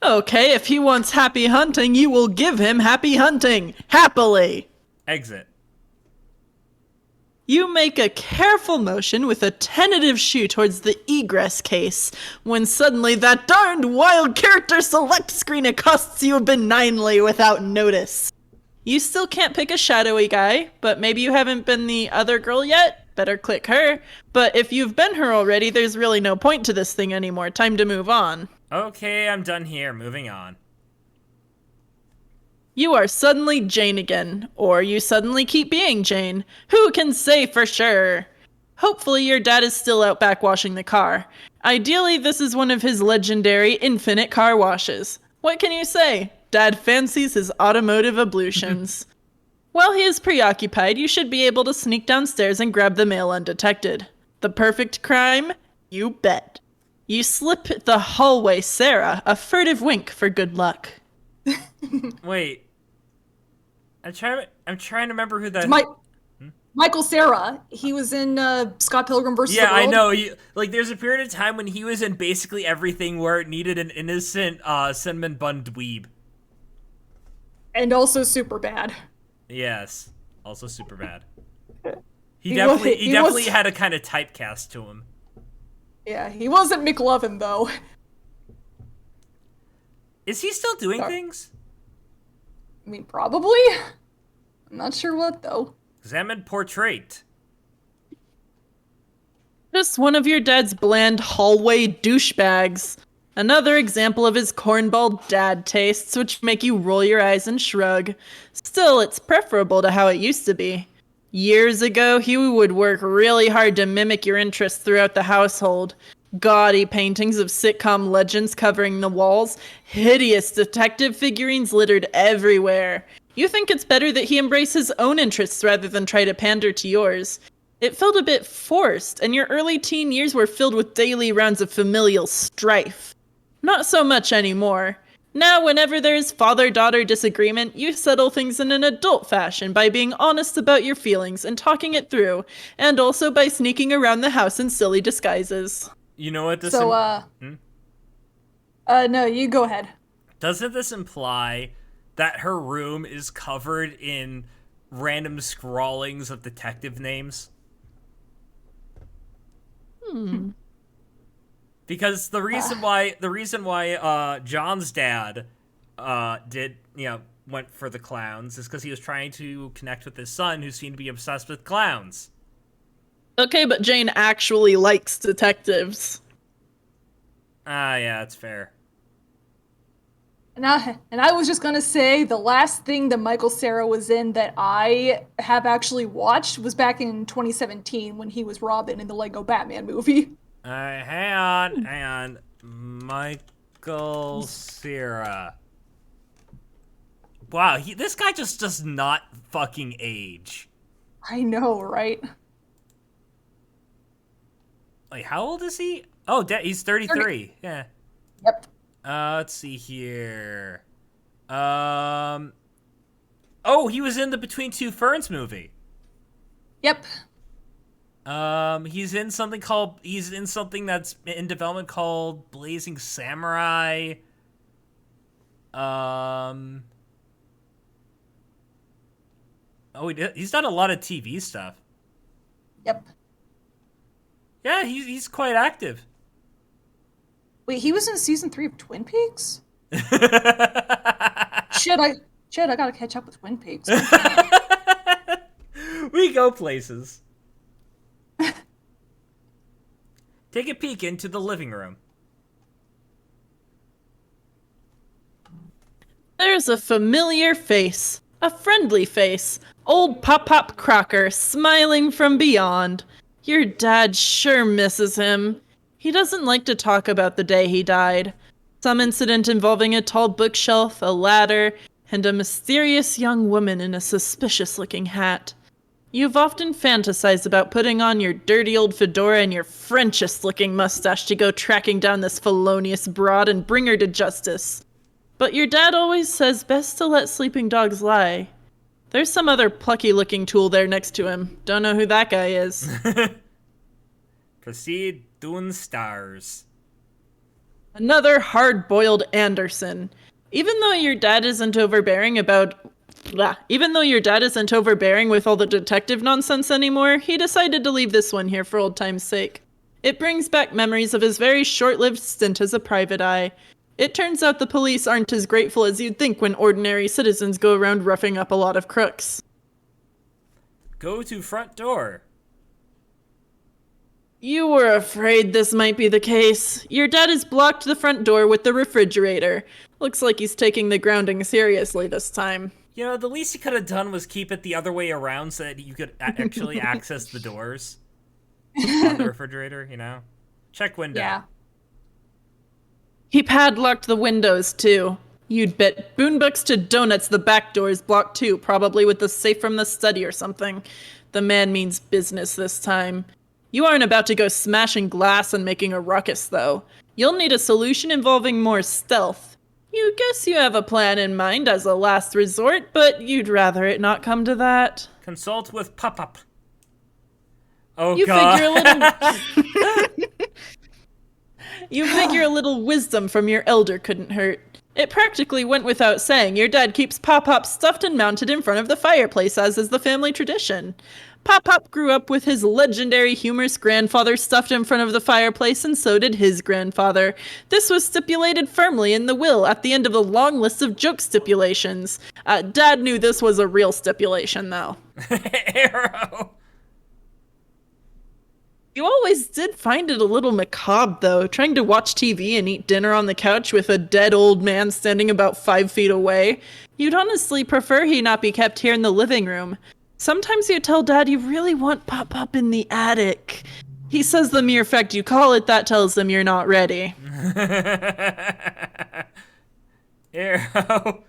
Okay, if he wants happy hunting, you will give him happy hunting. Happily. Exit. You make a careful motion with a tentative shoe towards the egress case, when suddenly that darned wild character select screen accosts you benignly without notice. You still can't pick a shadowy guy, but maybe you haven't been the other girl yet? Better click her. But if you've been her already, there's really no point to this thing anymore. Time to move on. Okay, I'm done here. Moving on. You are suddenly Jane again, or you suddenly keep being Jane. Who can say for sure? Hopefully your dad is still out back washing the car. Ideally, this is one of his legendary infinite car washes. What can you say? Dad fancies his automotive ablutions. While he is preoccupied, you should be able to sneak downstairs and grab the mail undetected. The perfect crime? You bet. You slip the hallway Sarah a furtive wink for good luck. Wait. I'm trying to remember who that... Michael Cera. He was in Scott Pilgrim vs. the World. Yeah, I know. There's a period of time when he was in basically everything where it needed an innocent cinnamon bun dweeb. And also super bad. Yes. Also super bad. He definitely had a kind of typecast to him. Yeah, he wasn't McLovin, though. Is he still doing things? I mean, probably. I'm not sure what, though. Examined portrait. Just one of your dad's bland hallway douchebags. Another example of his cornball dad tastes, which make you roll your eyes and shrug. Still, it's preferable to how it used to be. Years ago, he would work really hard to mimic your interests throughout the household. Gaudy paintings of sitcom legends covering the walls, hideous detective figurines littered everywhere. You think it's better that he embrace his own interests rather than try to pander to yours. It felt a bit forced, and your early teen years were filled with daily rounds of familial strife. Not so much anymore. Now, whenever there is father-daughter disagreement, you settle things in an adult fashion by being honest about your feelings and talking it through, and also by sneaking around the house in silly disguises. You know what this So, no, you go ahead. doesn't this imply that her room is covered in random scrawlings of detective names? Because the reason why John's dad went for the clowns is because he was trying to connect with his son, who seemed to be obsessed with clowns. Okay, but Jane actually likes detectives. Yeah, that's fair. And I was just gonna say the last thing that Michael Cera was in that I have actually watched was back in 2017 when he was Robin in the Lego Batman movie. Hang on. Michael Cera. Wow, this guy just does not fucking age. I know, right? Like, how old is he? Oh, he's 33. Yeah. Yep. Let's see here. Oh, he was in the Between Two Ferns movie. Yep. He's in something that's in development called Blazing Samurai. Oh, he's done a lot of TV stuff. Yep. Yeah, he's quite active. Wait, he was in season 3 of Twin Peaks? Shit, I gotta catch up with Twin Peaks. We go places. Take a peek into the living room. There's a familiar face. A friendly face. Old Pop Crocker, smiling from beyond. Your dad sure misses him. He doesn't like to talk about the day he died. Some incident involving a tall bookshelf, a ladder, and a mysterious young woman in a suspicious-looking hat. You've often fantasized about putting on your dirty old fedora and your Frenchest-looking mustache to go tracking down this felonious broad and bring her to justice. But your dad always says best to let sleeping dogs lie. There's some other plucky-looking tool there next to him. Don't know who that guy is. Proceed, Dune Stars. Another hard-boiled Anderson. Even though your dad isn't overbearing with all the detective nonsense anymore, he decided to leave this one here for old time's sake. It brings back memories of his very short-lived stint as a private eye. It turns out the police aren't as grateful as you'd think when ordinary citizens go around roughing up a lot of crooks. Go to front door. You were afraid this might be the case. Your dad has blocked the front door with the refrigerator. Looks like he's taking the grounding seriously this time. You know, the least you could have done was keep it the other way around so that you could actually access the doors on the refrigerator, you know? Check window. Yeah. He padlocked the windows, too. You'd bet Boonbucks to donuts the back door is blocked, too, probably with the safe from the study or something. The man means business this time. You aren't about to go smashing glass and making a ruckus, though. You'll need a solution involving more stealth. You guess you have a plan in mind as a last resort, but you'd rather it not come to that. Consult with Pop-Up. Oh, You God. figure a little... You figure a little wisdom from your elder couldn't hurt. It practically went without saying your dad keeps Pop-Pop stuffed and mounted in front of the fireplace, as is the family tradition. Pop-Pop grew up with his legendary humorous grandfather stuffed in front of the fireplace, and so did his grandfather. This was stipulated firmly in the will at the end of the long list of joke stipulations. Dad knew this was a real stipulation, though. Arrow. You always did find it a little macabre, though, trying to watch TV and eat dinner on the couch with a dead old man standing about 5 feet away. You'd honestly prefer he not be kept here in the living room. Sometimes you tell Dad you really want Pop-Pop in the attic. He says the mere fact you call it that tells him you're not ready. Arrow.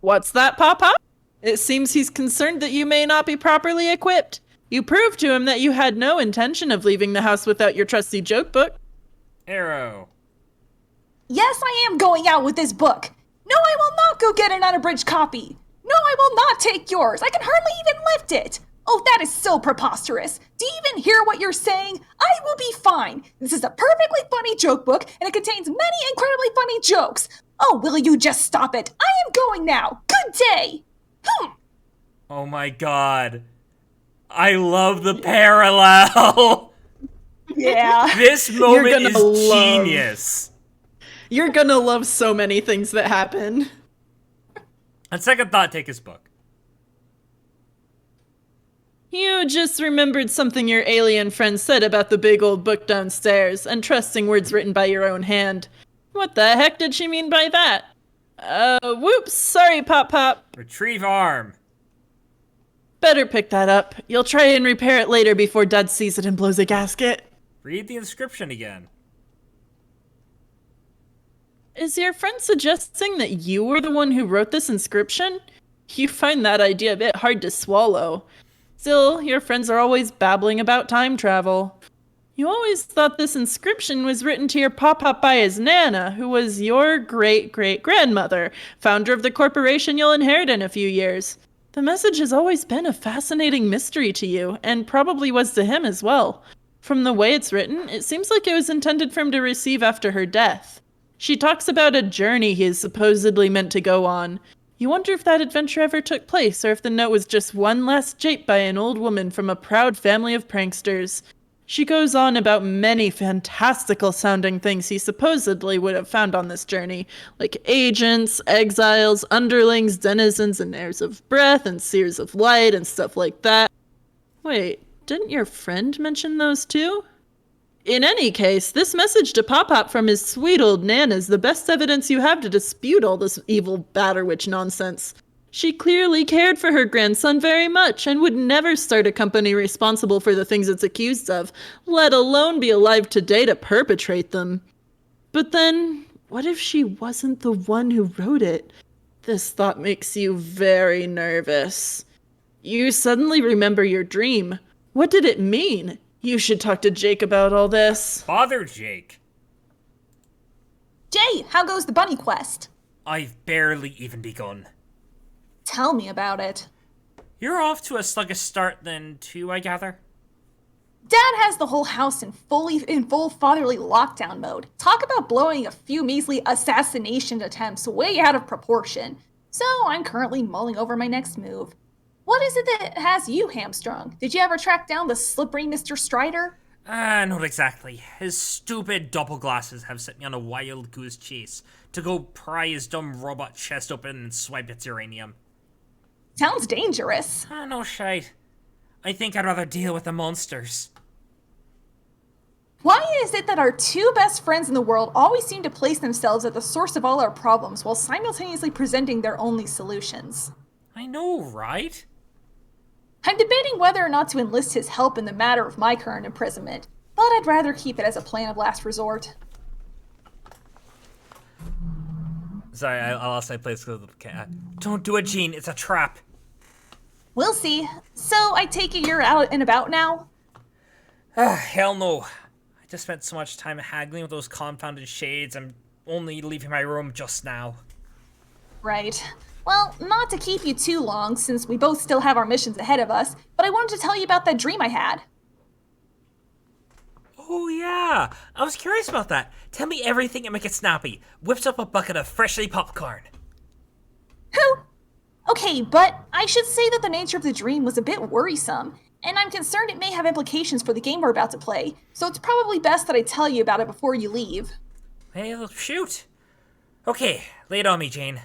What's that, Papa? It seems he's concerned that you may not be properly equipped. You proved to him that you had no intention of leaving the house without your trusty joke book. Arrow. Yes, I am going out with this book. No, I will not go get an unabridged copy. No, I will not take yours. I can hardly even lift it. Oh, that is so preposterous. Do you even hear what you're saying? I will be fine. This is a perfectly funny joke book, and it contains many incredibly funny jokes. Oh, will you just stop it? I am going now. Good day. Oh my god. I love the parallel. Yeah. This moment gonna is love- genius. You're gonna love so many things that happen. On second thought, take his book. You just remembered something your alien friend said about the big old book downstairs and trusting words written by your own hand. What the heck did she mean by that? Whoops, sorry, Pop. Retrieve arm. Better pick that up. You'll try and repair it later before Dad sees it and blows a gasket. Read the inscription again. Is your friend suggesting that you were the one who wrote this inscription? You find that idea a bit hard to swallow. Still, your friends are always babbling about time travel. You always thought this inscription was written to your pop-up by his Nana, who was your great-great-grandmother, founder of the corporation you'll inherit in a few years. The message has always been a fascinating mystery to you, and probably was to him as well. From the way it's written, it seems like it was intended for him to receive after her death. She talks about a journey he is supposedly meant to go on. You wonder if that adventure ever took place, or if the note was just one last jape by an old woman from a proud family of pranksters. She goes on about many fantastical-sounding things he supposedly would have found on this journey, like agents, exiles, underlings, denizens, and heirs of breath, and seers of light, and stuff like that. Wait, didn't your friend mention those too? In any case, this message to Pop-Pop from his sweet old Nana is the best evidence you have to dispute all this evil Batterwitch nonsense. She clearly cared for her grandson very much and would never start a company responsible for the things it's accused of, let alone be alive today to perpetrate them. But then, what if she wasn't the one who wrote it? This thought makes you very nervous. You suddenly remember your dream. What did it mean? You should talk to Jake about all this. Bother Jake. Jay, how goes the bunny quest? I've barely even begun. Tell me about it. You're off to a sluggish start then, too, I gather? Dad has the whole house in full fatherly lockdown mode. Talk about blowing a few measly assassination attempts way out of proportion. So I'm currently mulling over my next move. What is it that has you hamstrung? Did you ever track down the slippery Mr. Strider? Not exactly. His stupid double glasses have set me on a wild goose chase to go pry his dumb robot chest open and swipe its uranium. Sounds dangerous. No shite. I think I'd rather deal with the monsters. Why is it that our two best friends in the world always seem to place themselves at the source of all our problems while simultaneously presenting their only solutions? I know, right? I'm debating whether or not to enlist his help in the matter of my current imprisonment, but I'd rather keep it as a plan of last resort. Sorry, I lost my place because of the cat. Don't do it, Gene. It's a trap. We'll see. So I take it you're out and about now? Hell no. I just spent so much time haggling with those confounded shades. I'm only leaving my room just now. Right. Well, not to keep you too long, since we both still have our missions ahead of us, but I wanted to tell you about that dream I had. Oh yeah, I was curious about that. Tell me everything and make it snappy. Whips up a bucket of freshly popcorn. Who? Okay, but I should say that the nature of the dream was a bit worrisome, and I'm concerned it may have implications for the game we're about to play, so it's probably best that I tell you about it before you leave. Well, shoot. Okay, lay it on me, Jane.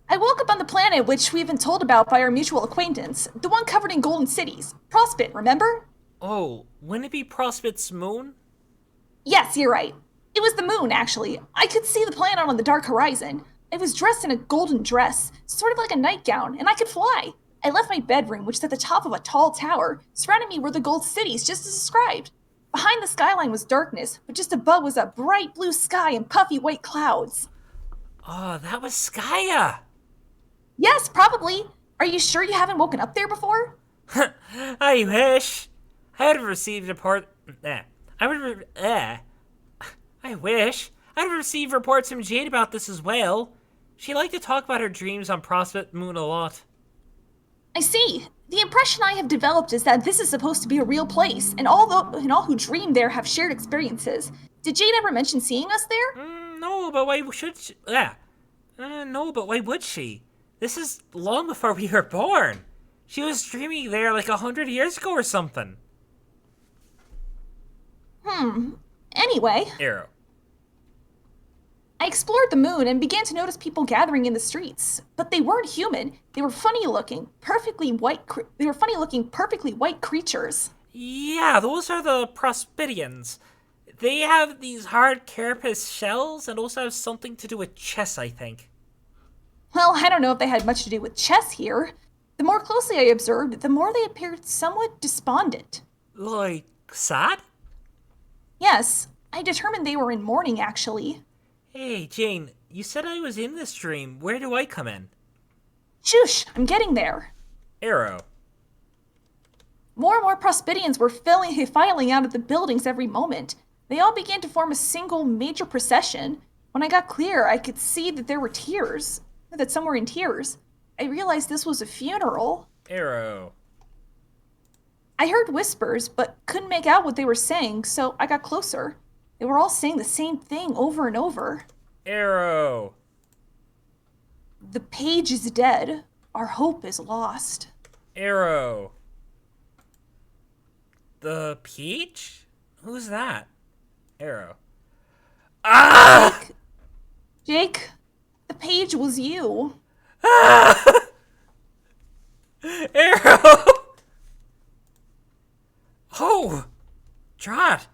I woke up on the planet which we've been told about by our mutual acquaintance, the one covered in golden cities. Prospit, remember? Oh, wouldn't it be Prospit's moon? Yes, you're right. It was the moon, actually. I could see the planet on the dark horizon. I was dressed in a golden dress, sort of like a nightgown, and I could fly. I left my bedroom, which is at the top of a tall tower. Surrounding me were the gold cities, just as described. Behind the skyline was darkness, but just above was a bright blue sky and puffy white clouds. Oh, that was Skaya. Yes, probably. Are you sure you haven't woken up there before? I wish. I would have received report. I would. I wish I would have received reports from Jade about this as well. She liked to talk about her dreams on Prospect Moon a lot. I see. The impression I have developed is that this is supposed to be a real place, and all who dream there have shared experiences. Did Jade ever mention seeing us there? No, but why should she? No, but why would she? This is long before we were born. She was dreaming there like 100 years ago or something. Anyway, Arrow. I explored the moon and began to notice people gathering in the streets, but they weren't human. They were funny-looking, perfectly white creatures. Yeah, those are the Prospidians. They have these hard carapace shells and also have something to do with chess, I think. Well, I don't know if they had much to do with chess here. The more closely I observed, the more they appeared somewhat despondent. Like, sad? Yes, I determined they were in mourning, actually. Hey, Jane, you said I was in this dream. Where do I come in? Shush, I'm getting there. Arrow. More and more Prospidians were filing out of the buildings every moment. They all began to form a single major procession. When I got clear, I could see that there were tears, that some were in tears. I realized this was a funeral. Arrow. I heard whispers, but couldn't make out what they were saying, so I got closer. They were all saying the same thing over and over. Arrow. The page is dead. Our hope is lost. Arrow. The peach? Who's that? Arrow. Ah! Jake, the page was you. Arrow! Oh! Drat,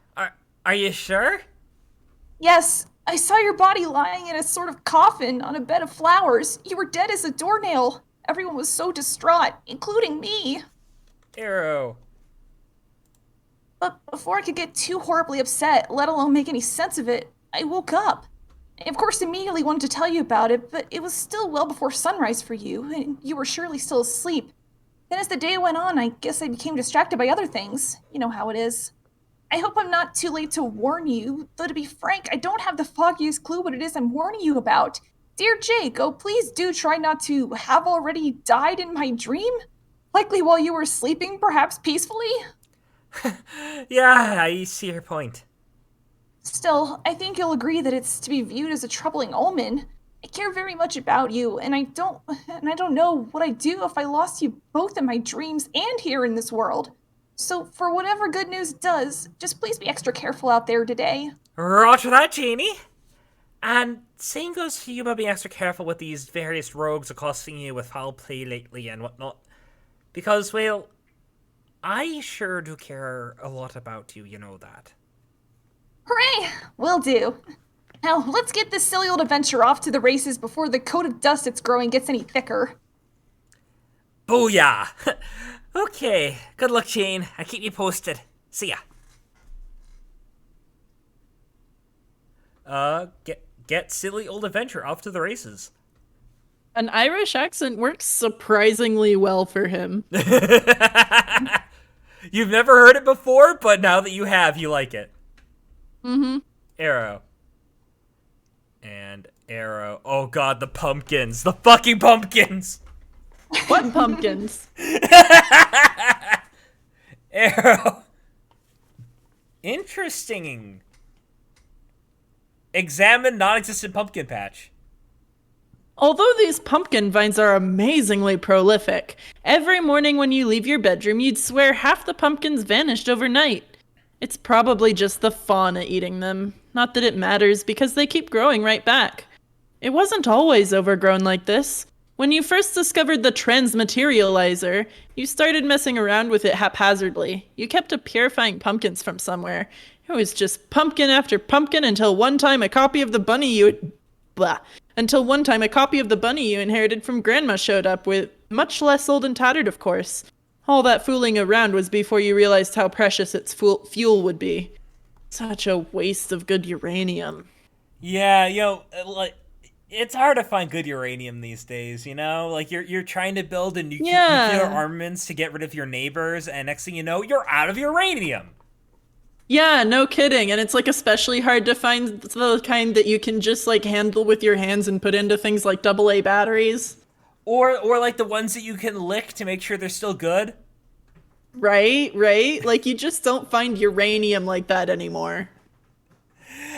are you sure? Yes, I saw your body lying in a sort of coffin on a bed of flowers. You were dead as a doornail. Everyone was so distraught, including me. Arrow. But before I could get too horribly upset, let alone make any sense of it, I woke up. I, of course, immediately wanted to tell you about it, but it was still well before sunrise for you, and you were surely still asleep. Then as the day went on, I guess I became distracted by other things. You know how it is. I hope I'm not too late to warn you, though to be frank, I don't have the foggiest clue what it is I'm warning you about. Dear Jake, oh please do try not to have already died in my dream? Likely while you were sleeping, perhaps peacefully? Yeah, I see your point. Still, I think you'll agree that it's to be viewed as a troubling omen. I care very much about you, and I don't know what I'd do if I lost you both in my dreams and here in this world. So, for whatever good news does, just please be extra careful out there today. Roger that, Janie. And same goes to you about being extra careful with these various rogues accosting you with foul play lately and whatnot. Because, well, I sure do care a lot about you, you know that. Hooray! Will do. Now, let's get this silly old adventure off to the races before the coat of dust it's growing gets any thicker. Booyah! Okay, good luck, Jane. I'll keep you posted. See ya. Get silly old adventure off to the races. An Irish accent works surprisingly well for him. You've never heard it before, but now that you have, you like it. Mm-hmm. Arrow. And Arrow. Oh god, the pumpkins. The fucking pumpkins! What pumpkins? Arrow. Interesting. Examine non-existent pumpkin patch. Although these pumpkin vines are amazingly prolific, every morning when you leave your bedroom, you'd swear half the pumpkins vanished overnight. It's probably just the fauna eating them. Not that it matters, because they keep growing right back. It wasn't always overgrown like this. When you first discovered the transmaterializer, you started messing around with it haphazardly. You kept purifying pumpkins from somewhere. It was just pumpkin after pumpkin until one time a copy of the bunny you inherited from Grandma showed up with, much less old and tattered, of course. All that fooling around was before you realized how precious its fuel would be. Such a waste of good uranium. Yeah, it's hard to find good uranium these days, you know? Like, you're trying to build a nuclear Yeah. armaments to get rid of your neighbors, and next thing you know, you're out of uranium. Yeah, no kidding. And it's like especially hard to find the kind that you can just like handle with your hands and put into things like AA batteries. Or like the ones that you can lick to make sure they're still good. Right? Like you just don't find uranium like that anymore.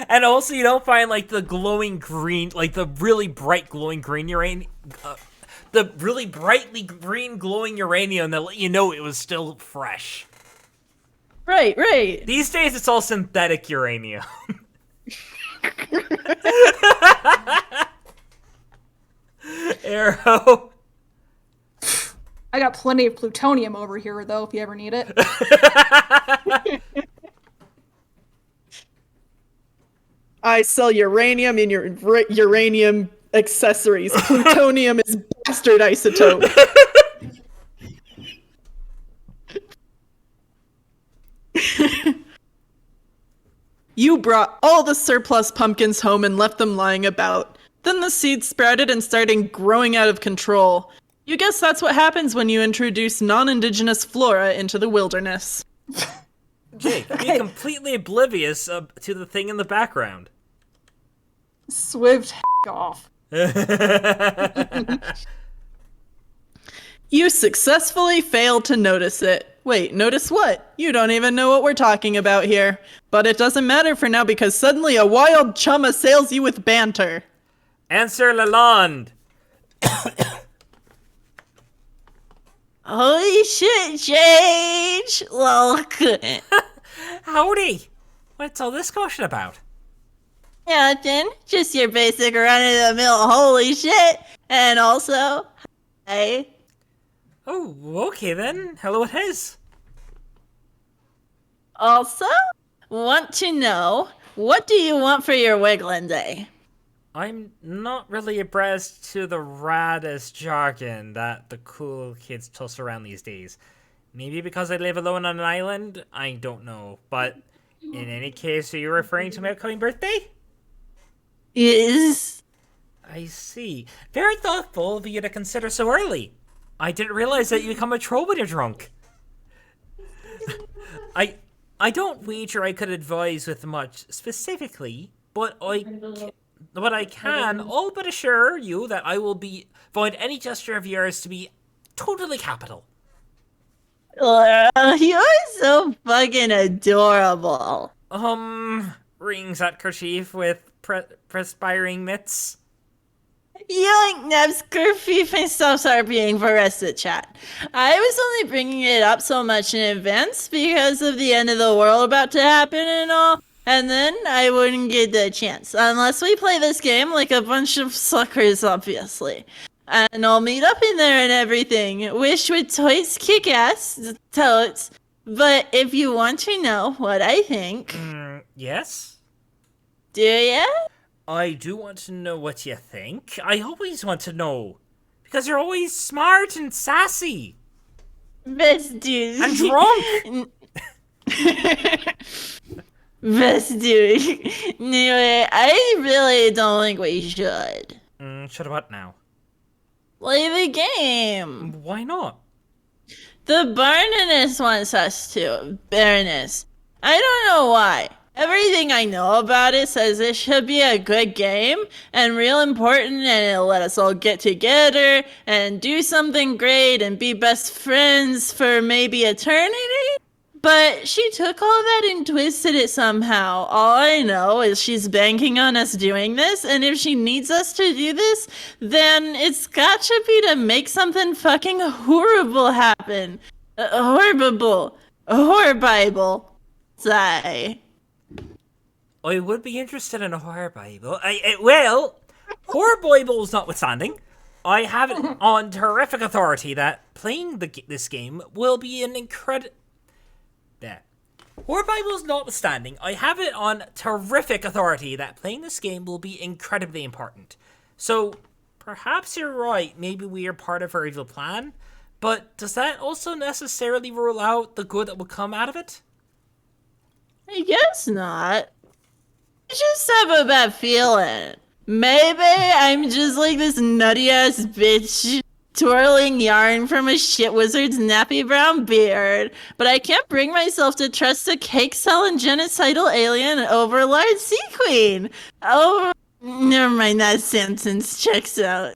And also, you don't find like the glowing green, like the really bright glowing green uranium, the really brightly green glowing uranium that let you know it was still fresh. Right. These days, it's all synthetic uranium. Arrow. I got plenty of plutonium over here, though, if you ever need it. I sell uranium and uranium accessories. Plutonium is bastard isotope. You brought all the surplus pumpkins home and left them lying about. Then the seeds sprouted and started growing out of control. You guess that's what happens when you introduce non-indigenous flora into the wilderness. Jake, be completely oblivious to the thing in the background. Swift off. You successfully failed to notice it. Wait, notice what? You don't even know what we're talking about here. But it doesn't matter for now because suddenly a wild chum assails you with banter. Answer Lalonde. Holy shit, Jage! Look. Howdy. What's all this commotion about? Nothing. Just your basic run-of-the-mill holy shit. And also, hi. Oh, okay then. Hello it is. Also, want to know, what do you want for your Wiggling Day? I'm not really abreast to the raddest jargon that the cool kids toss around these days. Maybe because I live alone on an island? I don't know. But in any case, are you referring to my upcoming birthday? Yes. I see. Very thoughtful of you to consider so early. I didn't realize that you become a troll when you're drunk. I don't wager I could advise with much specifically, but I can all but assure you that I will find any gesture of yours to be totally capital. You're so fucking adorable. Rings that kerchief with perspiring mitts. Yoink, Neb's kerchief and stuffs are being for rest of the chat. I was only bringing it up so much in advance because of the end of the world about to happen and all, and then I wouldn't get the chance unless we play this game like a bunch of suckers, obviously. And I'll meet up in there and everything. Wish with toys kick ass, totes. But if you want to know what I think, Yes? do ya? I do want to know what you think. I always want to know. Because you're always smart and sassy. Best dude. And drunk. Best dude. Anyway, I really don't think we should. Should what now? Play the game. Why not? The Baroness wants us to. Baroness. I don't know why. Everything I know about it says it should be a good game and real important, and it'll let us all get together and do something great and be best friends for maybe eternity. But she took all that and twisted it somehow. All I know is she's banking on us doing this, and if she needs us to do this, then it's got to be to make something fucking horrible happen. Horrible. Horrible. Sigh. I would be interested in a horror Bible. Well, horror Bibles notwithstanding, I have it on terrific authority that playing this game will be an incredible... There. Horror Bibles notwithstanding, I have it on terrific authority that playing this game will be incredibly important. So, perhaps you're right, maybe we are part of her evil plan, but does that also necessarily rule out the good that will come out of it? I guess not. I just have a bad feeling. Maybe I'm just like this nutty ass bitch twirling yarn from a shit wizard's nappy brown beard, but I can't bring myself to trust a cake selling genocidal alien overlord sea queen. Oh, never mind, that sentence checks out.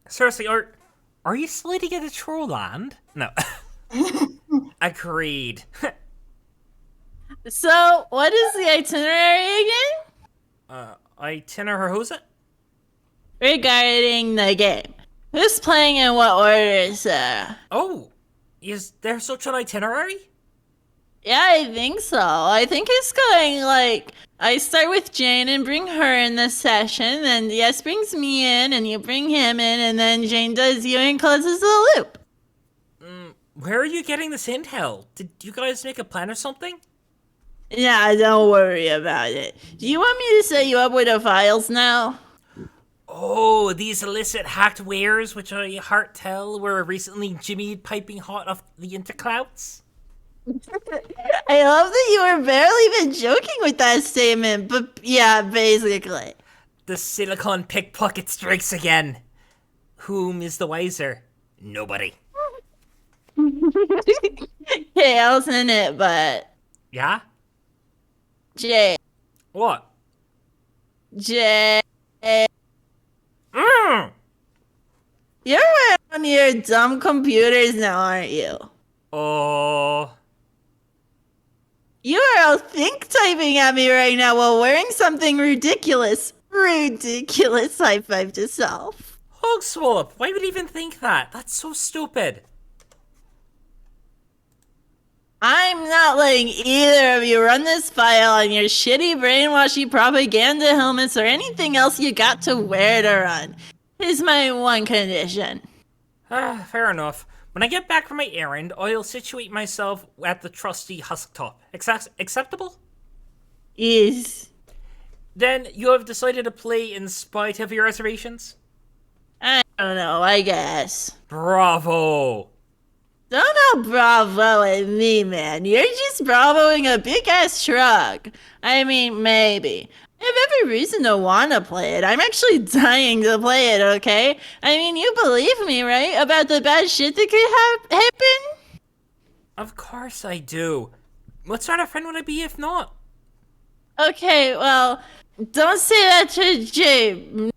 Seriously, are you slating at a troll land? No. Agreed. So, what is the itinerary again? Itinerary, who's it? Regarding the game. Who's playing in what order, sir? Oh, is there such an itinerary? Yeah, I think so. I think it's going like I start with Jane and bring her in the session, then Yes brings me in, and you bring him in, and then Jane does you and closes the loop. Where are you getting this intel? Did you guys make a plan or something? Nah, don't worry about it. Do you want me to set you up with the files now? Oh, these illicit hacked wares, which I heart tell were recently jimmied piping hot off the interclouds. I love that you were barely even joking with that statement, but yeah, basically. The silicon pickpocket strikes again. Whom is the wiser? Nobody. Chaos in it, but Yeah? Jay. What? Jay. Mm! You're on your dumb computers now, aren't you? Oh. You are all think typing at me right now while wearing something ridiculous. Ridiculous, high five to self. Hog swallop, why would you even think that? That's so stupid. I'm not letting either of you run this file on your shitty brainwashy propaganda helmets or anything else you got to wear to run. Is my one condition. Fair enough. When I get back from my errand, I'll situate myself at the trusty husk top. Acceptable? Is. Then you have decided to play in spite of your reservations? I don't know, I guess. Bravo! Don't know bravo at me, man. You're just bravoing a big-ass truck. I mean, maybe. I have every reason to want to play it. I'm actually dying to play it, okay? I mean, you believe me, right? About the bad shit that could happen? Of course I do. What sort of friend would I be if not? Okay, well, don't say that to Jay.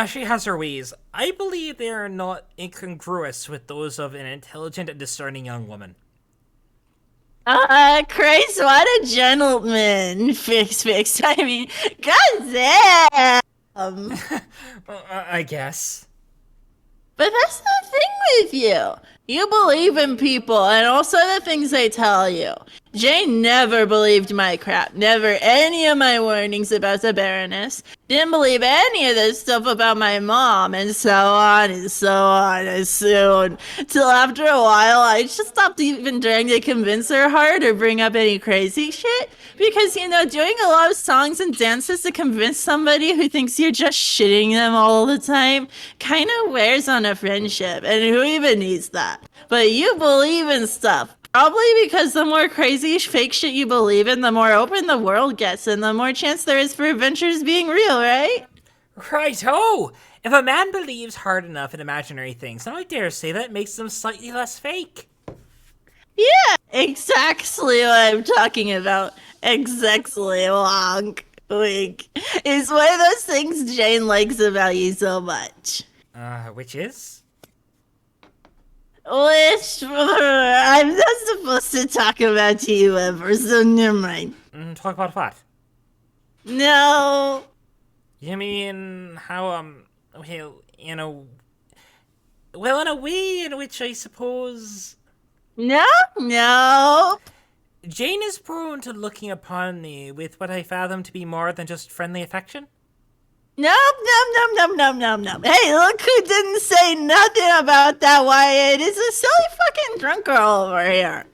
She has her ways. I believe they are not incongruous with those of an intelligent and discerning young woman. Christ, what a gentleman. Fix. I mean, goddamn. I guess. But that's the thing with you. You believe in people and also the things they tell you. Jane never believed my crap. Never any of my warnings about the Baroness. Didn't believe any of this stuff about my mom, and so on and so on and soon. Till after a while, I just stopped even trying to convince her hard or bring up any crazy shit. Because, you know, doing a lot of songs and dances to convince somebody who thinks you're just shitting them all the time kind of wears on a friendship, and who even needs that? But you believe in stuff. Probably because the more crazy fake shit you believe in, the more open the world gets, and the more chance there is for adventures being real, right? Right-ho! If a man believes hard enough in imaginary things, then I dare say that makes them slightly less fake. Yeah, exactly what I'm talking about. Exactly, wonk. Wink. It's one of those things Jane likes about you so much. Which is? Which I'm not supposed to talk about to you ever, so never mind. Talk about what? No. You mean how, well, in a way in which I suppose... No. Jane is prone to looking upon me with what I fathom to be more than just friendly affection? Nope. Hey, look who didn't say nothing about that, Wyatt. It's a silly fucking drunk girl over here.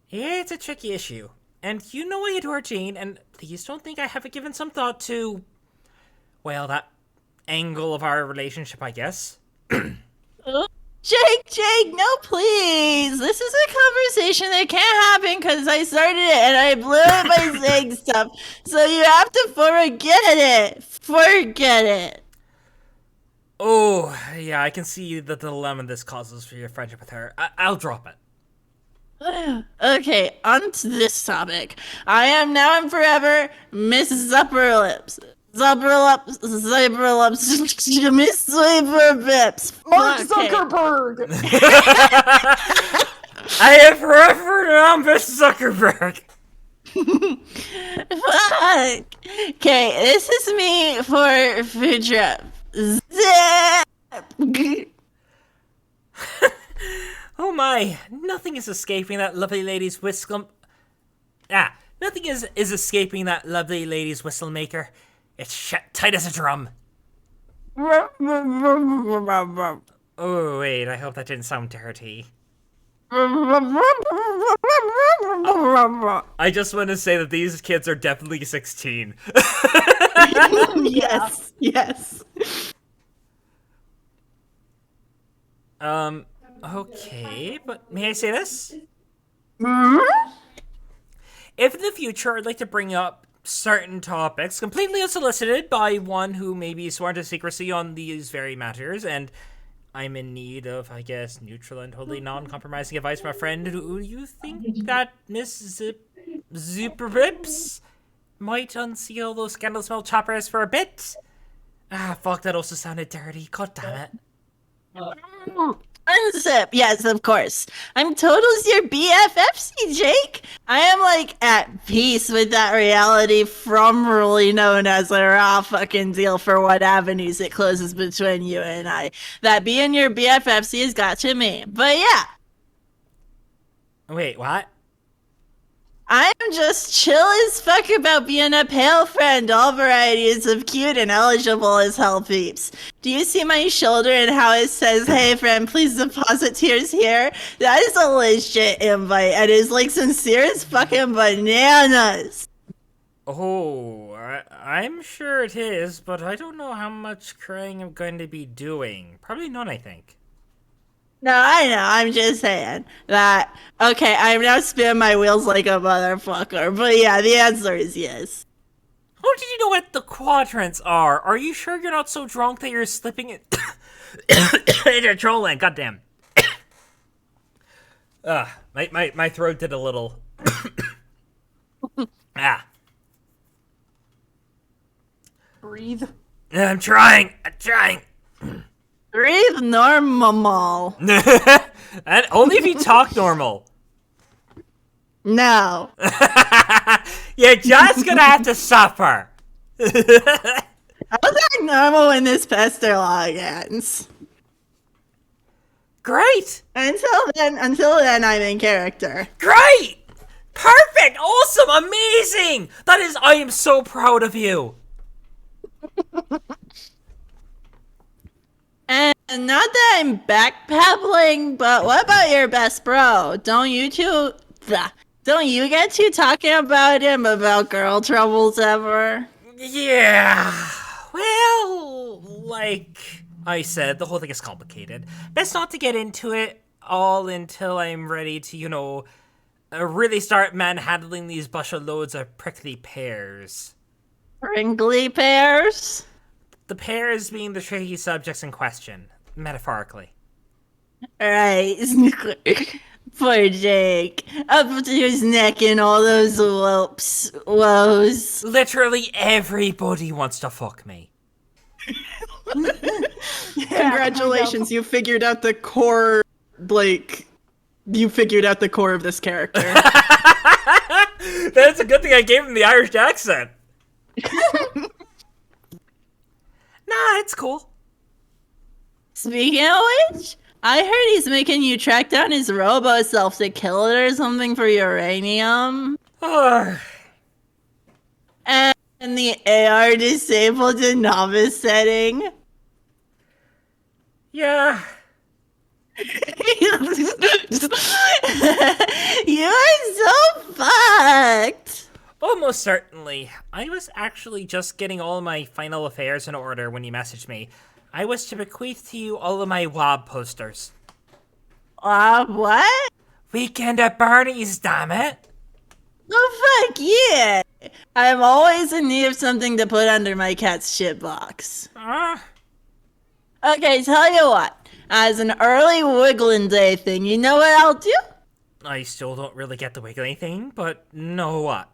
It's a tricky issue. And you know I adore Jane, and please don't think I haven't given some thought to... well, that angle of our relationship, I guess. Jake, no, please. This is a conversation that can't happen because I started it and I blew it by saying stuff. So you have to forget it. Forget it. Oh, yeah, I can see the dilemma this causes for your friendship with her. I'll drop it. Okay, on to this topic. I am now and forever Miss Zupperlips. Zupperlips, Miss Zupperlips. Mark Okay. Zuckerberg. I am forever now Miss Zuckerberg. Fuck. Okay, this is me for food trip. Zip. Oh my, nothing is escaping that lovely lady's whistle. Nothing is escaping that lovely lady's whistle maker. It's shut tight as a drum. Oh wait, I hope that didn't sound dirty. I just want to say that these kids are definitely 16. Yes. Okay, but may I say this? If in the future I'd like to bring up certain topics completely unsolicited by one who may be sworn to secrecy on these very matters, and I'm in need of, I guess, neutral and totally non-compromising advice from a friend, do you think that Miss Zipperbips might unseal those scandal smell choppers for a bit? Fuck, that also sounded dirty. God damn it. Unzip, yes, of course. I'm totals your BFFC, Jake. I am like at peace with that reality formerly known as a raw fucking deal for what avenues it closes between you and I. That being your BFFC has got to me. But yeah. Wait, what? I'm just chill as fuck about being a pale friend, all varieties of cute and eligible as hell peeps. Do you see my shoulder and how it says, hey friend, please deposit tears here? That is a legit invite and is like sincere as fucking bananas. Oh, I'm sure it is, but I don't know how much crying I'm going to be doing. Probably none, I think. No, I know, I'm just saying that, okay, I'm now spinning my wheels like a motherfucker, but yeah, the answer is yes. How did you know what the quadrants are? Are you sure you're not so drunk that you're slipping it into trolling? Goddamn. My throat did a little. Breathe. I'm trying. Breathe normal. And only if you talk normal. No. You're just gonna have to suffer. How's that normal when this pestalog ends? Great. Until then, I'm in character. Great. Perfect. Awesome. Amazing. I am so proud of you. And not that I'm backpedaling, but what about your best bro? Don't you get to talking about him about girl troubles ever? Yeah. Well, like I said, the whole thing is complicated. Best not to get into it all until I'm ready to, really start manhandling these bushel loads of prickly pears. Pringly pears? The pears being the tricky subjects in question, metaphorically. Right. Poor Jake. Up to his neck in all those woes. Literally everybody wants to fuck me. Congratulations, you figured out the core, you figured out the core of this character. That's a good thing I gave him the Irish accent. Nah, it's cool. Speaking of which, I heard he's making you track down his robo self to kill it or something for uranium. And the AR disabled in novice setting. Yeah. You are so fucked. Almost certainly. I was actually just getting all my final affairs in order when you messaged me. I was to bequeath to you all of my WAB posters. What? Weekend at Bernie's, damn it. Oh, fuck yeah! I'm always in need of something to put under my cat's shitbox. Okay, tell you what. As an early wiggling day thing, you know what I'll do? I still don't really get the wiggly thing, but know what?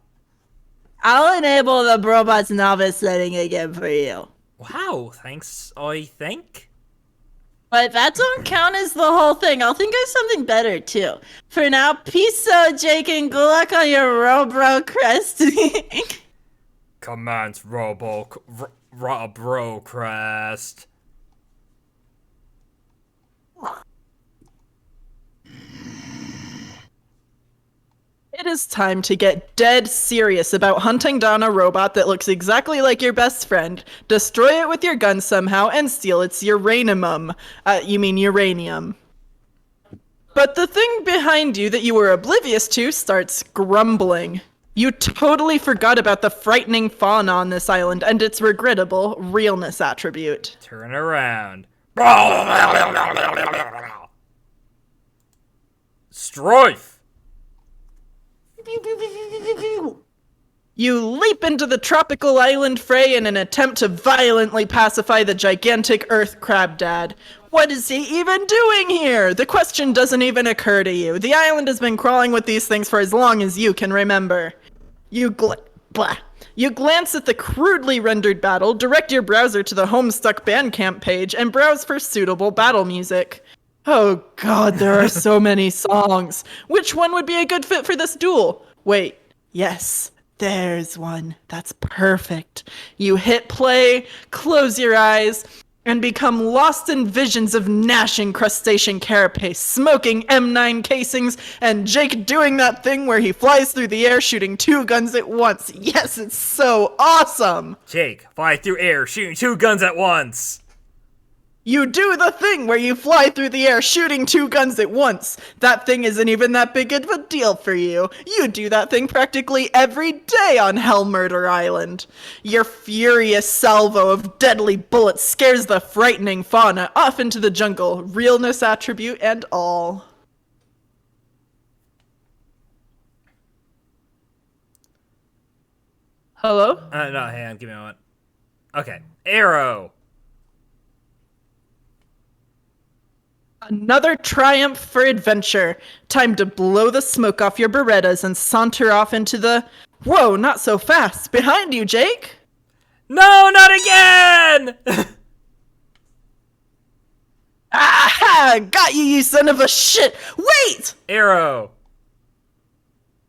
I'll enable the robot's novice setting again for you. Wow, thanks, I think. But if that don't count as the whole thing, I'll think of something better too. For now, peace out, Jake, and good luck on your Robro crest. Commands Robro Crest. It is time to get dead serious about hunting down a robot that looks exactly like your best friend, destroy it with your gun somehow, and steal its uranium. Uranium. But the thing behind you that you were oblivious to starts grumbling. You totally forgot about the frightening fauna on this island and its regrettable realness attribute. Turn around. Strife! You leap into the tropical island fray in an attempt to violently pacify the gigantic earth crab dad. What is he even doing here? The question doesn't even occur to you. The island has been crawling with these things for as long as you can remember. You glance at the crudely rendered battle, direct your browser to the Homestuck Bandcamp page, and browse for suitable battle music. Oh god, there are so many songs. Which one would be a good fit for this duel? Wait, yes, there's one. That's perfect. You hit play, close your eyes, and become lost in visions of gnashing crustacean carapace, smoking M9 casings, and Jake doing that thing where he flies through the air shooting 2 guns at once. Yes, it's so awesome! Jake, fly through air, shooting 2 guns at once! You do the thing where you fly through the air shooting 2 guns at once. That thing isn't even that big of a deal for you. You do that thing practically every day on Hell Murder Island. Your furious salvo of deadly bullets scares the frightening fauna off into the jungle, realness attribute and all. Hello? No, hang on, give me a moment. Okay, arrow! Another triumph for adventure. Time to blow the smoke off your Berettas and saunter off into the... Whoa, not so fast. Behind you, Jake. No, not again! Aha! Got you, you son of a shit! Wait! Arrow.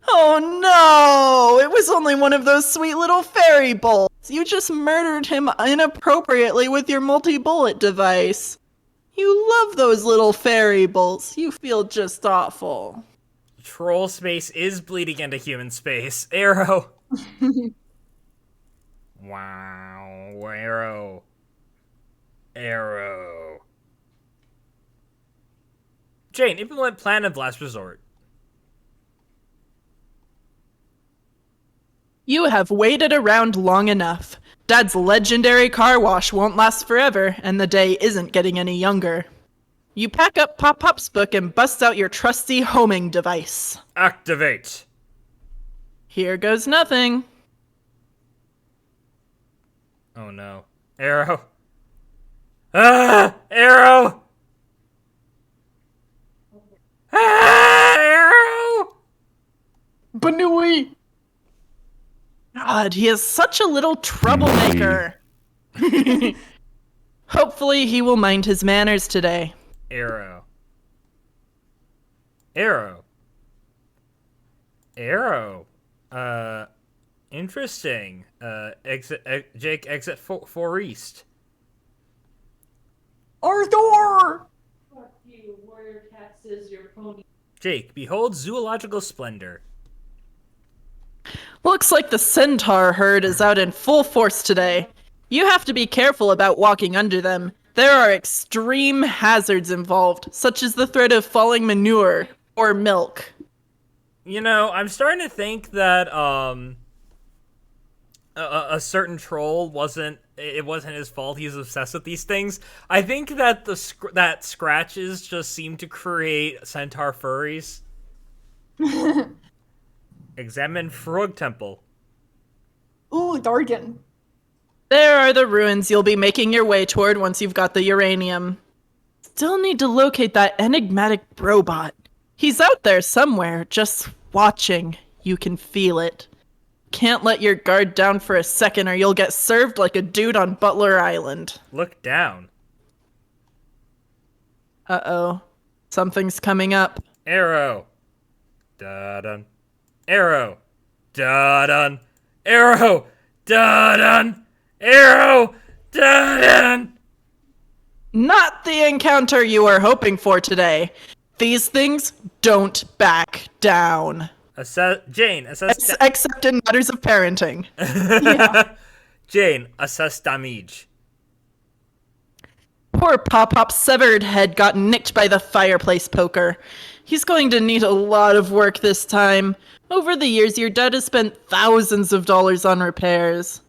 Oh no! It was only one of those sweet little fairy bolts. You just murdered him inappropriately with your multi-bullet device. You love those little fairy bolts. You feel just awful. Troll space is bleeding into human space. Arrow. Wow. Arrow. Arrow. Jane, implement plan of last resort. You have waited around long enough. Dad's legendary car wash won't last forever, and the day isn't getting any younger. You pack up Pop-Pop's book and bust out your trusty homing device. Activate. Here goes nothing. Oh no. Arrow. Ah! Arrow! Ah! Arrow! Banui! God, he is such a little troublemaker. Hopefully he will mind his manners today. Arrow. Arrow. Arrow. Interesting. Jake, exit 4 east. Arthur! Jake, behold zoological splendor. Looks like the centaur herd is out in full force today. You have to be careful about walking under them. There are extreme hazards involved, such as the threat of falling manure or milk. You know, I'm starting to think that, a certain troll wasn't his fault. He's obsessed with these things. I think that that scratches just seem to create centaur furries. Examine Frog Temple. Ooh, Dargan. There are the ruins you'll be making your way toward once you've got the uranium. Still need to locate that enigmatic robot. He's out there somewhere, just watching. You can feel it. Can't let your guard down for a second or you'll get served like a dude on Butler Island. Look down. Uh-oh. Something's coming up. Arrow. Da-dun. Arrow. Da-dun. Arrow. Da-dun. Arrow. Da-dun. Not the encounter you were hoping for today. These things don't back down. Jane, assess... Except in matters of parenting. Jane, assess damage. Poor Pop-Pop's severed head got nicked by the fireplace poker. He's going to need a lot of work this time. Over the years, your dad has spent thousands of dollars on repairs.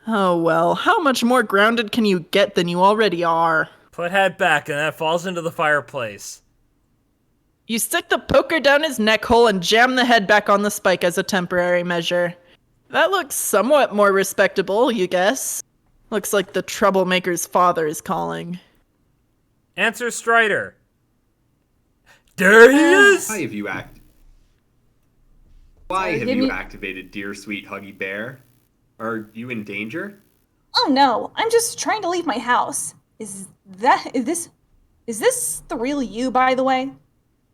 Oh well, how much more grounded can you get than you already are? Put head back and that falls into the fireplace. You stick the poker down his neck hole and jam the head back on the spike as a temporary measure. That looks somewhat more respectable, you guess. Looks like the troublemaker's father is calling. Answer Strider. There he is! Why have you activated Dear Sweet Huggy Bear? Are you in danger? Oh no, I'm just trying to leave my house. Is this the real you, by the way?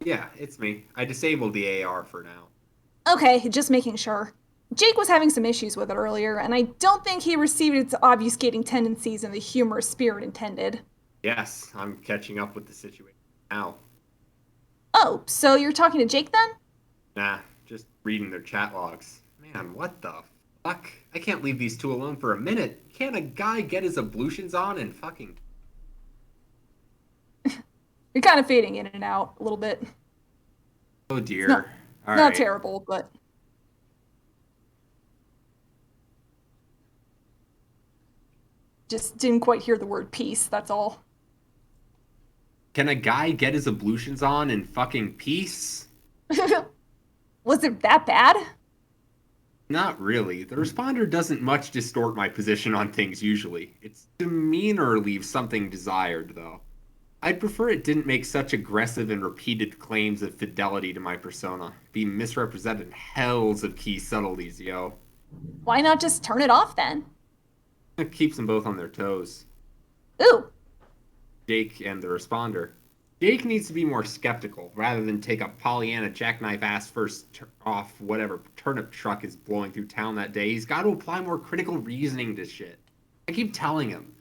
Yeah, it's me. I disabled the AR for now. Okay, just making sure. Jake was having some issues with it earlier, and I don't think he received its obfuscating tendencies in the humorous spirit intended. Yes, I'm catching up with the situation now. Oh, so you're talking to Jake then? Nah, just reading their chat logs. Man, what the fuck? I can't leave these two alone for a minute. Can't a guy get his ablutions on and fucking... You're kind of fading in and out a little bit. Oh dear. Not Alright. terrible, but... Just didn't quite hear the word peace, that's all. Can a guy get his ablutions on in fucking peace? Was it that bad? Not really. The responder doesn't much distort my position on things usually. Its demeanor leaves something desired, though. I'd prefer it didn't make such aggressive and repeated claims of fidelity to my persona. Be misrepresented in hells of key subtleties, yo. Why not just turn it off then? It keeps them both on their toes. Ooh, Jake and the responder. Jake needs to be more skeptical, rather than take a Pollyanna jackknife-ass first off whatever turnip truck is blowing through town that day. He's got to apply more critical reasoning to shit. I keep telling him,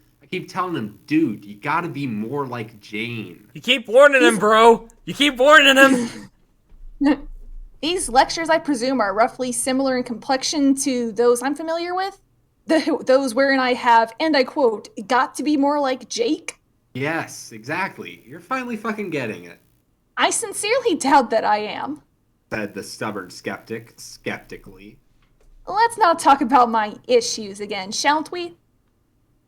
dude, you gotta be more like Jane. You keep warning him, bro. You keep warning him. these lectures, I presume, are roughly similar in complexion to those I'm familiar with? Those wherein I have, and I quote, got to be more like Jake? Yes, exactly. You're finally fucking getting it, I sincerely doubt that I am. said the stubborn skeptic, skeptically. Let's not talk about my issues again, shan't we?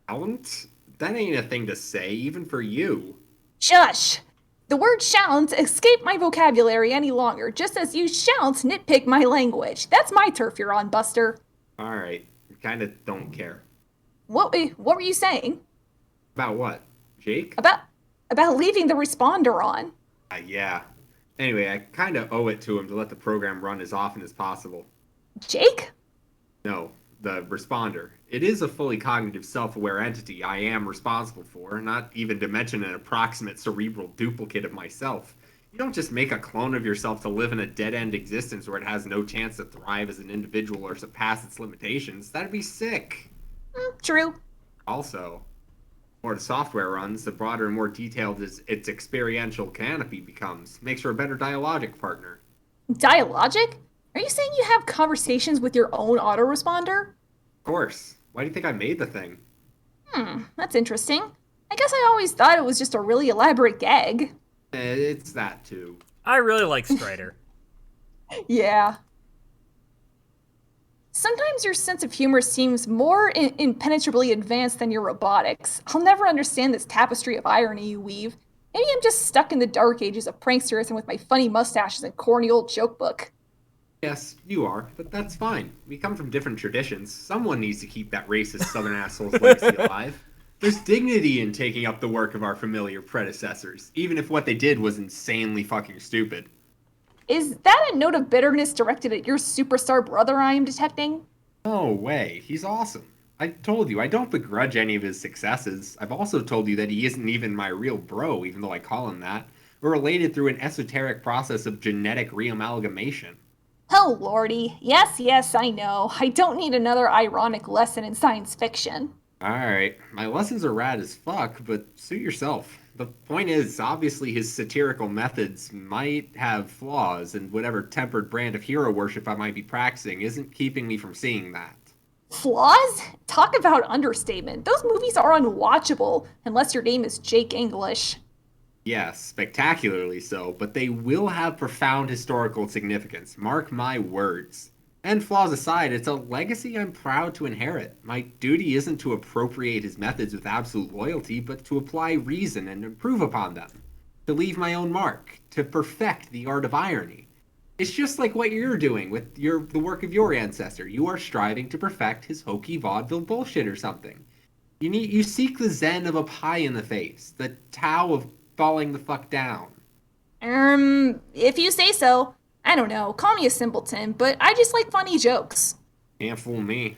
Shallant? That ain't a thing to say, even for you. Shush! The word shan't escape my vocabulary any longer, just as you shan't nitpick my language. That's my turf you're on, Buster. Alright, kinda don't care. What were you saying? About what? Jake? About leaving the responder on. Yeah. Anyway, I kinda owe it to him to let the program run as often as possible. Jake? No, the responder. It is a fully cognitive, self-aware entity I am responsible for, not even to mention an approximate cerebral duplicate of myself. You don't just make a clone of yourself to live in a dead-end existence where it has no chance to thrive as an individual or surpass its limitations. That'd be sick. True. Also, the more the software runs, the broader and more detailed its experiential canopy becomes. Makes for a better dialogic partner. Dialogic? Are you saying you have conversations with your own autoresponder? Of course. Why do you think I made the thing? That's interesting. I guess I always thought it was just a really elaborate gag. It's that too. I really like Strider. Yeah. Sometimes your sense of humor seems more impenetrably advanced than your robotics. I'll never understand this tapestry of irony you weave. Maybe I'm just stuck in the dark ages of pranksters and with my funny mustaches and corny old joke book. Yes, you are, but that's fine. We come from different traditions. Someone needs to keep that racist southern asshole's legacy alive. There's dignity in taking up the work of our familiar predecessors, even if what they did was insanely fucking stupid. Is that a note of bitterness directed at your superstar brother I am detecting? No way, he's awesome. I told you, I don't begrudge any of his successes. I've also told you that he isn't even my real bro, even though I call him that. We're related through an esoteric process of genetic reamalgamation. Oh, lordy. Yes, yes, I know. I don't need another ironic lesson in science fiction. Alright, my lessons are rad as fuck, but suit yourself. The point is, obviously his satirical methods might have flaws, and whatever tempered brand of hero worship I might be practicing isn't keeping me from seeing that. Flaws? Talk about understatement. Those movies are unwatchable, unless your name is Jake English. Yes, spectacularly so, but they will have profound historical significance. Mark my words. And flaws aside, it's a legacy I'm proud to inherit. My duty isn't to appropriate his methods with absolute loyalty, but to apply reason and improve upon them. To leave my own mark. To perfect the art of irony. It's just like what you're doing with the work of your ancestor. You are striving to perfect his hokey vaudeville bullshit or something. You seek the zen of a pie in the face, the Tao of falling the fuck down. If you say so. I don't know, call me a simpleton, but I just like funny jokes. Can't fool me.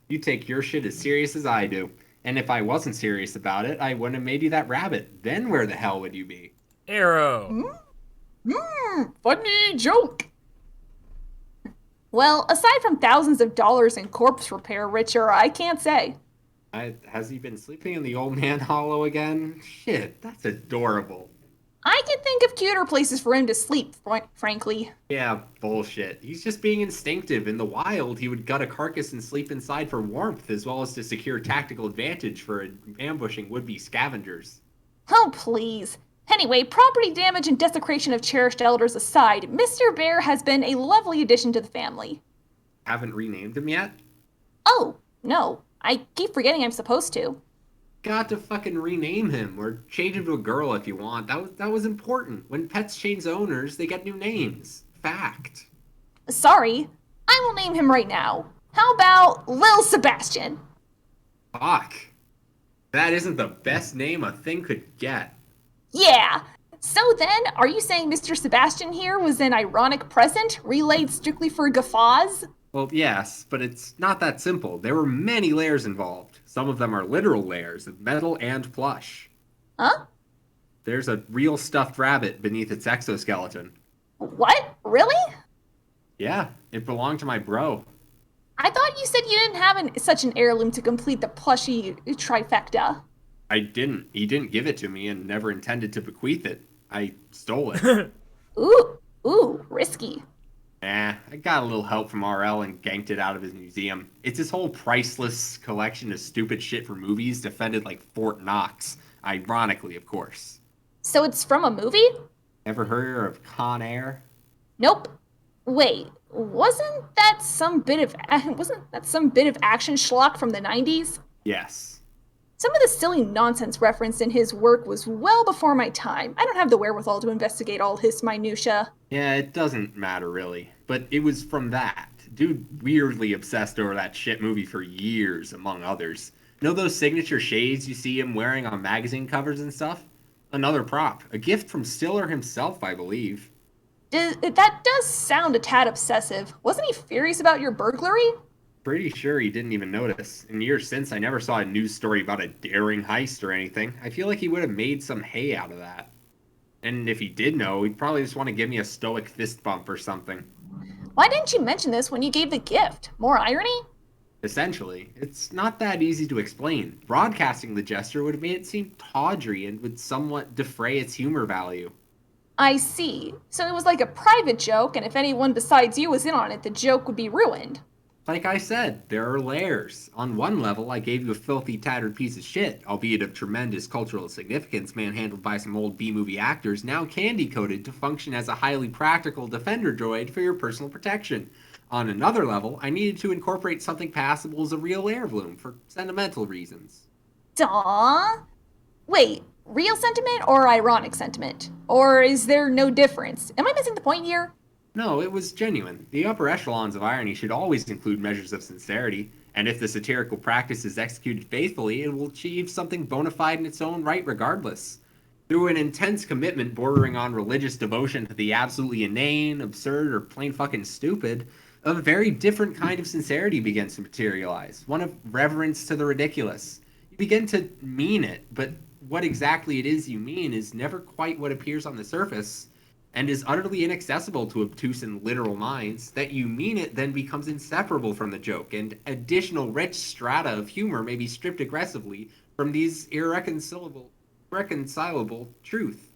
You take your shit as serious as I do. And if I wasn't serious about it, I wouldn't have made you that rabbit. Then where the hell would you be? Arrow. Funny joke. Well, aside from thousands of dollars in corpse repair, Richard, I can't say. Has he been sleeping in the old man hollow again? Shit, that's adorable. I can think of cuter places for him to sleep, frankly. Yeah, bullshit. He's just being instinctive. In the wild, he would gut a carcass and sleep inside for warmth, as well as to secure tactical advantage for ambushing would-be scavengers. Oh, please. Anyway, property damage and desecration of cherished elders aside, Mr. Bear has been a lovely addition to the family. Haven't renamed him yet? Oh, no. I keep forgetting I'm supposed to. Got to fucking rename him, or change him to a girl if you want. That was important. When pets change owners, they get new names. Fact. Sorry. I will name him right now. How about Lil Sebastian? Fuck. That isn't the best name a thing could get. Yeah. So then, are you saying Mr. Sebastian here was an ironic present, relayed strictly for guffaws? Well, yes, but it's not that simple. There were many layers involved. Some of them are literal layers of metal and plush. Huh? There's a real stuffed rabbit beneath its exoskeleton. What? Really? Yeah, it belonged to my bro. I thought you said you didn't have such an heirloom to complete the plushy trifecta. I didn't. He didn't give it to me and never intended to bequeath it. I stole it. Ooh, risky. I got a little help from RL and ganked it out of his museum. It's his whole priceless collection of stupid shit for movies defended like Fort Knox. Ironically, of course. So it's from a movie? Ever heard of Con Air? Nope. Wait, wasn't that some bit of action schlock from the 90s? Yes. Some of the silly nonsense referenced in his work was well before my time. I don't have the wherewithal to investigate all his minutia. Yeah, it doesn't matter really. But it was from that. Dude weirdly obsessed over that shit movie for years, among others. Know those signature shades you see him wearing on magazine covers and stuff? Another prop. A gift from Stiller himself, I believe. That does sound a tad obsessive. Wasn't he furious about your burglary? Pretty sure he didn't even notice. In years since, I never saw a news story about a daring heist or anything. I feel like he would have made some hay out of that. And if he did know, he'd probably just want to give me a stoic fist bump or something. Why didn't you mention this when you gave the gift? More irony? Essentially, it's not that easy to explain. Broadcasting the gesture would have made it seem tawdry and would somewhat defray its humor value. I see. So it was like a private joke, and if anyone besides you was in on it, the joke would be ruined. Like I said, there are layers. On one level, I gave you a filthy, tattered piece of shit, albeit of tremendous cultural significance, manhandled by some old B-movie actors, now candy-coated to function as a highly practical defender droid for your personal protection. On another level, I needed to incorporate something passable as a real heirloom for sentimental reasons. Duh. Wait, real sentiment or ironic sentiment? Or is there no difference? Am I missing the point here? No, it was genuine. The upper echelons of irony should always include measures of sincerity, and if the satirical practice is executed faithfully, it will achieve something bona fide in its own right regardless. Through an intense commitment bordering on religious devotion to the absolutely inane, absurd, or plain fucking stupid, a very different kind of sincerity begins to materialize, one of reverence to the ridiculous. You begin to mean it, but what exactly it is you mean is never quite what appears on the surface, and is utterly inaccessible to obtuse and literal minds. That you mean it then becomes inseparable from the joke, and additional rich strata of humor may be stripped aggressively from these irreconcilable truth.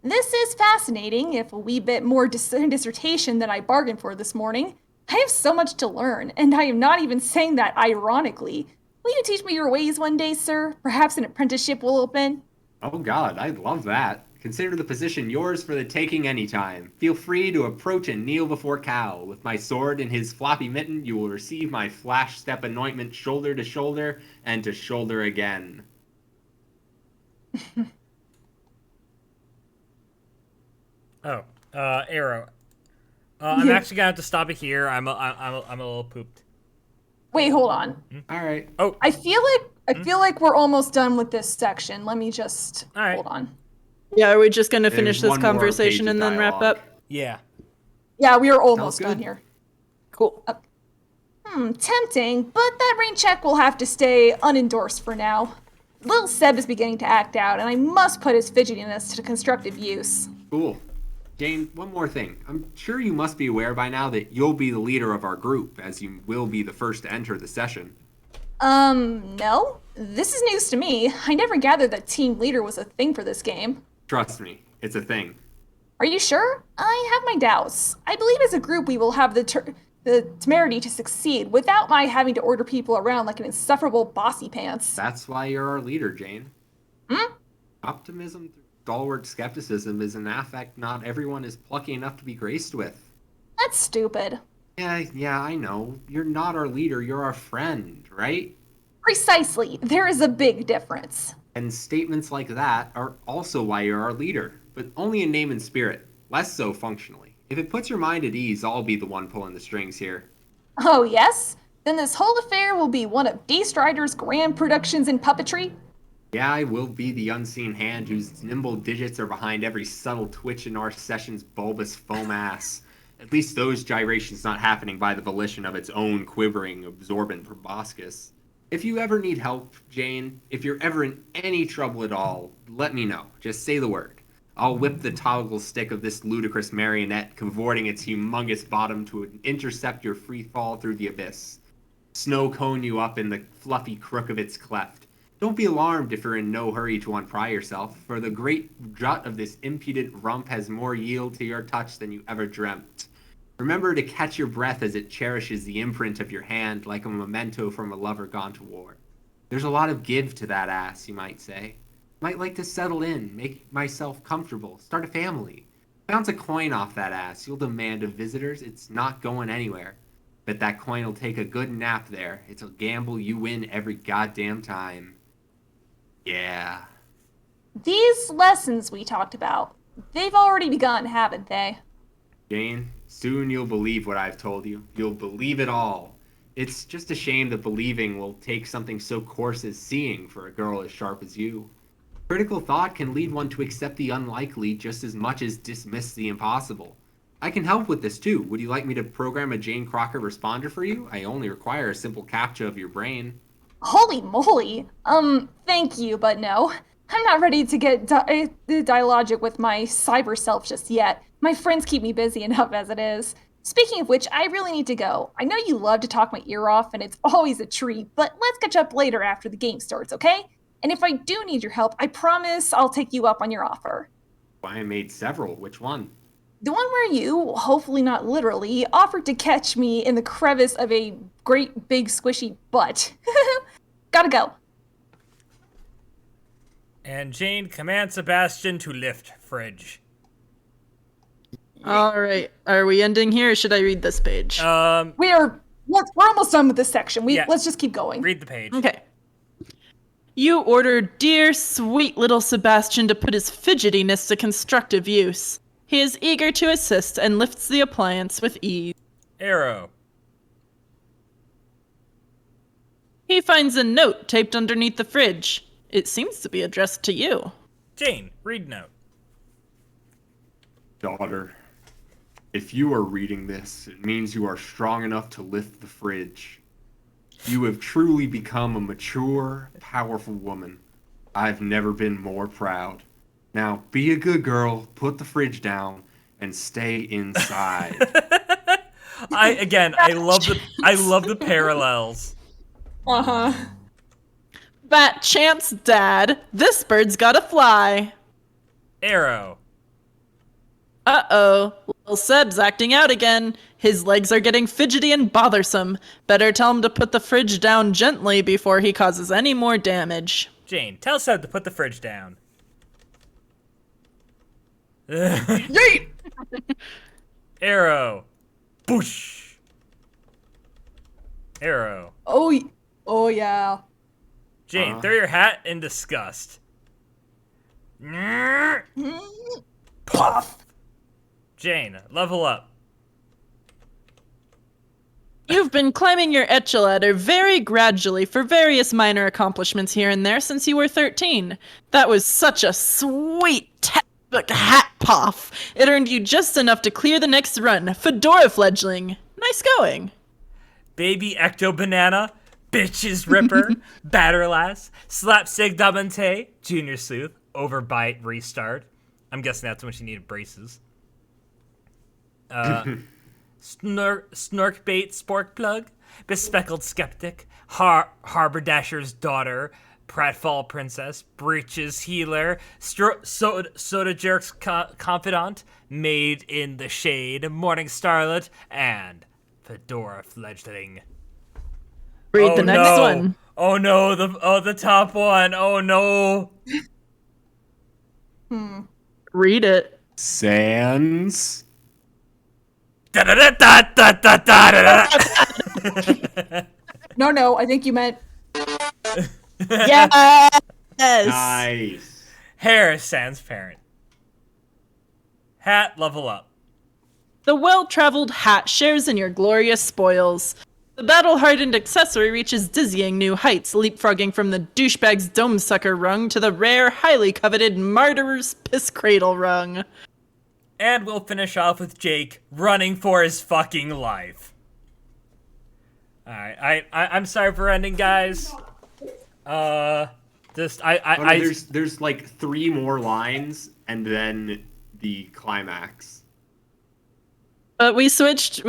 This is fascinating, if a wee bit more dissertation than I bargained for this morning. I have so much to learn, and I am not even saying that ironically. Will you teach me your ways one day, sir? Perhaps an apprenticeship will open? Oh god, I'd love that. Consider the position yours for the taking any time. Feel free to approach and kneel before Cal. With my sword in his floppy mitten, you will receive my flash step anointment shoulder to shoulder and to shoulder again. Oh, Arrow. I'm actually gonna have to stop it here. I'm a little pooped. Wait, hold on. All right. Oh, I feel like we're almost done with this section. Let me just All right. hold on. Yeah, are we just going to finish There's this one more conversation page of and then wrap dialogue. up? yeah. Yeah, we are almost Sounds done good. here. Cool. Tempting, but that rain check will have to stay unendorsed for now. Little Seb is beginning to act out, and I must put his fidgetiness to constructive use. Cool. Jane, one more thing. I'm sure you must be aware by now that you'll be the leader of our group, as you will be the first to enter the session. No? This is news to me. I never gathered that team leader was a thing for this game. Trust me, it's a thing. Are you sure? I have my doubts. I believe as a group we will have the temerity to succeed without my having to order people around like an insufferable bossy pants. That's why you're our leader, Jane. Optimism through stalwart skepticism is an affect not everyone is plucky enough to be graced with. That's stupid. Yeah, I know. You're not our leader, you're our friend, right? Precisely. There is a big difference. And statements like that are also why you're our leader, but only in name and spirit, less so functionally. If it puts your mind at ease, I'll be the one pulling the strings here. Oh, yes? Then this whole affair will be one of D. Strider's grand productions in puppetry? Yeah, I will be the unseen hand whose nimble digits are behind every subtle twitch in our session's bulbous foam ass. At least those gyrations not happening by the volition of its own quivering, absorbent proboscis. If you ever need help, Jane, if you're ever in any trouble at all, let me know. Just say the word. I'll whip the toggle stick of this ludicrous marionette, cavorting its humongous bottom to intercept your free fall through the abyss. Snow cone you up in the fluffy crook of its cleft. Don't be alarmed if you're in no hurry to unpry yourself, for the great jut of this impudent rump has more yield to your touch than you ever dreamt. Remember to catch your breath as it cherishes the imprint of your hand like a memento from a lover gone to war. There's a lot of give to that ass, you might say. Might like to settle in, make myself comfortable, start a family. Bounce a coin off that ass, you'll demand of visitors, it's not going anywhere. Bet that coin will take a good nap there. It's a gamble you win every goddamn time. Yeah. These lessons we talked about, they've already begun, haven't they? Jane, soon you'll believe what I've told you. You'll believe it all. It's just a shame that believing will take something so coarse as seeing for a girl as sharp as you. Critical thought can lead one to accept the unlikely just as much as dismiss the impossible. I can help with this too. Would you like me to program a Jane Crocker responder for you? I only require a simple captcha of your brain. Holy moly. Thank you, but no. I'm not ready to get dialogic with my cyber self just yet. My friends keep me busy enough as it is. Speaking of which, I really need to go. I know you love to talk my ear off, and it's always a treat, but let's catch up later after the game starts, okay? And if I do need your help, I promise I'll take you up on your offer. Why, I made several. Which one? The one where you, hopefully not literally, offered to catch me in the crevice of a great big squishy butt. Gotta go. And Jane commands Sebastian to lift Fridge. All right. Are we ending here, or should I read this page? We're almost done with this section. Yeah. Let's just keep going. Read the page. Okay. You order dear, sweet little Sebastian to put his fidgetiness to constructive use. He is eager to assist and lifts the appliance with ease. Arrow. He finds a note taped underneath the fridge. It seems to be addressed to you. Jane, read note. Daughter, if you are reading this, it means you are strong enough to lift the fridge. You have truly become a mature, powerful woman. I've never been more proud. Now, be a good girl, put the fridge down, and stay inside. I love the parallels. Uh-huh. That chance, Dad. This bird's gotta fly. Arrow. Uh-oh. Little Seb's acting out again. His legs are getting fidgety and bothersome. Better tell him to put the fridge down gently before he causes any more damage. Jane, tell Seb to put the fridge down. Yeet! Arrow. Boosh. Arrow. Oh yeah. Jane, throw your hat in disgust. Puff. Jane, level up. You've been climbing your ladder very gradually for various minor accomplishments here and there since you were 13. That was such a sweet textbook hat puff. It earned you just enough to clear the next run. Fedora fledgling. Nice going. Baby Ecto Banana. Bitches Ripper. Batterlass. Slapstick Damante. Junior Sleuth. Overbite Restart. I'm guessing that's when she needed braces. Snorkbait Spork Plug. Bespeckled Skeptic. Harbordasher's Daughter. Pratfall Princess. Breeches Healer. Soda Jerk's Confidant. Made in the Shade. Morning Starlet. And Fedora Fledgling. Read the next one. Oh no, the top one. Oh no. Read it. Sans. No, I think you meant Yes! Nice. Hair sans parent. Hat level up. The well-traveled hat shares in your glorious spoils. The battle-hardened accessory reaches dizzying new heights, leapfrogging from the douchebag's dome sucker rung to the rare, highly coveted martyr's piss cradle rung. And we'll finish off with Jake running for his fucking life. Alright, I'm sorry for ending, guys. There's like 3 more lines and then the climax. But we switched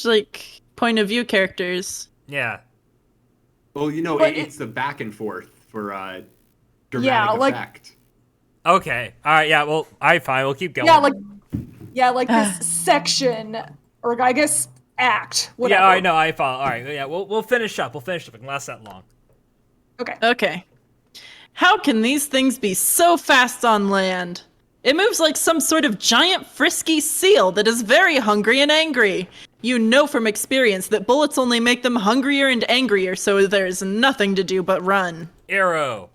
like point of view characters. Yeah. Well, it's the back and forth for dramatic effect. Okay. Alright, yeah, well, alright, fine, we'll keep going. like this section, or I guess act, whatever. Yeah, I know, I follow. Alright, yeah, we'll finish up. It can last that long. Okay. How can these things be so fast on land? It moves like some sort of giant frisky seal that is very hungry and angry. You know from experience that bullets only make them hungrier and angrier, so there's nothing to do but run. Arrow.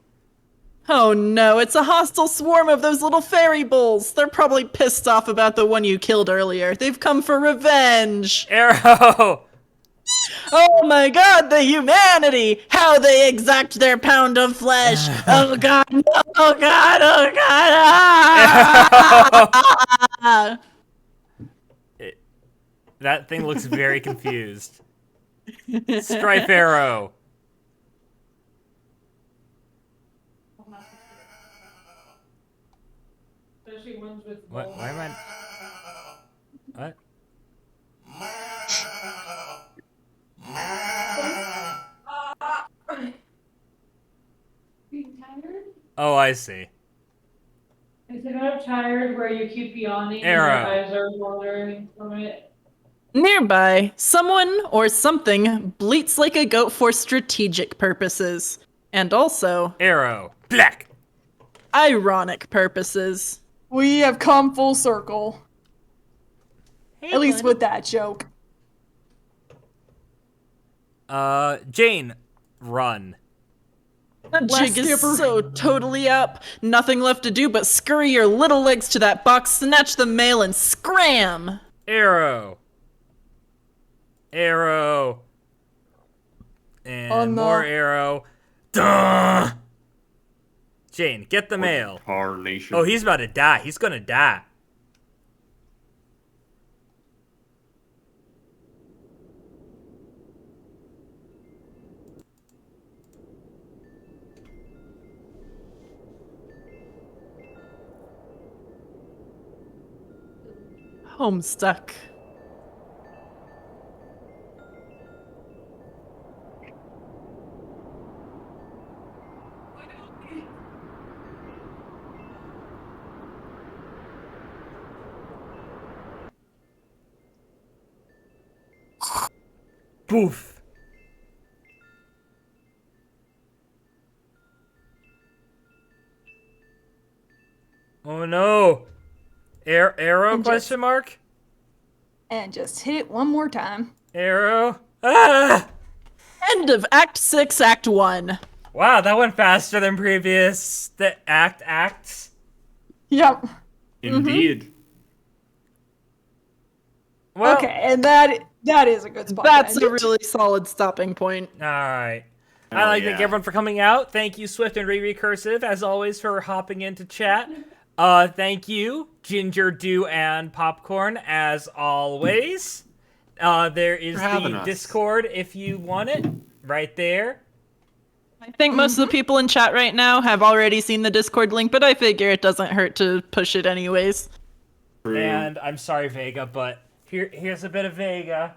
Oh no, it's a hostile swarm of those little fairy bulls. They're probably pissed off about the one you killed earlier. They've come for revenge. Arrow. Oh my god, the humanity! How they exact their pound of flesh! Oh god, no, oh god, oh god! Ah! That thing looks very confused. Strife Arrow. What? Why am I? What? Being tired? Oh, I see. Is it not tired where you keep yawning Arrow. and your eyes are watering from it? Nearby, someone or something bleats like a goat for strategic purposes. And also, Arrow. Black. ironic purposes. We have come full circle. At least with that joke. Jane, run. The Last jig is skipper. so totally up. Nothing left to do but scurry your little legs to that box, snatch the mail, and scram! Arrow. Arrow. And Oh, no. more arrow. Duh! Jane, get the mail. Carnation. Oh, he's about to die. He's gonna die. Homestuck. Boof. Oh no. Arrow And question mark? And just hit it one more time. Arrow. Ah! End of Act 6, Act 1. Wow, that went faster than previous acts. Yep. Indeed. Well, Okay, and that is a good spot. to That's end a it. really solid stopping point. all right. I'd Hell like to yeah. thank everyone for coming out. Thank you, Swift and Riri Cursive, as always, for hopping into chat. Thank you, Ginger, Dew, and Popcorn, as always. There is For having the us. Discord if you want it, right there. I think most of the people in chat right now have already seen the Discord link, but I figure it doesn't hurt to push it anyways. True. And I'm sorry, Vega, but here's a bit of Vega.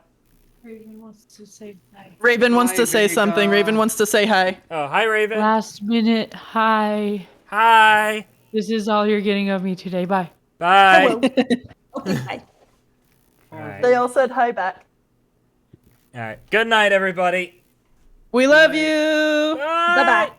Raven wants to say hi. Raven wants Hi, to say Vega. something. Raven wants to say hi. Oh, hi, Raven. Last minute hi. Hi. This is all you're getting of me today. Bye. Bye. Hello. Okay, bye. All right. They all said hi back. All right. Good night, everybody. We love you! Bye. Bye-bye.